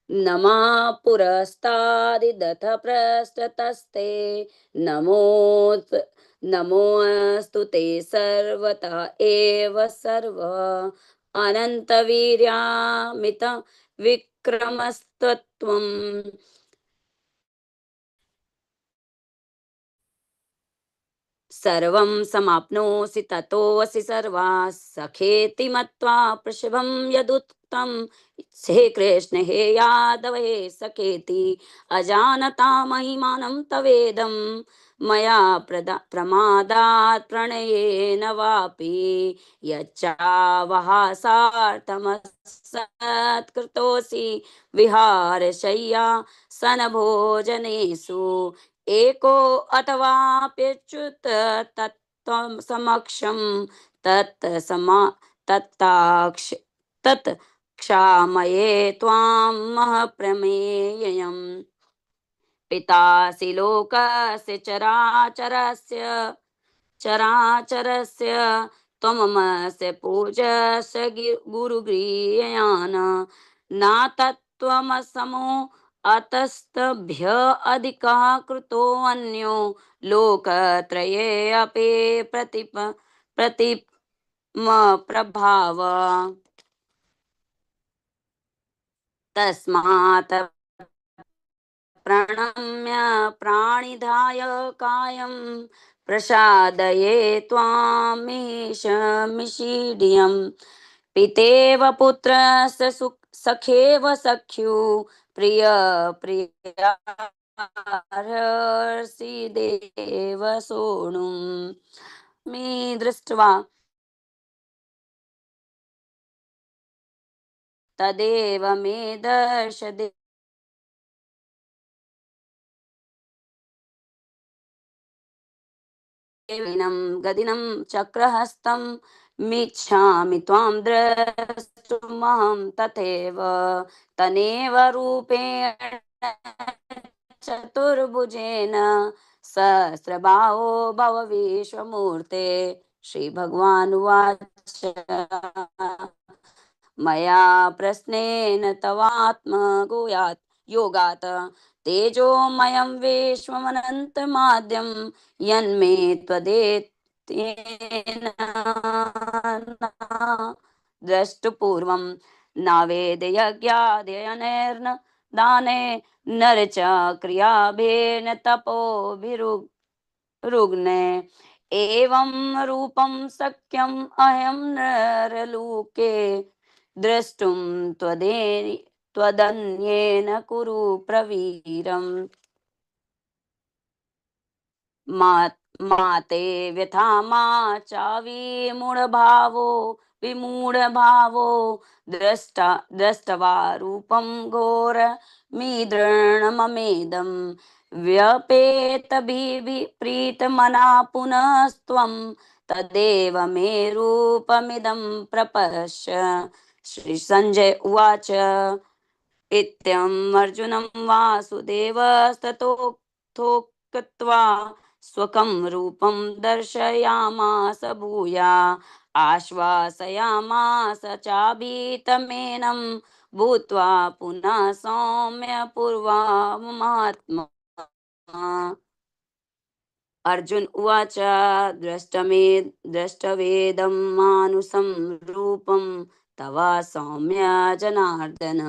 नमः पुरस्तादिदथ पृष्ठतस्ते नमोऽस्तु ते सर्वतः एव सर्व अनन्तवीर्यामित विक्रमस्तत्वम् सर्वं समाप्नोसि ततोऽसि सर्वाः सखेति मत्वा पृषभं यदुक्तं हे कृष्ण हे यादव हे सखेति अजानता महिमानं तवेदं मया प्रमादात् प्रणयेन वापि यच्चावहासार्थमसत्कृतोऽसि विहारशय्या सनभोजनेषु एको अथवाप्यच्युत तत्त्वं समक्षं तत् क्षामये त्वां महप्रमेयम् पितासि लोकस्य चराचरस्य त्वमस्य पूजस्य गुरुगृह्यान् नातत्त्वमसमो अतस्तभ्य अधिकः कृतोऽन्यो लोकत्रये अपि प्रतिमप्रभाव तस्मात् प्रणम्य प्राणिधाय कायं प्रसादये त्वामीशमिषीड्यं पितेव पुत्रस्य सखेव सख्यु प्रिय प्रियार्हसि देव सोढुं मे दृष्ट्वा तदेव मे दर्श देविनं गदिनं चक्रहस्तं मिच्छामि त्वां द्रष्टुमहं तथैव तनेव रूपेण चतुर्भुजेन सहस्रबाहो भव विश्वमूर्ते। श्रीभगवानुवाच मया प्रश्नेन तवात्मगुयात् योगात् तेजोमयं विश्वमनन्तमाद्यं यन्मे त्वदेतेन द्रष्टुपूर्वं नावेदयज्ञाध्ययनेर्न दाने नर च क्रियाभेन तपोभिरुग्ने एवं रूपं शक्यम् अयं नरलोके द्रष्टुं त्वदन्येन कुरु प्रवीरम्। माते व्यथा मा विमूढभावो दृष्टवा रूपं घोरमीदृणममेदं व्यपेतभिप्रीतमना पुनस्त्वं तदेव मे रूपमिदं प्रपश्य। श्री संजय उवाच इत्यम् अर्जुनं वासुदेवस्तथोक्त्वा स्वकं रूपं दर्शयामास भूया आश्वासयामास चाभीतमेनं भूत्वा पुनः सौम्य पूर्वमात्मा। अर्जुन उवाच द्रष्टवेदं मानुषं रूपं तव सौम्य जनार्दन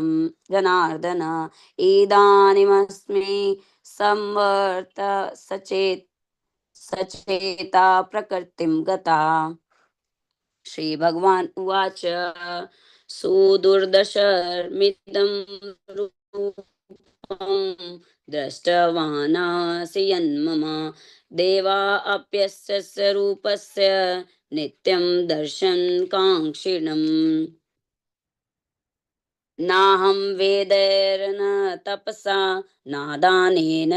इदानीमस्मि संवर्त सचेता प्रकृतिं गता। श्री भगवान उवाच सुदुर्दशमिदं रूपं दृष्टवानासि यन्मम देवा अप्यस्य रूपस्य नित्यं दर्शनकाङ्क्षिणम्। नाहं वेदैर्न तपसा नादानेन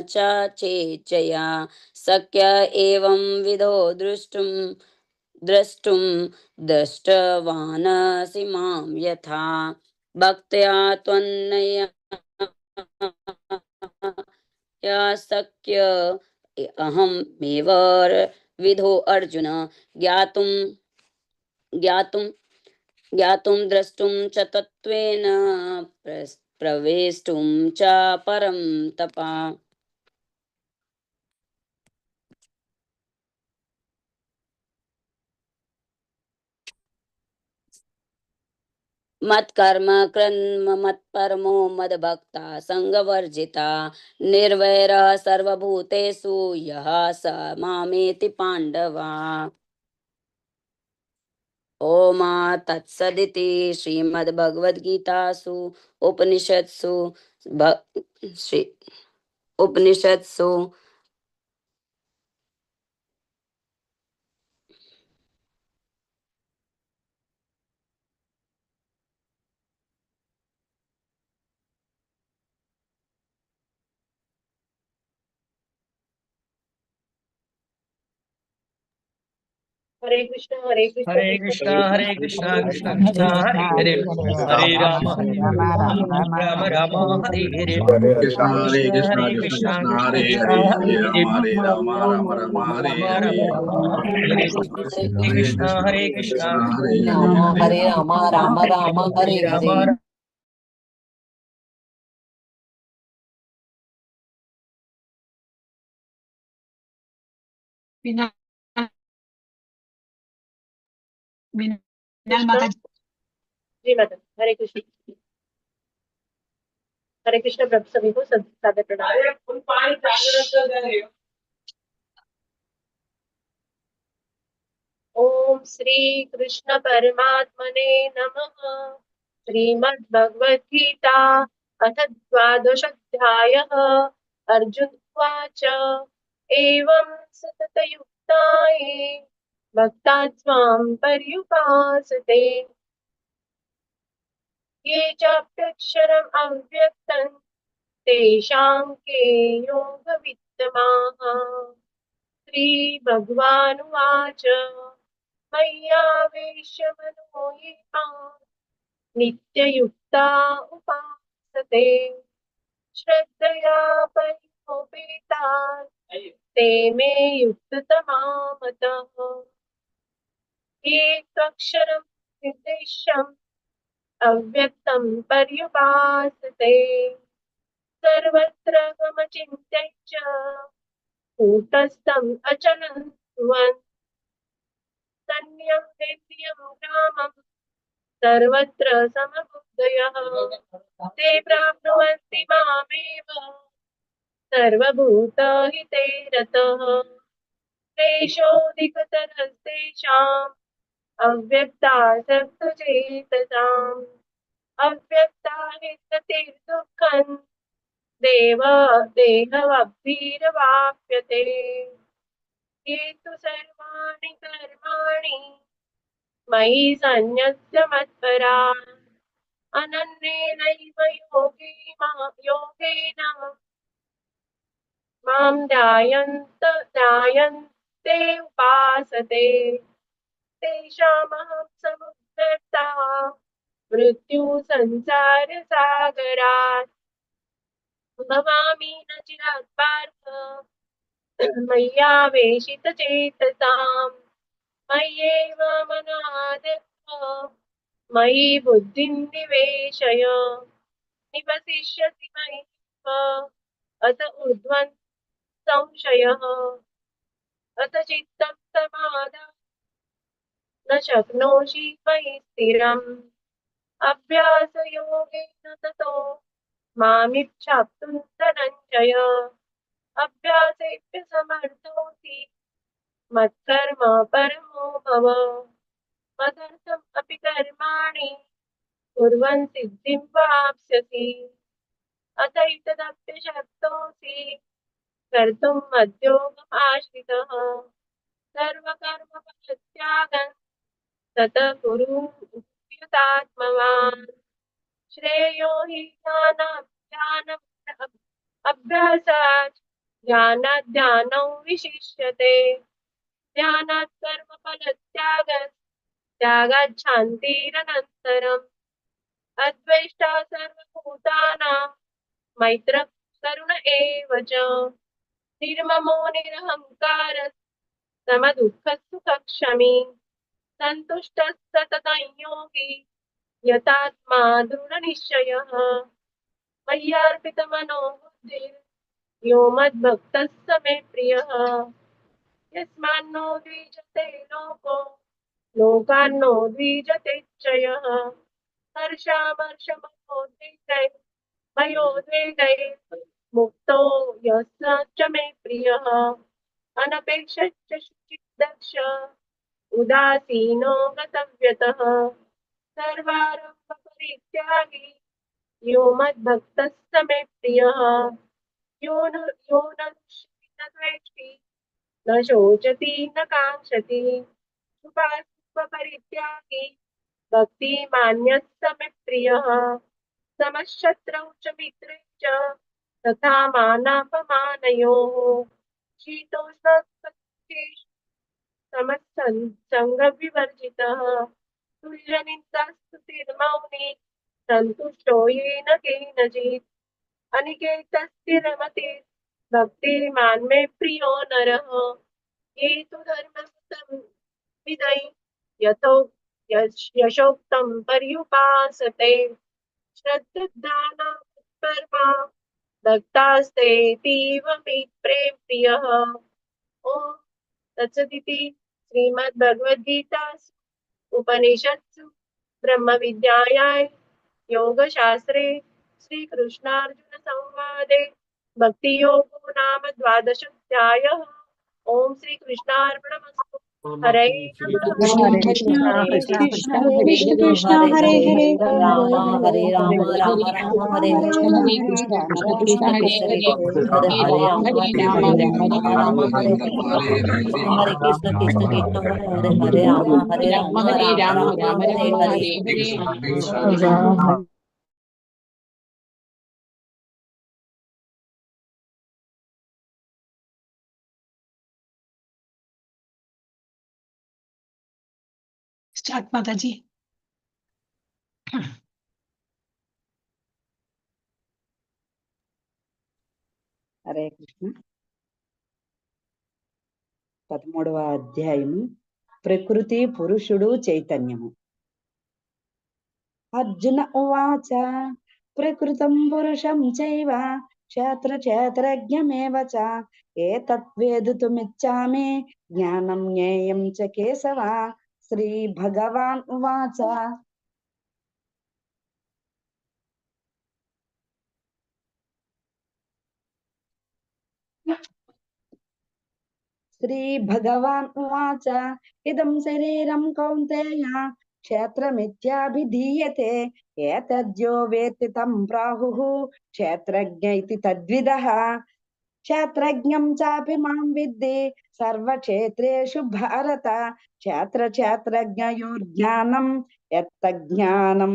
च चेच्चया शक्य एवं विधो द्रष्टुं दृष्टवानसि मां यथा भक्त्या त्वन्नया शक्य अहमेव विधो अर्जुन ज्ञातुं द्रष्टुं च तत्त्वेन प्रवेष्टुं च परं तपा। मत्कर्म क्रन्म मत्परमो मद्भक्ता संगवर्जिता निर्वैरः सर्वभूतेषु यः स मामेति पाण्डवा। ओम तत्सदिति श्रीमद्भगवद्गीतासु उपनिषत्सु हरे कृष्ण हरे कृष्ण हरे कृष्णा कृष्णा कृष्णा हरे हरे हरे राम राम राम हरे हरे Hare हरे Krishna, Krishna Krishna Krishna Krishna, Krishna Hare Krishna Hare, हरे Hare हरे Rama, Hare Rama, Rama Rama, Hare Ram Hare. हरे Krishna Hare Krishna Krishna, Hare Ram Hare, Hare हरे राम राम राम हरे हरे। राम माता जी। जी मैडम हरे कृष्ण। हरे कृष्ण प्रभु सभी को सादर प्रणाम। ओम श्री कृष्ण परमात्मने नमः। श्रीमद् भगवद गीता अथ द्वादशोऽध्यायः। अर्जुन उवाच एवं सततयुक्ताये भक्ता त्वां पर्युपासते ये चाप्यक्षरम् अव्यक्तं तेषां के योगवित्तमाः। श्रीभगवानुवाच मय्यावेश्य मनो ये मां नित्ययुक्ता उपासते श्रद्धया परियोपेतान् ते मे युक्ततमा मतः ये त्वक्षरं निर्देशम् अव्यक्तं पर्युपासते सर्वत्र गमचिन्त्य च कूटस्थम् अचलं ध्रुवन् सन्न्यं वेद्यं ग्रामं सर्वत्र समबुद्धयः ते प्राप्नुवन्ति मामेव सर्वभूतहिते रतः क्लेशोऽधिकतरस्तेषाम् अव्यक्तासक्तचेतसाम् अव्यक्तानित्यतिर्दुःखम् देव देहवद्भिर्वाप्यते ये तु सर्वाणि कर्माणि मयि सन्न्यस्य मत्पराः अनन्येनैव योगेन मां ध्यायन्ते उपासते तेषामहं समुद्धर्ता मृत्युसंसारसागरात् भवामि न चिरात् पार्थ मय्यावेशितचेतसाम् मय्येव मनादत्व मयि बुद्धिं निवेशय निवसिष्यसि मय्येव अत ऊर्ध्वं संशयः अत चित्तं समाधाय न शक्नोषि मयि स्थिरम् अभ्यासयोगेन ततो मामिच्छाप्तुं धनञ्जय अभ्यासेभ्य समर्थोऽसि मत्कर्म परमो भव मदर्थम् अपि कर्माणि कुर्वन् सिद्धिं वाप्स्यसि अतैतदप्यशक्तोऽसि कर्तुं मद्योगमाश्रितः सर्वकर्मफलत्यागं ततः कुरु युक्तात्मवान् श्रेयो हि ज्ञानाभ्यानम् अभ्यासात् ज्ञानात् ध्यानौ विशिष्यते ध्यानात् कर्मफलत्यागात् त्यागात् शान्तिरनन्तरम् अद्वेष्टा सर्वभूतानां मैत्रः करुण एव च निर्ममो निरहङ्कारः समदुःखसुखक्षमी सन्तुष्टः सततं योगी यतात्मा दृढनिश्चयः मय्यार्पितमनो बुद्धिर् यो मद्भक्तः स मे प्रियः यस्मान्नो द्विजते लोको लोकान्नो द्विजते च यः हर्षामर्षमयोद्वेगैः मुक्तो यः स च मे प्रियः अनपेक्षश्च शुचिर्दक्ष उदासीनो गतव्यतः सर्वारम्भपरित्यागी यो मद्भक्तः स मे प्रियः यो न रुष्यति न द्वेष्टि न शोचति न काङ्क्षति शुभाशुभपरित्यागी भक्तिमान्यः स मे प्रियः समशत्रौ च मित्रे च तथा मानापमानयोः शीतोष्णसुखदुःखेषु समसङ्गविवर्जितः तुल्यनिन्दास्तुतिर्मौनी सन्तुष्टो येन केनचित् अनिकेतस्थिरमति भक्तिमान् मे प्रियो नरः ये तु धर्मकृतं विदै यथो यशोक्तं पर्युपासते श्रद्धाना कर्मा भक्तास्तेतीव मे प्रियः ॐ तत्सदिति श्रीमद्भगवद्गीतासु उपनिषत्सु ब्रह्मविद्यायां योगशास्त्रे श्रीकृष्णार्जुनसंवादे भक्तियोगो नाम द्वादशोऽध्यायः ॐ श्रीकृष्णार्पणमस्तु हरे नमः हरे कृष्ण हरे कृष्ण कृष्ण कृष्ण हरे हरे राम हरे राम राम राम हरे हरे कृष्ण कृष्ण हरे हरे राम हरे राम हरे हरे हरे कृष्ण कृष्ण कृष्ण हरे हरे हरे राम राम हरे हरे राम स्टार्ट माताजी. హరే కృష్ణ. 13వ అధ్యాయము ప్రకృతి పురుషుడు చైతన్యము. అర్జున ఉవాచ ప్రకృతం పురుషం చైవ క్షేత్ర క్షేత్రజ్ఞమేవ చ ఏతత్ వేదితుమిచ్ఛామి జ్ఞానం జ్ఞేయం చ కేశవ. శ్రీ భగవాన్ ఉవాచ శ్రీ భగవాన్ ఉవాచ ఇదం శరీరం కౌంతేయ క్షేత్రమిత్యాభిధీయతే ఏతద్యో వేత్తి తం ప్రాహుః క్షేత్రజ్ఞ ఇతి తద్విదః. క్షేత్రజ్ఞం చాపి మాం విద్ధి సర్వక్షేత్రేషు భారత. క్షేత్ర క్షేత్రజ్ఞయోర్జ్ఞానం యత్తజ్ఞానం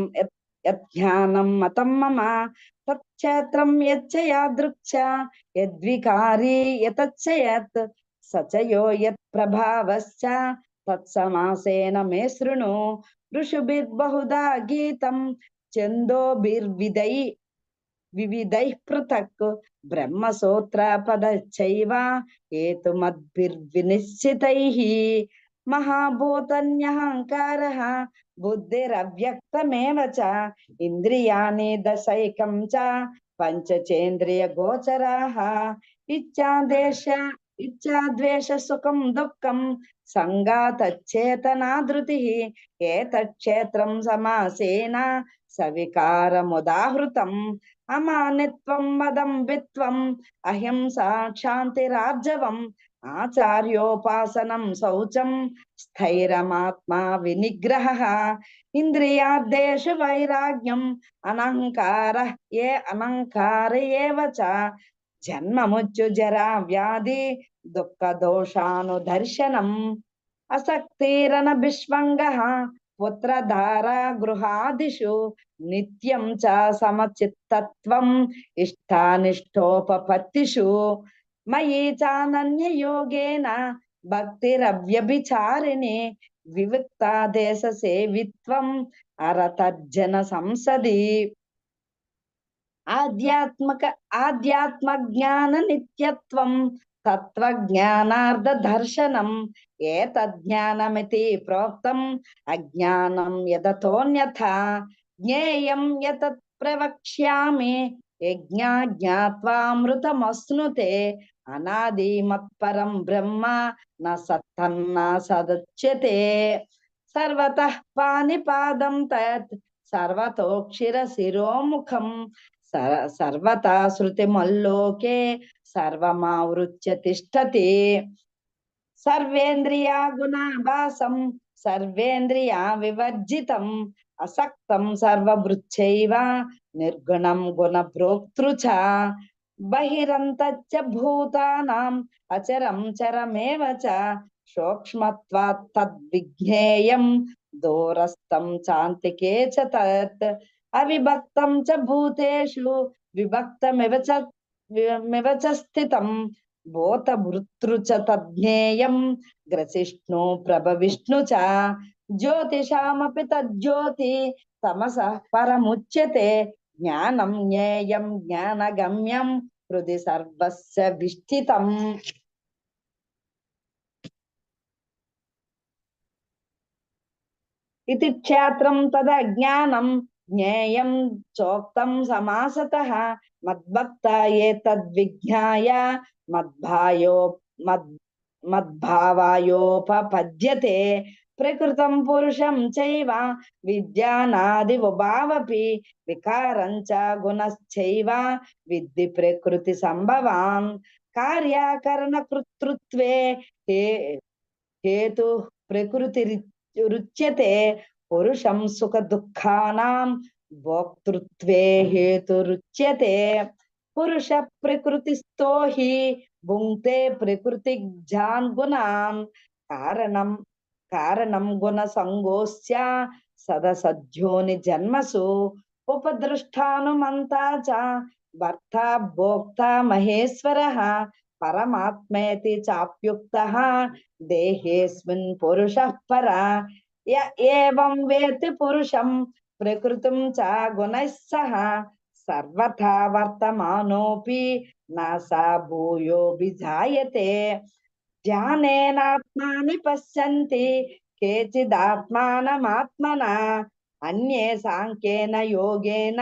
యజ్ఞానం మతం మమ. తత్క్షేత్రం యచ్చ యాదృచ్ఛ యద్వికారీ యతచ్చ యత్ సచయో యత్ ప్రభావశ్చ తత్సమాసేన మే శృణు. ఋషుభిర్బహుధా గీతం వివిధైః పృథక్ బ్రహ్మసూత్రపదచ్చైవ హేతుమద్భిర్వినిశ్చితైః. మహాభూతన్యహంకారః బుద్ధిరవ్యక్తమేవ చ ఇంద్రియాణి దశైకం చ పంచచేంద్రియ గోచరాః. ఇచ్ఛాద్వేష సుఖం దుఃఖం సంగాతచ్చేతనా ధృతిః. ఏతక్షేత్రం సమాసేన సవికారముదాహృతం. అమానిత్వం మదంబిత్వం అహింసా క్షాంతిరార్జవం ఆచార్యోపాసనం శౌచం స్థైరమాత్మా వినిగ్రహః. ఇంద్రియార్థేషు వైరాగ్యం అనహంకారః ఏ అనహంకార ఏవ చ. జన్మముచ్చు జరా వ్యాధి దుఃఖ దోషానుదర్శనం. అసక్తిరన బిష్వంగః పుత్రధారా గృహాదిషు నిత్యం చ సమచిత్తత్వం ఇష్టానిష్టోపపత్తిషు. మయి చానన్య యోగేన భక్తిరవ్యభిచారిణి వివిక్తాదేశ సేవిత్వం అరతర్జన సంసది. ఆధ్యాత్మ జ్ఞాన నిత్యత్వం తత్వజ్ఞానార్థ దర్శనం. ఏతజ్ఞానమితి ప్రోక్తం అజ్ఞానం యదతోన్యథా. జ్ఞేయం యతత్ ప్రవక్ష్యామి యజ్ఞాజ్ఞాత్వామృతమశ్నుతే. అనాది మత్పరం బ్రహ్మ న సత్తన్న సదచ్యతే. సర్వతః పాణిపాదం తత్ సర్వతోక్షిర శిరోముఖం. సర్వతా శృతిమల్లోకే సర్వమావృత్య తిష్టతి. సర్వేంద్రియా గుణాభాసం సర్వేంద్రియా వివర్జితం. అసక్తం సర్వభృచ్చైవ నిర్గుణం గుణభోక్తృ చ. బహిరంతచ్చ భూతానాం అచరం చరమేవ చ. సూక్ష్మత్వాత్ తద్విజ్ఞేయం దూరస్థం చాంతికే చ తత్. అవిభక్తం చ భూతేషు విభక్తమివ చ స్థితం. భూతభృతృ చ తజ్ఞేయం గ్రసిష్ణు ప్రభవిష్ణు చ. జ్యోతిషామపి తజ్జ్యోతి తమసః పరముచ్యతే. జ్ఞానం జ్ఞేయం జ్ఞానగమ్యం హృది సర్వస్య విష్ఠితం. ఇది క్షేత్రం తదజ్ఞానం జ్ఞేయం చోక్తం సమాసతః. మద్భక్త ఏతద్విజ్ఞాయ మద్భావాయోపపద్యతే. ప్రకృతం పురుషం చైవ విద్యానాది ఉభావపి వికారం చ గుణశ్చైవ విద్ధి ప్రకృతి సంభవాన్. కార్యకరణ కర్తృత్వే హేతు ప్రకృతి రుచ్యతే. పురుషం సుఖ దుఃఖానాం భోక్తృత్వే హేతురుచ్యతే. పురుష ప్రకృతిస్థో హి భుంక్తే ప్రకృతిజాన్ గుణాన్. కారణం గుణ సంగోస్య సదసద్యోని జన్మసు. ఉపదృష్టానుమంతా చ భర్త భోక్త మహేశ్వరః. పరమాత్మేతి చాప్యుక్తః దేహేస్మిన్ పురుషః పర. య ఏవం వేత్తి పురుషం ప్రకృతిం చ గుణైః సహ సర్వథా వర్తమానోపి నా సా భూయోభిజాయతే ధ్యానేనాత్మాని పశ్యంతి కేచిదాత్మానమాత్మనా అన్యే సాంఖ్యేన యోగేన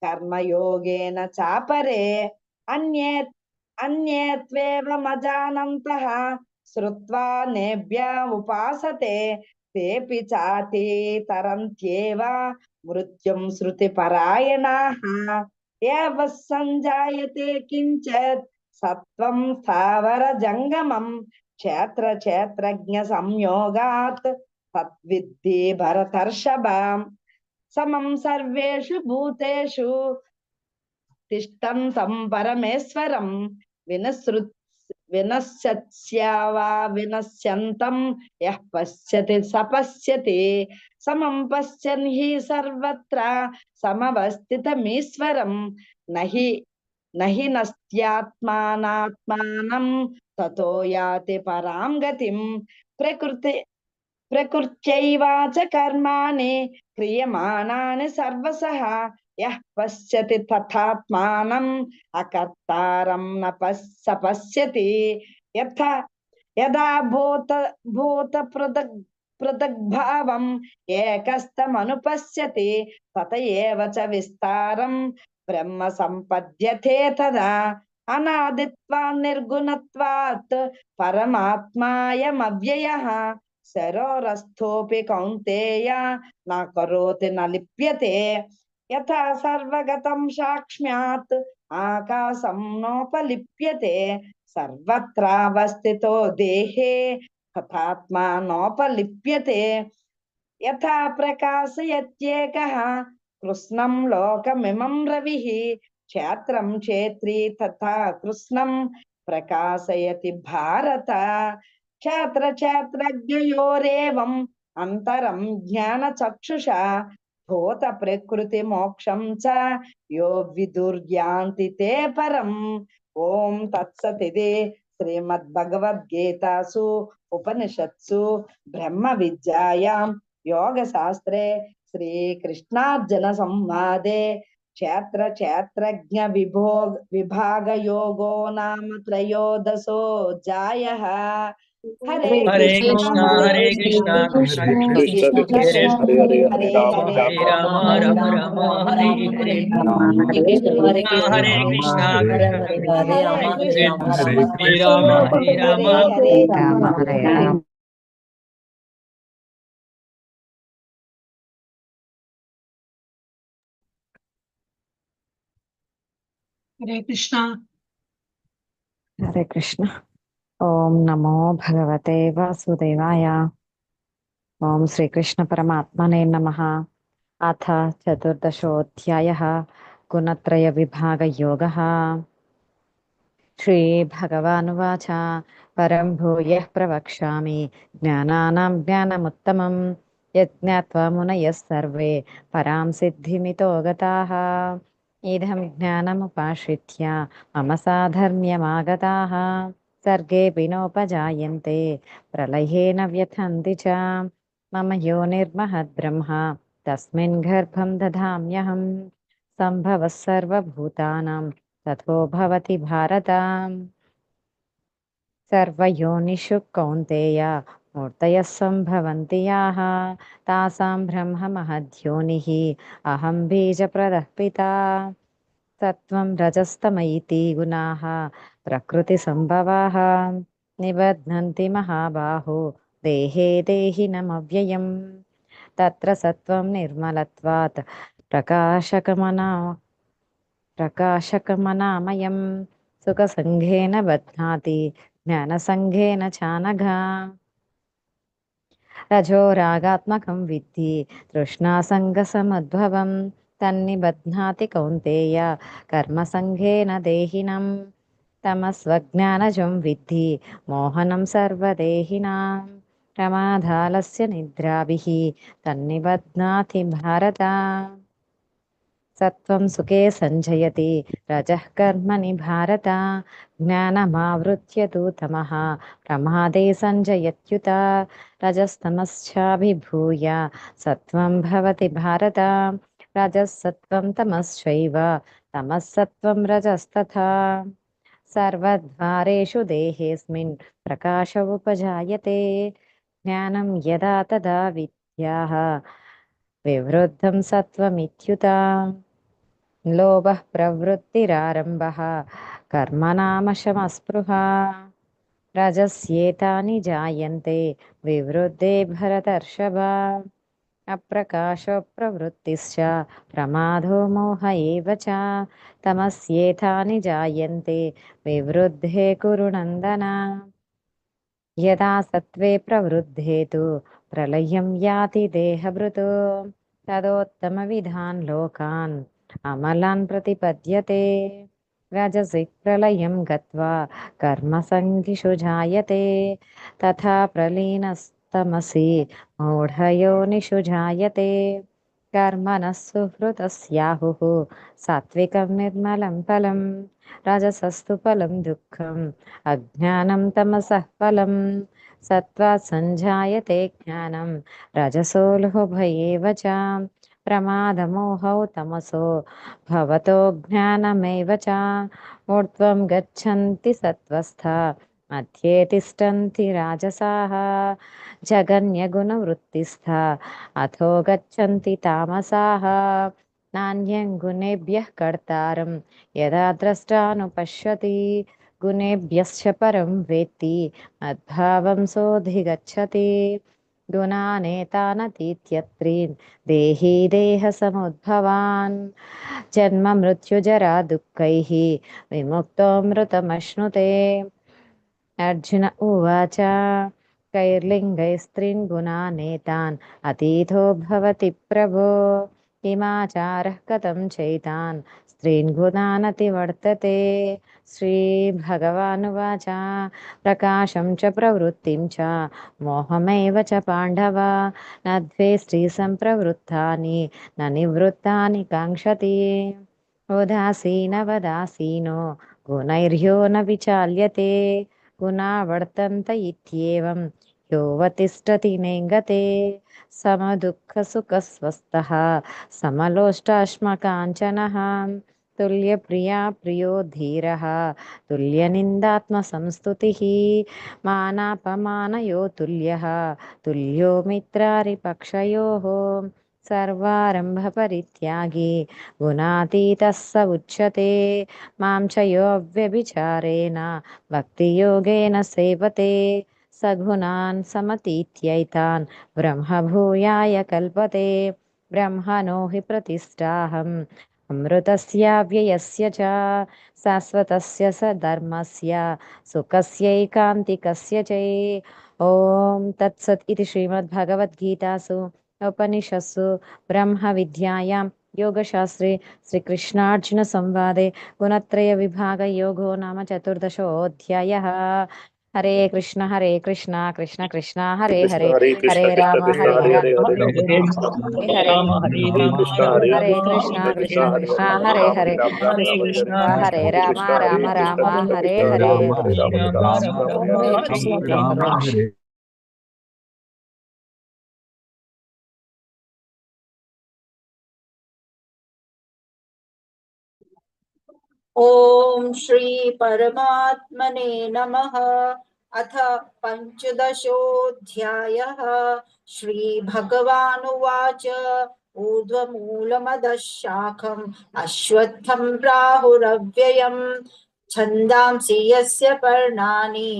కర్మయోగేన చాపరే అన్యే అన్యేత్వేవమజానంతః శ్రుత్వా నేభ్య ఉపాసతే తేపి చాతితరంత్యేవ మృత్యుం శృతిపరాయణాః ఏవ సంజాయతే కించిత్ సత్వం స్థావర జంగమం క్షేత్ర క్షేత్రజ్ఞ సంయోగాత్ తద్విద్ధి భరతర్షభ సమం సర్వేషు భూతేషు తిష్టంతం పరమేశ్వరం వినశ్యత్స్యావా వినశ్యంతం యః పశ్యతి స పశ్యతి సమం పశ్యన్ హి సర్వత్ర సమవస్థితమీశ్వరం నహి నస్త్యాత్మానాత్మానం తతో యాతి పరాం గతిం ప్రకృత్యైవాచ కర్మాణి క్రియమాణాని సర్వశః యః పశ్యతి తథాత్మానం అకర్తారం న పశ్యతి యథా భూత పృథగ్భావం ఏకస్తమనుపశ్యతి తత ఏవ చ విస్తారం బ్రహ్మ సంపద్యతే తదా అనాదిత్వాన్ నిర్గుణత్వాత్ పరమాత్మాయమవ్యయః శరోరస్థోపి కౌంతేయ న కరోతి న లిప్యతే యథా సర్వగతం సాక్ష్మ్యాత్ ఆకాశం నోపలిప్యతే సర్వత్రావస్థితో దేహే తథాత్మా నోపలిప్యతే యథా ప్రకాశయత్యేకః కృష్ణం లోకమిమం రవిః క్షేత్రం క్షేత్రీ తథా కృష్ణం ప్రకాశయతి భారత క్షేత్ర క్షేత్రజ్ఞయోరేవం అంతరం జ్ఞాన చక్షుషా భూత ప్రకృతి మోక్షం చ యో విదుర్యాంతి తే పరం ఓం తత్సతిది శ్రీమద్భగవద్గీతాసు ఉపనిషత్సు బ్రహ్మ విద్యాయాం యోగ శాస్త్రే శ్రీకృష్ణార్జున సంవాదే క్షేత్ర క్షేత్రజ్ఞ విభాగ యోగో నామ త్రయోదశోऽధ్యాయః. హరే కృష్ణ హరే కృష్ణ కృష్ణ కృష్ణ హరే హరే రామ రామ రామ హరే హరే హరే కృష్ణ హరే హరే హరే రామ హరే రామ రామ హరే రామ హరే రామ హరే రామ. హరే కృష్ణ. హరే కృష్ణ. ఓం నమో భగవతే వాసుదేవాయ. ఓం శ్రీకృష్ణ పరమాత్మనే నమః. అథ చతుర్దశోऽధ్యాయः గుణత్రయ విభాగ యోగः. శ్రీ భగవానువాచ పరం భూయః ప్రవక్ష్యామి జ్ఞానానాం జ్ఞానముత్తమం యజ్ఞాత్వా మునయః సర్వే పరాం సిద్ధిమితో గతాః. ఇదం జ్ఞానముపాశ్రిత్య మమ సాధర్మ్యమాగతాః సర్గేऽపి నోపజాయంతే ప్రళయేన వ్యథంతి చ. మమ యోనిర్మహద్బ్రహ్మ తస్మిన్ గర్భం దధామ్యహం సంభవః సర్వభూతానాం తథో భవతి భారత. సర్వయోనిషు కౌంతేయ మూర్తయః సంభవంతి యాః తాసాం బ్రహ్మ మహద్యోనిః అహం బీజప్రదః పితా. సత్వం రజస్తమయితి గుణాః ప్రకృతి సంభవాః నిబధ్నంతి మహాబాహో దేహే దేహినమవ్యయం. తత్ర సత్వం నిర్మలత్వాత్ ప్రకాశకమనామయం సుఖసంఘేన బధ్నాతి జ్ఞానసంఘేన చానఘా. రజో రాగాత్మకం విద్ధి తృష్ణాసంగసముద్భవం తన్నిబధ్నాతి కౌంతేయ కర్మసంఘేన దేహినం. తమస్వజ్ఞానజం విద్ధి మోహనం సర్వదేహినాం. ప్రమాదాలస్య నిద్రాభిః తన్నిబధ్నాతి భారత. सत्वं सुखे सञ्जयति रजः कर्मणि भारत ज्ञानमावृत्य तु तमः प्रमादे सञ्जयत्युत रजस्तमश्चाभिभूय सत्वं भवति भारत रजः सत्वं तमश्चैव तमः सत्वं रजस्तथा सर्वद्वारेषु देहेऽस्मिन् प्रकाश उपजायते ज्ञानं यदा तदा विद्याः विवृद्धं सत्वमित्युत लोभः प्रवृत्तिरारम्भः कर्मणामशमस्पृहा रजस्येतानि जायन्ते विवृद्धे भरतर्षभ अप्रकाशो प्रवृत्तिश्च प्रमादो मोह एव च तमस्येतानि जायन्ते विवृद्धे कुरु नन्दन यदा सत्त्वे प्रवृद्धे तु प्रलयं याति देहभृतो तदोत्तमविधान् लोकान् अमलान् प्रतिपद्यते रजसि प्रलयं गत्वा कर्मसङ्गिषु जायते तथा प्रलीनस्तमसि मूढयोनिषु जायते कर्मणः सुहृतस्याहुः सात्विकं निर्मलं फलं रजसस्तु फलं दुःखम् अज्ञानं तमसः फलं सत्त्वात् सञ्जायते ज्ञानं रजसो लोभयेव च प्रमादमोहौ तमसो भवतो ज्ञानमेव च ऊर्ध्वं गच्छन्ति सत्त्वस्था मध्ये तिष्ठन्ति राजसाः जगन्यगुणवृत्तिस्था अथो गच्छन्ति तामसाः नान्यं गुणेभ्यः कर्तारं यदा द्रष्टानुपश्यति गुणेभ्यश्च परं वेत्ति मद्भावं सोऽधिगच्छति गुणानेतानतीत्यत्रीन् देही देहसमुद्भवान् जन्म मृत्युजरा दुःखैः विमुक्तोऽमृतमश्नुते अर्जुन उवाच कैर्लिङ्गैस्त्रीन् गुणानेतान् अतीतो भवति प्रभो किमाचारः कथं चैतान् स्त्रीन् गुणानतिवर्तते श्रीभगवानुवाच प्रकाशं च प्रवृत्तिं च मोहमेव च पाण्डव न द्वे स्त्रीसम्प्रवृत्तानि न निवृत्तानि काङ्क्षति उदासीनवदासीनो गुणैर्यो न विचाल्यते गुणा वर्तन्त इत्येवं योऽवतिष्ठति नेङ्गते समदुःखसुखस्वस्थः समलोष्टाश्मकाञ्चनः तुल्यप्रिया प्रियो धीरः तुल्यनिन्दात्मसंस्तुतिः मानापमानयो तुल्यः तुल्यो मित्रारिपक्षयोः सर्वारम्भपरित्यागी गुणातीतः स उच्यते मां च यो व्यभिचारेण भक्तियोगेन सेवते सगुणान् समतीत्यैतान् ब्रह्मभूयाय कल्पते ब्रह्मणो हि प्रतिष्ठाहम् अमृतस्याव्ययस्य च शाश्वतस्य स धर्मस्य सुखस्यैकान्तिकस्य च ॐ तत्सत् इति श्रीमद्भगवद्गीतासु उपनिषत्सु ब्रह्मविद्यायां योगशास्त्रे श्रीकृष्णार्जुनसंवादे गुणत्रयविभागयोगो नाम 14. हरे कृष्ण कृष्ण कृष्ण हरे हरे हरे राम हरे राम हरे हरे कृष्ण कृष्ण हरे हरे हरे राम राम राम हरे हरे ॐ श्री परमात्मने नमः। अथ पञ्चदशोऽध्यायः। श्रीभगवानुवाच ऊर्ध्वमूलमधः शाखम् अश्वत्थं प्राहुरव्ययम् छन्दांसि यस्य पर्णानि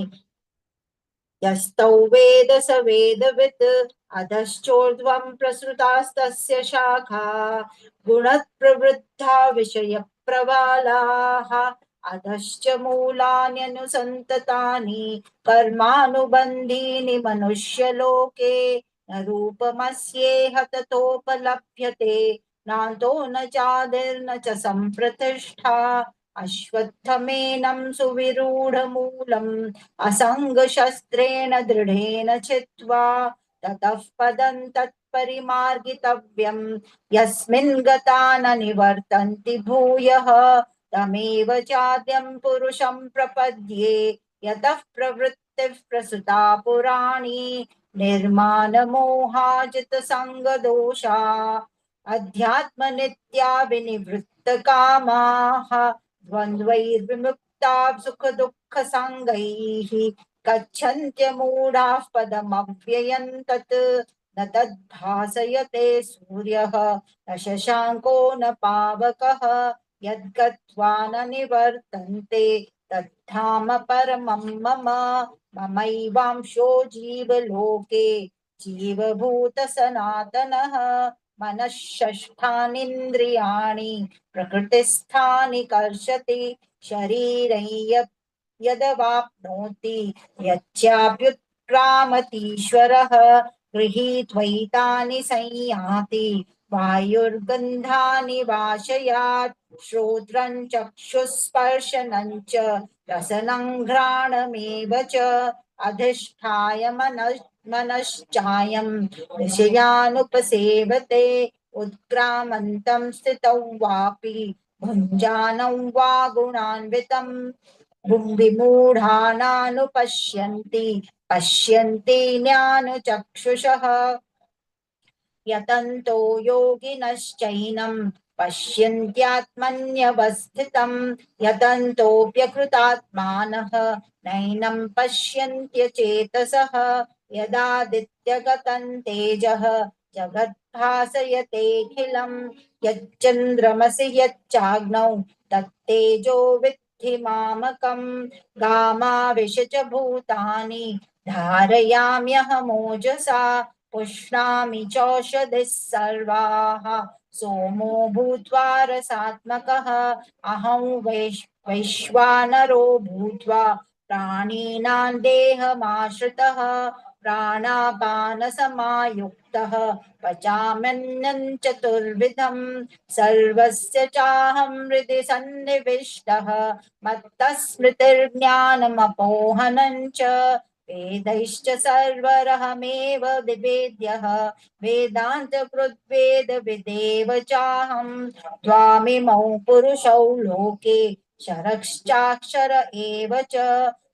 यस्तौ वेद स वेदवित् अधश्चोर्ध्वं प्रसृतास्तस्य शाखा गुणप्रवृद्धा विषयप्रबालाः अधश्च मूलान्यनुसन्ततानि कर्मानुबन्धीनि मनुष्यलोके न रूपमस्येह ततोपलभ्यते नान्तो न चादिर्न च सम्प्रतिष्ठा अश्वत्थमेनं सुविरूढमूलम् असङ्गशस्त्रेण दृढेन चित्वा ततः पदं तत् परिमार्गितव्यम् यस्मिन् गता न निवर्तन्ति भूयः तमेव चाद्यं पुरुषं प्रपद्ये यतः प्रवृत्तिः प्रसृता पुराणी निर्मानमोहाजितसङ्गदोषा अध्यात्मनित्या विनिवृत्तकामाः द्वन्द्वैर्विमुक्ता सुखदुःखसङ्गैः गच्छन्त्यमूढाः पदमव्ययं तत् न तद्भासयते सूर्यः न शशाङ्को न पावकः यद्गत्वा न निवर्तन्ते तद्धाम परमं मम ममैवांशो जीवलोके जीवभूतसनातनः मनः षष्ठानीन्द्रियाणि प्रकृतिस्थानि कर्षति शरीरै यदवाप्नोति यच्चाप्युत्क्रामतीश्वरः गृहीत्वैतानि संयाति वायुर्गन्धानि वाशयात् श्रोत्रं चक्षुस्पर्शनं च रसनं घ्राणमेव च अधिष्ठाय मनश्चायं विषयानुपसेवते उत्क्रामन्तं स्थितौ वापि भुञ्जानं वा गुणान्वितम् विमूढानानुपश्यन्ति पश्यन्ति ज्ञानचक्षुषः यतन्तो योगिनश्चैनं पश्यन्त्यात्मन्यवस्थितं यतन्तोऽप्यकृतात्मानः नैनं पश्यन्त्यचेतसः यदादित्यगतं तेजः जगद्भासयतेऽखिलं यच्चन्द्रमसि यच्चाग्नौ तत्तेजो विद्धि मामकम् गामाविश च भूतानि धारयाम्यहमोजसा पुष्णामि चौषधिः सर्वाः सोमो भूत्वा रसात्मकः अहं वैश्वानरो भूत्वा प्राणिनां देहमाश्रितः प्राणापानसमायुक्तः पचाम्यन्नं चतुर्विधं सर्वस्य चाहं हृदि सन्निविष्टः मत्तः स्मृतिर्ज्ञानमपोहनं च वेदैश्च सर्वरहमेव विवेद्यः वेदान्तकृद्वेदविदेव चाहं द्वामिमौ पुरुषौ लोके क्षरश्चाक्षर एव च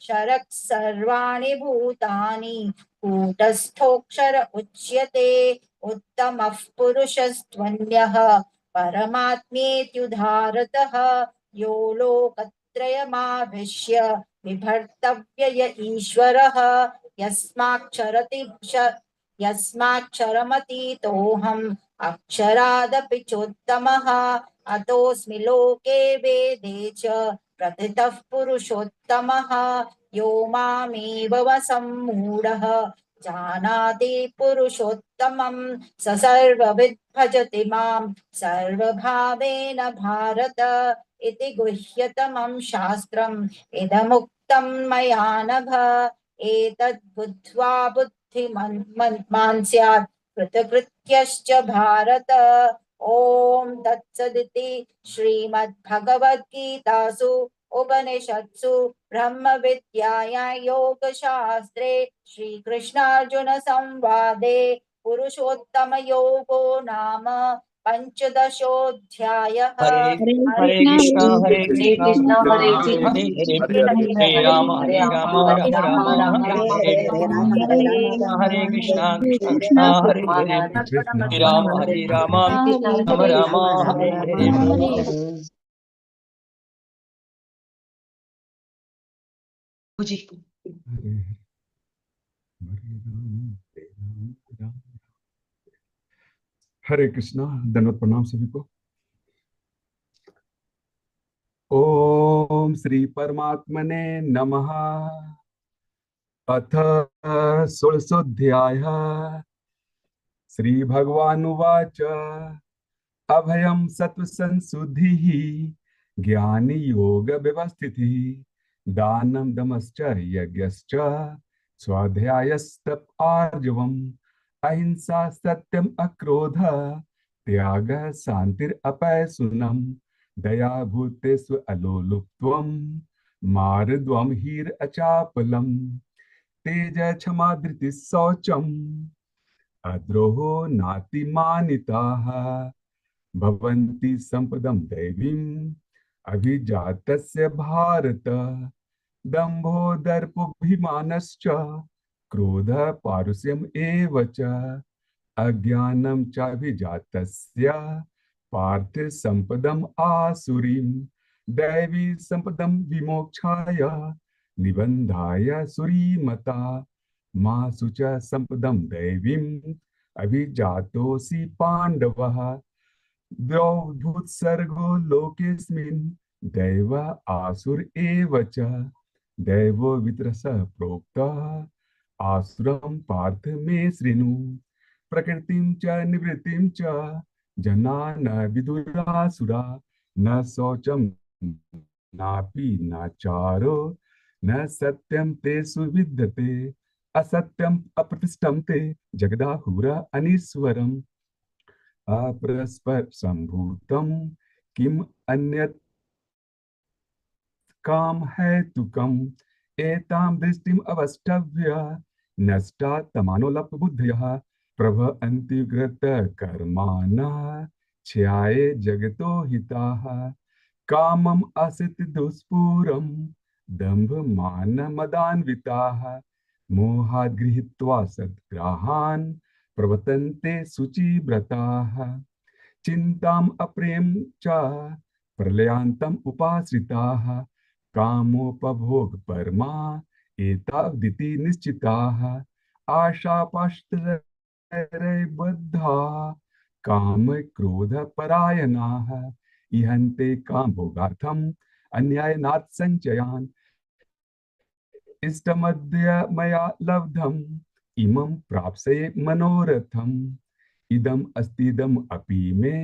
क्षरः सर्वाणि भूतानि कूटस्थोऽक्षर उच्यते उत्तमः पुरुषस्त्वन्यः परमात्मेत्युदारतः यो लोकत्रयमाविश्य बिभर्तव्य य ईश्वरः यस्माक्षरमतीतोऽहम् अक्षरादपि चोत्तमः अतोऽस्मि लोके वेदे च प्रथितः पुरुषोत्तमः यो मामेव सम्मूढः जानाति पुरुषोत्तमं स सर्वविद् भजति मां सर्वभावेन भारत इति गुह्यतमं शास्त्रम् इदमुक्तं मया नघ एतद् बुद्ध्वा बुद्धिमान् स्यात् कृतकृत्यश्च भारत ओम तत्सदिति श्रीमद्भगवद्गीतासु उपनिषत्सु ब्रह्म विद्यायां योगशास्त्रे श्रीकृष्णार्जुन संवादे पुरुषोत्तम योगो नाम पंचदशोऽध्यायः। हरे कृष्णा हरे कृष्णा हरे हरे हरे राम राम हरे हरे कृष्णा कृष्णा हरे हरे राम राम हरे हरे। हरे कृष्णा, धन्यवाद, प्रणाम सभी को। ओम श्री परमात्मने नमः। अथ षोडशोऽध्यायः। श्री भगवानुवाच अभयं सत्त्वसंशुद्धिः ज्ञानी योग व्यवस्थितिः दानं दमश्च यज्ञश्च स्वाध्यायस्तप आर्जवम् अहिंसा सत्यम अक्रोध त्याग शांतिरपैशुनम् दया भूतेषु अलोलुप्त्वम् मार्द्वम् हीर अचापलम् तेज क्षमा धृति शौचम् अद्रोहो नातिमानिताः भवन्ति सम्पदं दैवीम् अभिजातस्य भारत दम्भो दर्पोऽभिमानश्च क्रोधः पारुष्यम् एव च अज्ञानं चाभिजातस्य पार्थ सम्पदम् आसुरीं दैवी सम्पदं विमोक्षाय निबन्धाय सुरीमता मासु च सम्पदं दैवीम् अभिजातोऽसि पाण्डवः द्वौ भूत्सर्गो लोकेऽस्मिन् दैव आसुर एव च दैवो वित्रसः प्रोक्तः आसुरं पार्थ मे शृणु प्रकृतिं च निवृत्तिं च जना न विदुरासुरा न शौचं नापि नाचारो न सत्यं तेषु विद्यते असत्यम् अप्रतिष्ठं ते जगदाहुरा अनीश्वरम् अपरस्पर संभूतं किम अन्यत् काम है तुकम एताम दृष्टिम अवष्टव्य नष्टा तमानोलप बुद्धयः प्रभवन्ति कृत कर्माणा क्षयाये जगतो हिताः कामम असित दुष्पूरम दंभ मान मदान्विताः मोहात् गृहीत्वा सद्ग्राहान् प्रवर्तन्ते शुचिव्रताः चिन्ताम् अप्रेम च प्रलयान्तम् उपाश्रिताः कामोपभोग परमा एतावदिति निश्चिताः आशापाशबद्धा काम क्रोध परायणाः इहन्ते काम भोगार्थम् अन्यायनात् संचयान् इष्टमद्य मया लब्धम् इमं प्राप्स्ये मनोरथम् इदम् अस्तिदम् अपि मे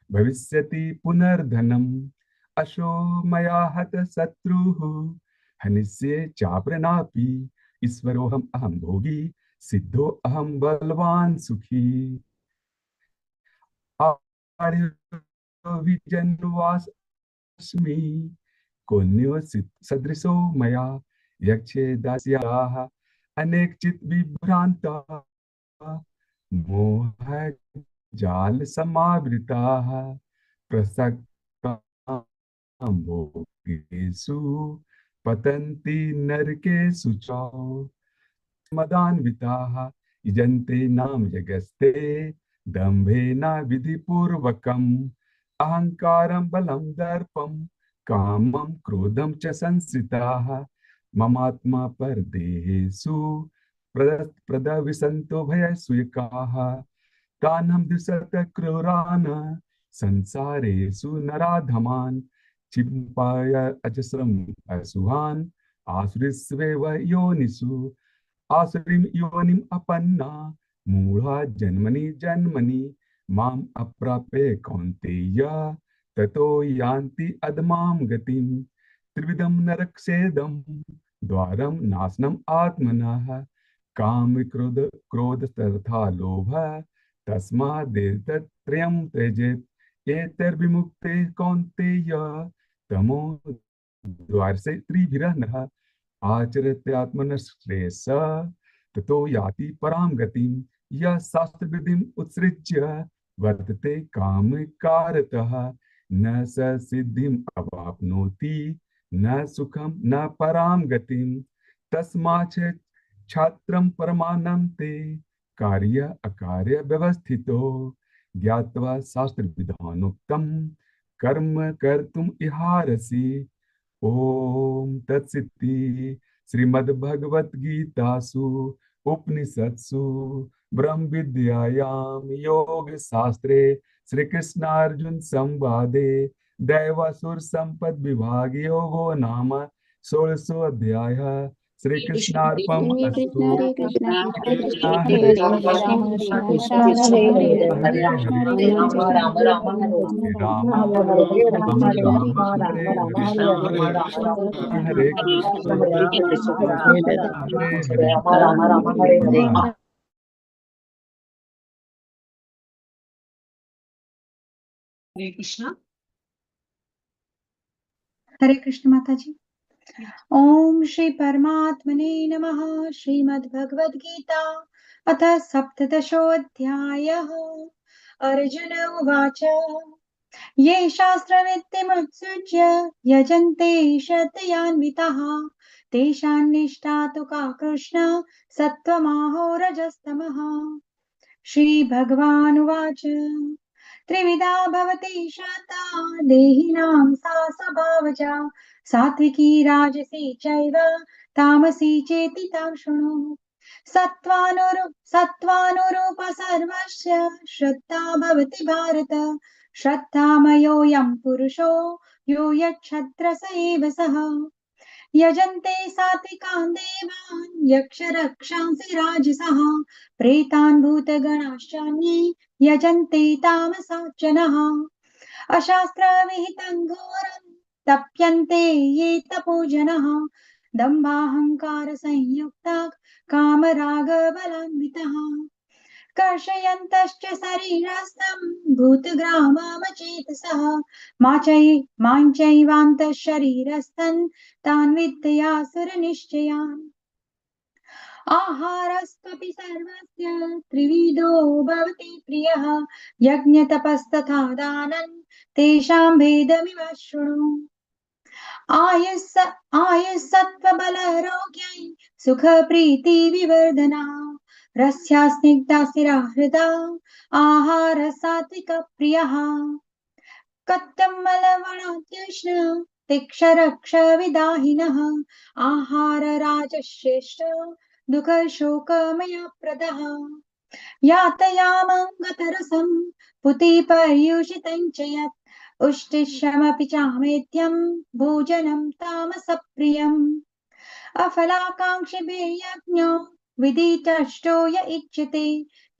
भविष्यति पुनर्धनम् अशो मया हत शत्रुः हनिष्ये चाप्रणपि ईश्वरोऽहम् अहं भोगी सिद्धो अहं बलवान् सुखी आर्योऽभिजन्वास्मि कोऽन्यो सदृशो मया यक्षे दास्याः अनेकचित् विभ्रान्ताः मोह जाल समावृताः प्रसक्तां भोगेषु पतन्ति नरकेषु च मदान्विताः यजन्ते नाम यगस्ते दम्भेन विधिपूर्वकम् अहंकारं बलं दर्पं कामं क्रोधं च संश्रिताः ममात्मा परदेहेषु प्रदविशन्तो भयसूयकाः तान्हं द्विषत क्रूरान् संसारेषु नराधमान् क्षिपाय अजस्रम् असुहान् आसुरीष्वेव योनिषु आसुरीं योनिम् अपन्ना मूढा जन्मनि जन्मनि माम् अप्राप्य कौन्तेय ततो यान्ति अधमां गतिं त्रिविधं नरकछेदं द्वारं नाशनम् आत्मनः काम क्रोध क्रोध तथा लोभ तस्मादेतत्त्रयं त्यजेत् एतैर्विमुक्ते कौन्तेय तमो द्वारसे त्रिभिरः नरः आचरत्यात्मनः श्रेयसः ततो याति परां गतिं यः शास्त्रविधिम् उत्सृज्य वर्तते कामकारतः न स सिद्धिम् अवाप्नोति न सुखं न परां गतिं तस्माच्च छात्रं परमानन्ते कार्य अकार्य व्यवस्थितो ज्ञात्वा शास्त्र विधानोक्तं कर्म कर्तुम् इहारसि ओम तत्सिद्धि श्रीमद्भगवद्गीतासु उपनिषत्सु ब्रह्म विद्यायां योग शास्त्रे श्री कृष्णार्जुन संवादे दैवासुर संपद विभाग योगो नाम 16 अध्यायः श्री कृष्णार्पणमस्तु हरे कृष्ण हरे कृष्ण हरे राम हरे राम राम राम हरे राम हरे हरे कृष्ण हरे कृष्ण माता जी। ओम श्री परमात्मने नमः। श्रीमद् भगवद गीता अथ सप्तदशोऽध्यायः। अर्जुन उवाच ये शास्त्रविद्यमुत्सृज्य यजन्ते श्रद्धयान्विताः तेषान्निष्ठा तु का कृष्ण सत्त्वमाहो रजस्तमः। श्रीभगवानुवाच त्रिविधा भवति श्रद्धा देहिनां सा स्वभावजा सात्विकी राजसी चैव तामसी चेति तां शृणु। सत्त्वानुरूप सर्वस्य श्रद्धा भवति भारत। श्रद्धामयोऽयं पुरुषो यो यच्छ्रद्ध स एव सः। यजन्ते सात्विकान् देवान् यक्षरक्षांसि राजसः प्रेतान् भूतगणाश्चान्ये यजन्ते तामसाच्चनः। अशास्त्रविहितं घोरं तप्यन्ते ये तपोजनः दम्भाहंकार संयुक्ताः कामरागबलान्वितः कर्षयन्तश्च शरीरस्थं भूतग्राममचेतसः मां चैवान्तः शरीरस्थं तान् विद्यासुरनिश्चयान्। आहारस्त्वपि सर्वस्य त्रिविधो भवति प्रियः यज्ञतपस्तथा दानं तेषां भेदमिव शृणु। आयुस्सत्त्वबलारोग्यै सुखप्रीतिविवर्धना रस्या स्निग्धा स्थिरा हृदा आहार सात्विकप्रियः। कत्तमलवणात्युष्ण तिक्षरक्षविदाहिनः आहार राजश्रेष्ठ दुःखशोकमयप्रदः। यातयामं गतरसं पुतिपर्युषितं च यत् उष्टिशमपि चामेत्यं भोजनं तामसप्रियम्। अफलाकाङ्क्षिभिर्यज्ञो विधितष्टो य इच्छति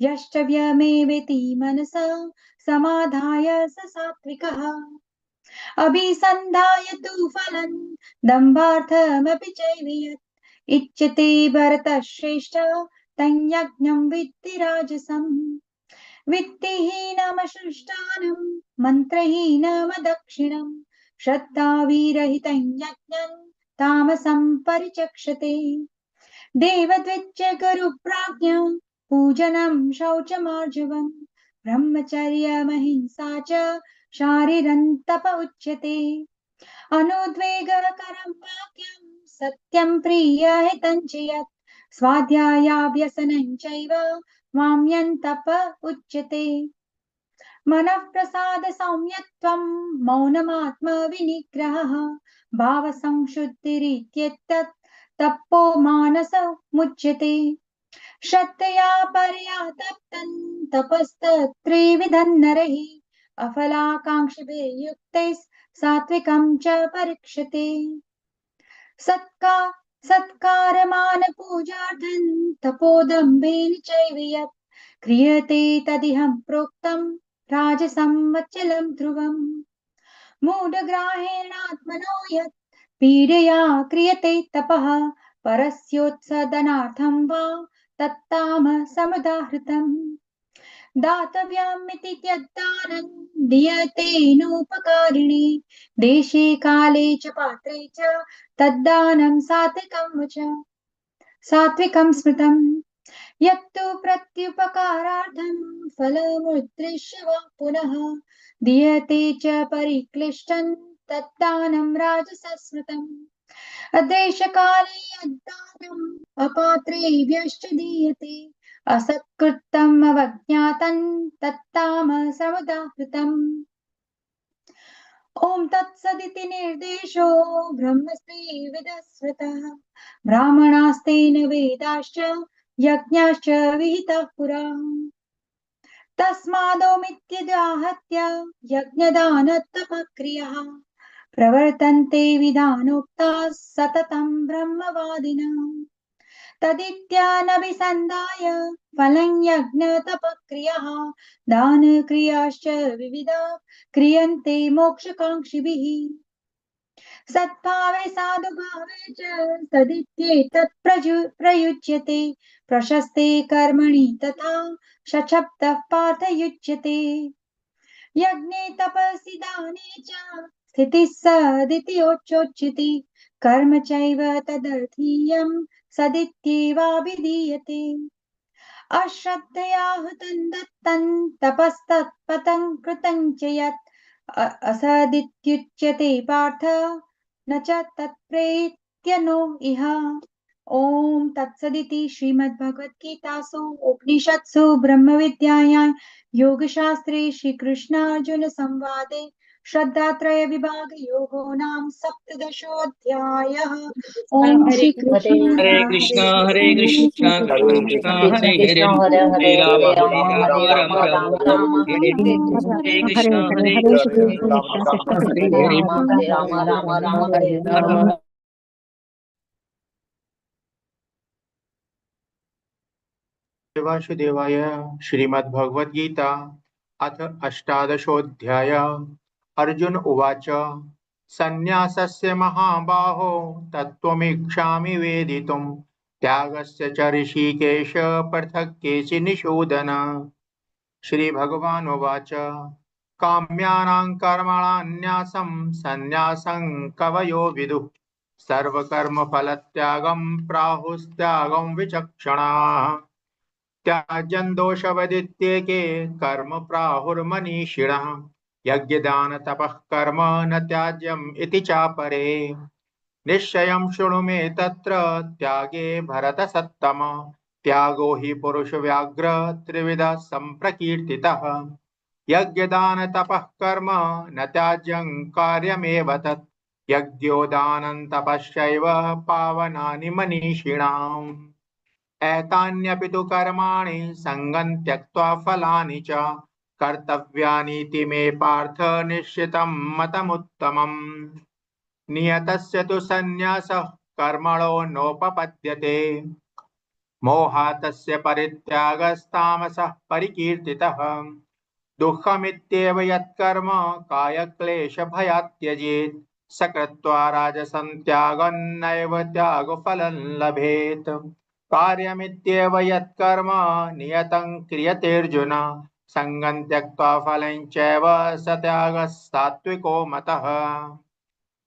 यष्टव्यमेवेति मनसा समाधाय स सात्विकः। अभिसन्धाय तु फलं दम्भार्थमपि चैव यत् इच्छति भरतश्रेष्ठ तं यज्ञं विद्धि राजसम्। वित्तिहीनमसृष्टानं मन्त्रहीनमदक्षिणं श्रद्धाविरहितं यज्ञं तामसं परिचक्षते। देवद्विज गुरुप्राज्ञा पूजनं शौचमार्जवम् ब्रह्मचर्यमहिंसा च शारीरं तप उच्यते। अनुद्वेगकरं वाक्यं सत्यं प्रियहितं च यत् स्वाध्यायाभ्यसनं चैव वाम्यं तप उच्यते। मनः प्रसाद सौम्यत्वं मौनमात्मविनिग्रहः भावसंशुद्धिरित्येतत् तपो मानसमुच्यते। श्रद्धया परया तप्तं तपस्तत्त्रिविधं नरैः अफलाकाङ्क्षिभिर्युक्तैः सात्विकं च परीक्षते। सत्कारमानपूजार्थं तपोदम्भेन चैव यत् क्रियते तदिहं प्रोक्तं राजसं वच्चलं ध्रुवम्। मूढग्राहेणात्मनो यत् पीडया क्रियते तपः परस्योत्सदनार्थं वा तत्तामसमुदाहृतम्। दातव्यमिति यद्दानं दीयतेनोपकारिणे देशे काले च पात्रे च तद्दानं सात्विकं वच सात्विकं स्मृतम्। यत्तु प्रत्युपकारार्थं फलमुद्दिश्य वा पुनः दीयते च परिक्लिष्टं तद्दानं राजसस्मृतम्। अदेशकाले यद्दानम् अपात्रेभ्यश्च दीयते असत्कृतम् अवज्ञातं तत्तामसमुदाहृतम्। ॐ तत्सदिति निर्देशो ब्रह्मस्त्रिविधस्मृतः ब्राह्मणास्तेन वेदाश्च यज्ञाश्च विहिताः पुरा। तस्मादोमित्यदाहत्य यज्ञदानतपक्रियाः प्रवर्तन्ते विधानोक्ताः सततं ब्रह्मवादिनां। तदित्यानभिसन्धाय फलं यज्ञतपक्रियाः दानक्रियाश्च विविधा क्रियन्ते मोक्षकाङ्क्षिभिः। सद्भावे साधुभावे च तदित्येतत् प्रयुज्यते प्रशस्ते कर्मणि तथा शशब्दः पार्थयुज्यते। यज्ञे तपसि दाने च स्थितिः सदित्योच्योच्यते कर्म चैव तदर्थीयं सदित्येवाभिधीयते। अश्रद्धया हुतं दत्तं तपस्तत्पतं कृतं च यत् असदित्युच्यते पार्थ न च तत्प्रेत्य नो इह। ओम तत्सदिति श्रीमद्भगवद्गीतासु उपनिषत्सु ब्रह्मविद्यायां योगशास्त्रे श्रीकृष्णार्जुन संवादे श्रद्धात्रय विभाग योगो नाम सप्तदशोऽध्यायः। ओम श्री कृष्ण हरे कृष्णा कृष्ण कृष्ण हरे हरे हरे राम राम राम हरे हरे हरे कृष्णा कृष्ण हरे हरे हर हर वासुदेवाय। श्रीमद्भगवद्गीता अथ अष्टादशोऽध्याय। अर्जुन उवाच सन्न्यासस्य महाबाहो तत्त्वमिच्छामि वेदितुं त्यागस्य च ऋषिकेश पृथक् केचिन्निषूदन। श्रीभगवानुवाच काम्यानां कर्मणान्यासं सन्न्यासं कवयो विदुः सर्वकर्मफलत्यागं प्राहुस्त्यागं विचक्षणाः। त्याज्यं दोषवदित्येके कर्म प्राहुर्मनीषिणः यज्ञदानतपः कर्म न त्याज्यम् इति चापरे। निश्चयं शृणु मे तत्र त्यागे भरतसत्तम त्यागो हि पुरुषव्याघ्र त्रिविधः सम्प्रकीर्तितः यज्ञदानतपः कर्म न त्याज्यं कार्यमेव तत् यज्ञोदानं तपश्चैव पावनानि मनीषिणाम्। एतान्यपि तु कर्माणि सङ्गं त्यक्त्वा फलानि च कर्तव्यानीति मे पार्थ निश्चितं मतमुत्तमम्। नियतस्य तु सन्न्यासः कर्मणो नोपपद्यते मोहातस्य परित्यागस्तामसः परिकीर्तितः दुःखमित्येव यत्कर्म कायक्लेशभयात् त्यजेत् स कृत्वा राजसं त्यागं नैव त्यागफलं लभेत्। कार्यमित्येव यत्कर्म नियतं क्रियतेऽर्जुन सङ्गं त्यक्त्वा फलं चैव स त्यागः सात्विको मतः।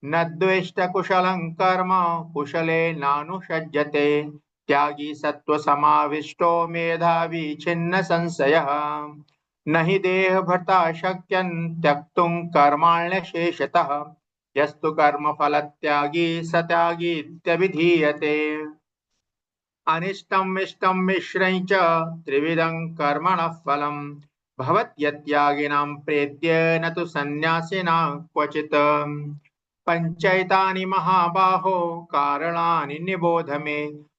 न द्वेष्टकुशलं कर्म कुशलेनानुषज्यते त्यागी सत्त्वसमाविष्टो मेधावी छिन्न संशयः। न हि देहभृता शक्यं त्यक्तुं कर्माण्यशेषतः यस्तु कर्मफलत्यागी स त्यागीत्यभिधीयते। अनिष्टम् इष्टं मिश्रं च त्रिविधं कर्मणः फलं भवत्यत्यागिनां प्रेत्य न तु सन्न्यासिनां क्वचित्। पञ्चैतानि महाबाहो कारणानि निबोध मे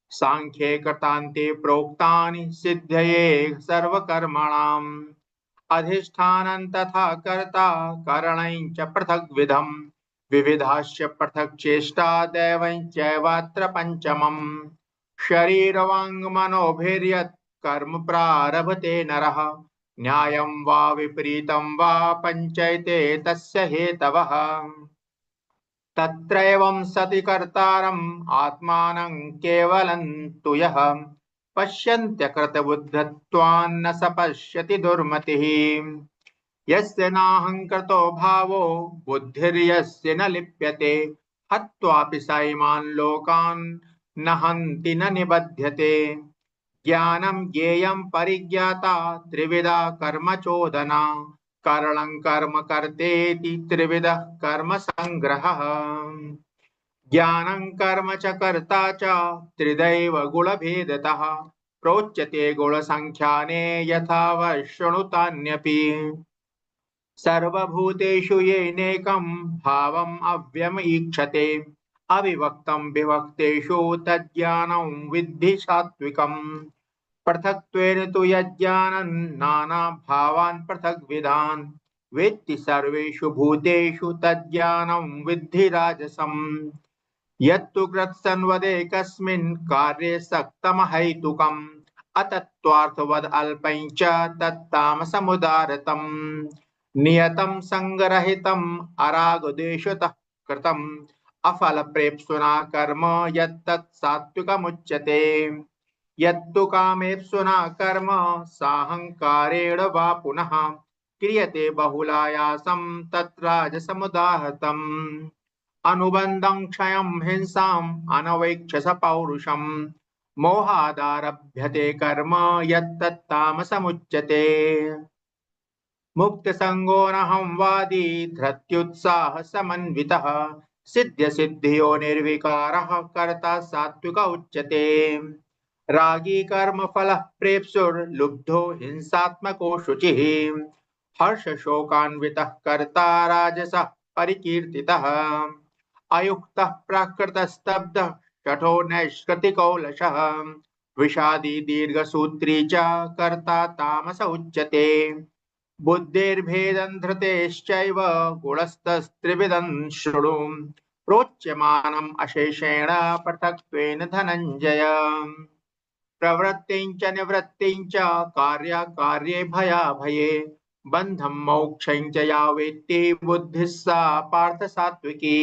सांख्ये कृतान्ते प्रोक्तानि सिद्धये सर्वकर्मणाम्। अधिष्ठानं तथा कर्ता करणं च पृथग्विधम् विविधाश्च पृथक् चेष्टा दैवं चैवात्र पञ्चमम्। शरीरवाङ्मनोभिर्यत् कर्म प्रारभते नरः न्यायं वा विपरीतं वा पञ्चैते तस्य हेतवः। तत्रैवं सति कर्तारम् आत्मानं केवलं तु यः पश्यन्त्यकृतबुद्धत्वान्न स पश्यति दुर्मतिः। यस्य नाहङ्कृतो भावो बुद्धिर्यस्य न लिप्यते हत्वापि सैमान् लोकान् न हन्ति न निबध्यते। ज्ञानं ज्ञेयं परिज्ञाता त्रिविधा कर्म चोदना करणं कर्म कर्तेति त्रिविधः कर्म संग्रहः। ज्ञानं कर्म च कर्ता च त्रिदैव गुणभेदतः प्रोच्यते गुणसंख्याने यथा वशृणुतान्यपि। सर्वभूतेषु येनैकं भावम् अव्यमईक्षते अविभक्तं विभक्तेषु तज्ज्ञानं विद्धि सात्विकम्। पृथक्त्वेन तु यज्ञानं नानाभावान् पृथग्विधान् वेत्ति सर्वेषु भूतेषु तज्ज्ञानं विद्धि राजसम्। यत्तु कृत्सन्वदेकस्मिन् कार्ये सक्तमहैतुकम् अतत्त्वार्थवद् अल्पं च तत्तामसमुदारतम्। नियतं सङ्गरहितम् अरागद्वेषतः कृतम् अफलप्रेप्सुना कर्म यत्तत् सात्विकमुच्यते। यत्तु कामेप्सुना कर्म साहङ्कारेण वा पुनः क्रियते बहुलायासं तत्राजसमुदाहतम्। अनुबन्धं क्षयं हिंसाम् अनवैक्षस पौरुषम् मोहादारभ्यते कर्म यत्तत्तामसमुच्यते मुक्तसंगो नहं वादी धृत्युत्साह समन्वितः सिद्ध्य सिद्धियो निर्विकारः कर्ता सात्विक उच्यते रागी कर्म फलः प्रेप्सुर्लुब्धो हिंसात्मको शुचिः हर्ष शोकान्वितः कर्ता राजसः परिकीर्तितः अयुक्तः प्राकृतस्तब्धः शठो नैष्कृतिकौलशः विषादी दीर्घसूत्री च कर्ता तामस उच्यते बुद्धिर्भेदं धृतेश्चैव गुणस्तस्त्रिविधं शृणु प्रोच्यमानम् अशेषेण पृथक्त्वेन धनञ्जय प्रवृत्तिं च निवृत्तिं च कार्याकार्ये भयाभये बन्धं मोक्षं च या वेत्ति बुद्धिः सा पार्थ सात्विकी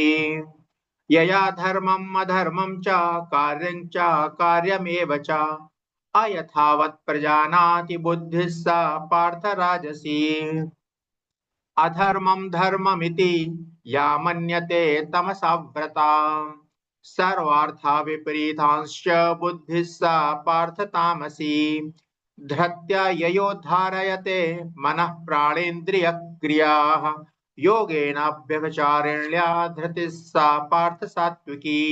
यया धर्मम् अधर्मं च कार्यं च कार्यमेव च अयथावत् प्रजानाति बुद्धिः सा पार्थ राजसी अधर्मं धर्ममिति या मन्यते तमसा व्रता सर्वार्था विपरीतांश्च बुद्धिः सा पार्थ तामसी धृत्या ययो धारयते मनः प्राणेन्द्रियक्रियाः योगेनाभ्यभिचारिण्या धृतिः सा पार्थ सात्विकी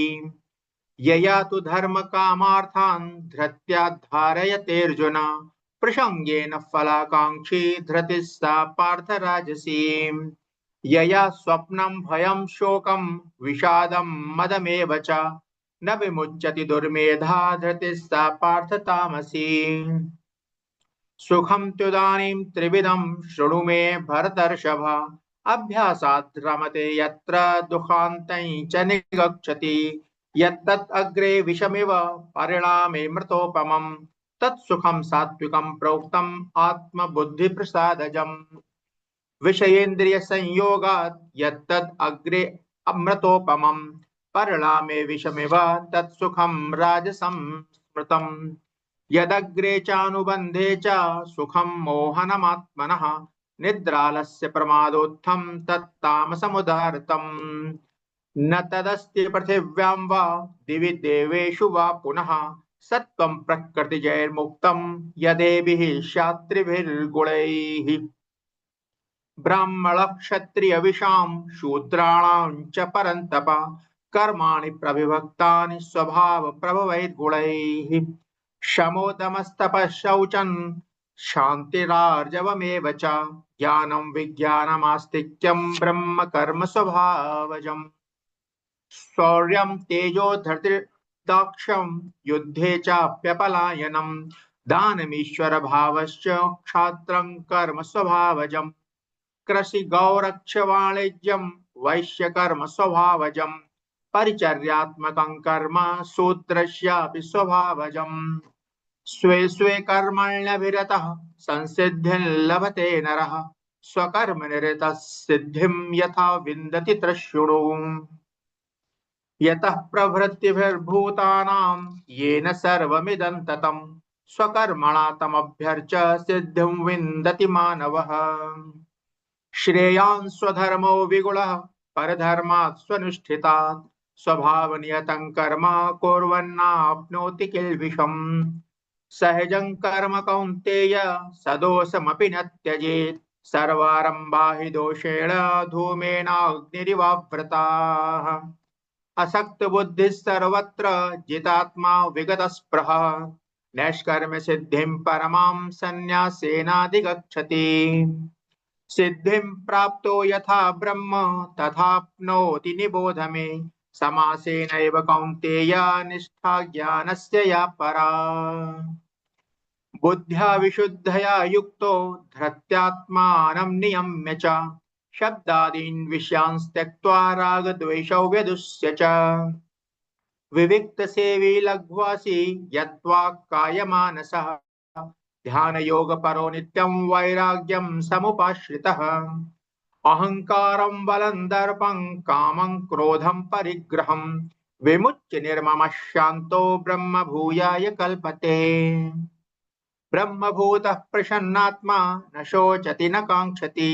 यया तु धर्म कामार्थान् धृत्या धारयतेऽर्जुन प्रसंगेन फलाकांक्षी धृतिः सा पार्थ राजसी यया स्वप्नं भयं शोकं विषादं मदमेव च न विमुच्यति दुर्मेधा धृतिः सा पार्थ तामसी सुखं त्युदानीं त्रिविधं शृणु मे भरतर्षभ अभ्यासात् रमते यत्र दुःखान्तं च निगच्छति यत्तत् अग्रे विषमिव परिणामे मृतोपमम् तत्सुखं सात्विकं प्रोक्तम् आत्मबुद्धिप्रसादजम् विषयेन्द्रिय संयोगात् यत्तद् अग्रे अमृतोपमम् परिणामे विषमिव तत्सुखं राजसं स्मृतम् यदग्रे चानुबन्धे च सुखं मोहनमात्मनः निद्रालस्य प्रमादोत्थं तत्तामसमुदाहृतम् न तदस्ति पृथिव्यां वा दिवि देवेषु वा पुनः सत्त्वं प्रकृतिजैर्मुक्तं यदेभिः शास्त्रिभिर्गुणैः ब्राह्मणक्षत्रियविषां शूद्राणां च परन्तप कर्माणि प्रविभक्तानि स्वभावप्रभवैर्गुणैः शमोदमस्तपः शौचं शान्तिरार्जवमेव च ज्ञानं विज्ञानमास्तिक्यं ब्रह्म कर्म स्वभावजम् शौर्यं तेजो धृतिर्दाक्ष्यं युद्धे चाप्यपलायनं दानमीश्वर भावश्च क्षात्रं कर्म स्वभावजम् कृषि गौरक्ष वाणिज्यं वैश्य कर्म स्वभावजम् परिचर्यात्मकं कर्म शूद्रस्यापि स्वभावजम् स्वे स्वे कर्मण्यभिरतः संसिद्धिं लभते नरः स्वकर्म निरतः सिद्धिं यथा विन्दति त्रश्शृणु यतः प्रभृतिभिर्भूतानां येन सर्वमिदं ततं स्वकर्मणा तमभ्यर्च्य सिद्धिं विन्दति मानवः श्रेयान् स्वधर्मो विगुणः परधर्मात् स्वनुष्ठितात् स्वभावनियतं कर्म कुर्वन्नाप्नोति किल्बिषम् सहजं कर्म कौन्तेय सदोषमपि न त्यजेत् सर्वारम्भा हि दोषेण धूमेनाग्निरिवावृताः असक्तबुद्धिः सर्वत्र जितात्मा विगतस्पृहः नैष्कर्म्य सिद्धिं परमां सन्न्यासेनाधिगच्छति सिद्धिं प्राप्तो यथा ब्रह्म तथाप्नोति निबोध मे समासेनैव कौन्तेय निष्ठा ज्ञानस्य या परा बुद्ध्या विशुद्धया युक्तो धृत्यात्मानं नियम्य च शब्दादीन् विषयान् त्यक्त्वा रागद्वेषौ व्यदुष्य च विविक्तसेवी लघ्वासी यत्त्वा कायमानसः ध्यानयोगपरो नित्यं वैराग्यं समुपाश्रितः अहंकारं बलं दर्पं कामं क्रोधं परिग्रहं विमुच्य निर्ममः शान्तो ब्रह्मभूयाय कल्पते ब्रह्मभूतः प्रसन्नात्मा न शोचति न काङ्क्षति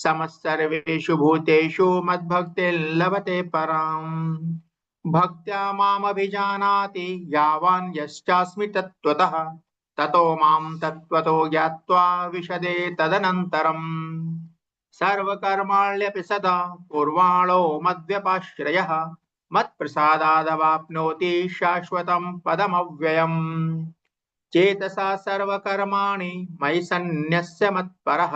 समः सर्वेषु भूतेषु मद्भक्तिर्लभते पराम् भक्त्या मामभिजानाति यावान् यश्चास्मि तत्त्वतः ततो मां तत्त्वतो ज्ञात्वा विशदे तदनन्तरम् सर्वकर्माण्यपि सदा कुर्वाणो मद्व्यपाश्रयः मत्प्रसादादवाप्नोति शाश्वतं पदमव्ययम् चेतसा सर्वकर्माणि मयि सन्न्यस्य मत्परः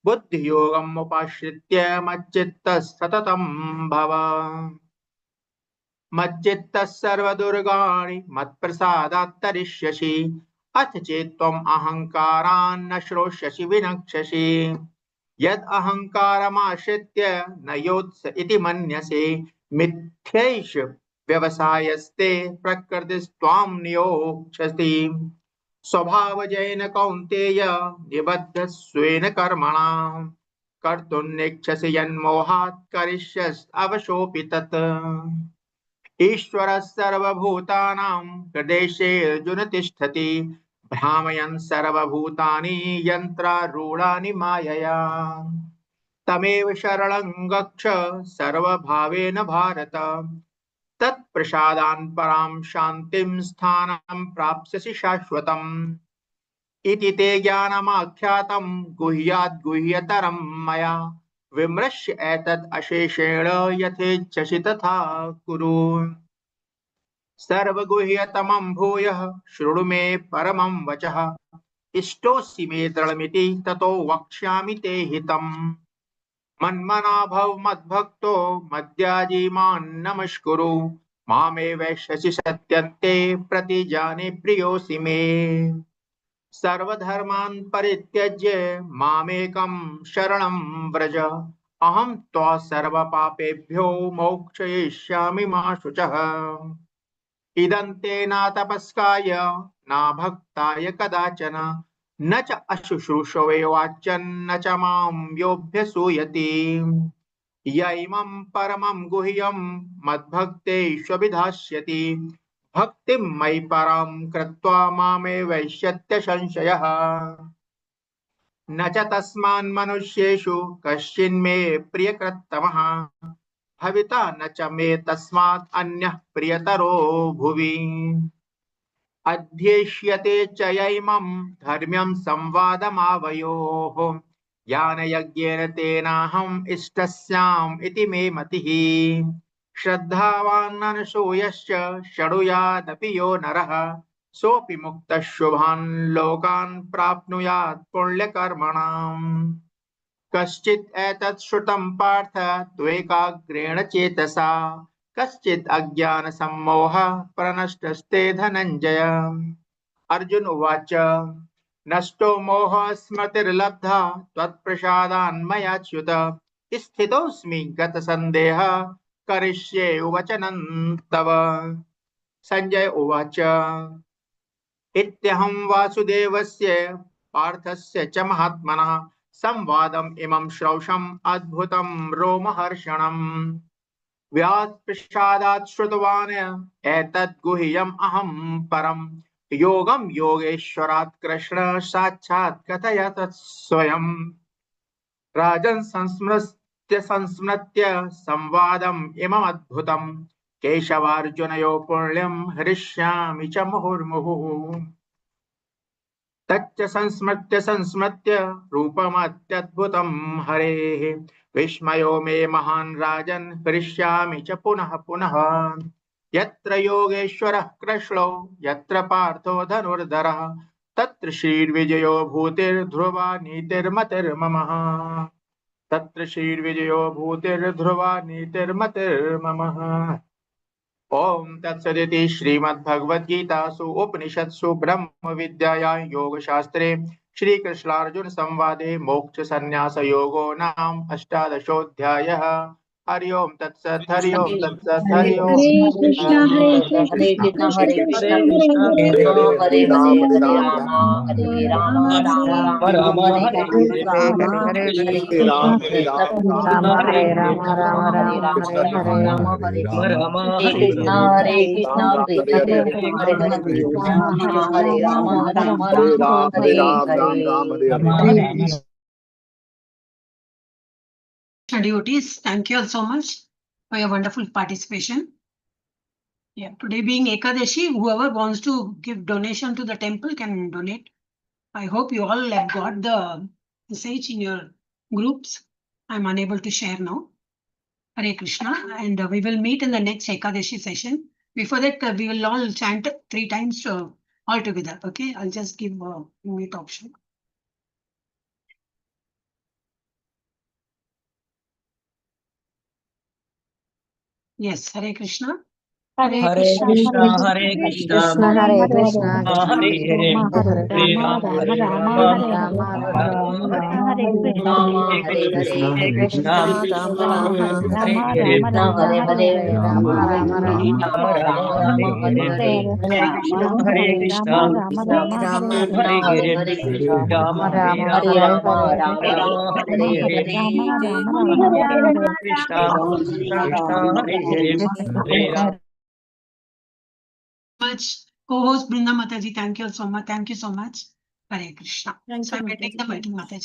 बुद्धियोगम् उपाश्रित्य मच्चित्तः सततं भव मच्चित्तः सर्वदुर्गाणि मत्प्रसादात् तरिष्यसि अथ चेत्त्वम् अहङ्कारान् न श्रोष्यसि विनक्ष्यसि यद् अहङ्कारमाश्रित्य न योत्स इति मन्यसे मिथ्यैष व्यवसायस्ते प्रकृतिस्त्वां नियोक्ष्यति स्वभावजेन कौन्तेय निबद्धस्वेन कर्मणा कर्तुं नेच्छसि यन्मोहात् करिष्यस् अवशोऽपि तत् ईश्वरः सर्वभूतानां हृदेशे अर्जुन तिष्ठति भ्रामयन् सर्वभूतानि यन्त्रारूढानि मायया तमेव शरणं गच्छ सर्वभावेन भारत तत्प्रसादान् परां शान्तिं स्थानं प्राप्स्यसि शाश्वतम् इति ते ज्ञानमाख्यातं गुह्याद् गुह्यतरं मया विमृश्य एतत् अशेषेण यथेच्छसि तथा कुरु सर्वगुह्यतमं भूयः शृणु मे परमं वचः इष्टोऽसि मे दृढमिति ततो वक्ष्यामि ते हितम् मन्मना भव मद्भक्तो मद्याजी मां नमस्कुरु मामे वैश्यसि सत्यन्ते प्रतिजाने प्रियोऽसि मे सर्वधर्मान् परित्यज्य मामेकं शरणं व्रज अहं त्वा सर्वपापेभ्यो मोक्षयिष्यामि मा शुचः इदं ते न तपस्काय न भक्ताय कदाचन न च अशुश्रूषवे वाच्यन्न च मां योऽभ्यसूयति य इमं परमं गुह्यं मद्भक्तेष्वभिधास्यति भक्तिं मयि परां कृत्वा मामे वैश्यत्य संशयः न च तस्मान् मनुष्येषु कश्चिन्मे प्रियकृत्तमः भविता न च मे तस्मात् अन्यः प्रियतरो भुवि अध्येष्यते च यैमं धर्म्यं संवादमावयोः ज्ञानयज्ञेन तेनाहम् इष्टस्याम् इति मे मतिः श्रद्धावान् अनसूयश्च शृणुयादपि यो नरः सोऽपि मुक्तः शुभान् लोकान् प्राप्नुयात् पुण्यकर्मणाम् कश्चित् एतत् श्रुतं पार्थ त्वेकाग्रेण चेतसा कश्चित् अज्ञानसम्मोहः प्रनष्टस्ते धनञ्जय अर्जुन उवाच नष्टो मोहः स्मृतिर्लब्धा त्वत्प्रसादान् मयाच्युत स्थितोऽस्मि गतसन्देहः करिष्ये वचनं तव संजय उवाच इत्यहं वासुदेवस्य पार्थस्य च महात्मनः संवादम् इमं श्रौषम् अद्भुतं रोमहर्षणम् व्यासप्रसादात् श्रुतवान् एतद् गुह्यम् अहं परम् योगं योगेश्वरात् कृष्ण साक्षात् कथयत् स्वयं राजन् संस्मृत्य संवादम् इमम् अद्भुतं केशवार्जुनयोः पुण्यं हरिष्यामि च मुहुर्मुहुः तच्च संस्मृत्य रूपमत्यद्भुतं हरेः विस्मयो मे महान् राजन् हरिष्यामि च पुनः पुनः यत्र योगेश्वरः कृष्णो यत्र पार्थो धनुर्धरः तत्र श्रीर्विजयो भूतिर्ध्रुवा नीतिर्मतिर्मम तत्र श्रीर्विजयो भूतिर्ध्रुवा नीतिर्मतिर्मम ओम तत्सदिति श्रीमद्भगवद्गीतासु उपनिषत्सु ब्रह्म विद्यायां योगशास्त्रे श्रीकृष्णार्जुन संवादे मोक्ष संन्यास योगो नाम अष्टादशोऽध्यायः हरि ओम तत्सत् हरि ओम तत्सत् हरि ओम हरे कृष्णा कृष्ण हरे कृष्ण कृष्ण कृष्ण कृष्ण हरे राम हरे हरे राम राम हरे राम राम राम हरे हरे हरे कृष्ण कृष्ण कृष्ण राम कृष्ण हरे हरे राम राम हरे राम राम हरे हरे राम हरे हरे कृष्ण कृष्ण कृष्ण हरे राम हरे Ram Hare Hare Devotees, thank you all so much for your wonderful participation. Yeah, today being Ekadashi, whoever wants to give donation to the temple can donate. I hope you all have got the message in your groups. I'm unable to share now. Hare Krishna, and we will meet in the next Ekadashi session. Before that, we will all chant 3 times all together. Okay, I'll just give a mute option. Yes, Hare Krishna. Hare Krishna, Hare Krishna, Hare Krishna, Krishna Krishna, Hare Rama, Hare Rama, Rama Rama, Hare Hare, Hare Krishna, Rama Rama, Hare Rama, Hare Rama, Rama Rama, Hare Hare, Hare Krishna, Hare Krishna, Rama Rama, Hare Hare, Rama Rama, Hare Hare, Hare Rama, Krishna, Krishna, Hare Hare. Much co-host Brinda Mataji, thank you so much. Thank you so much. Hare Krishna. So I will take the meeting, Mataji.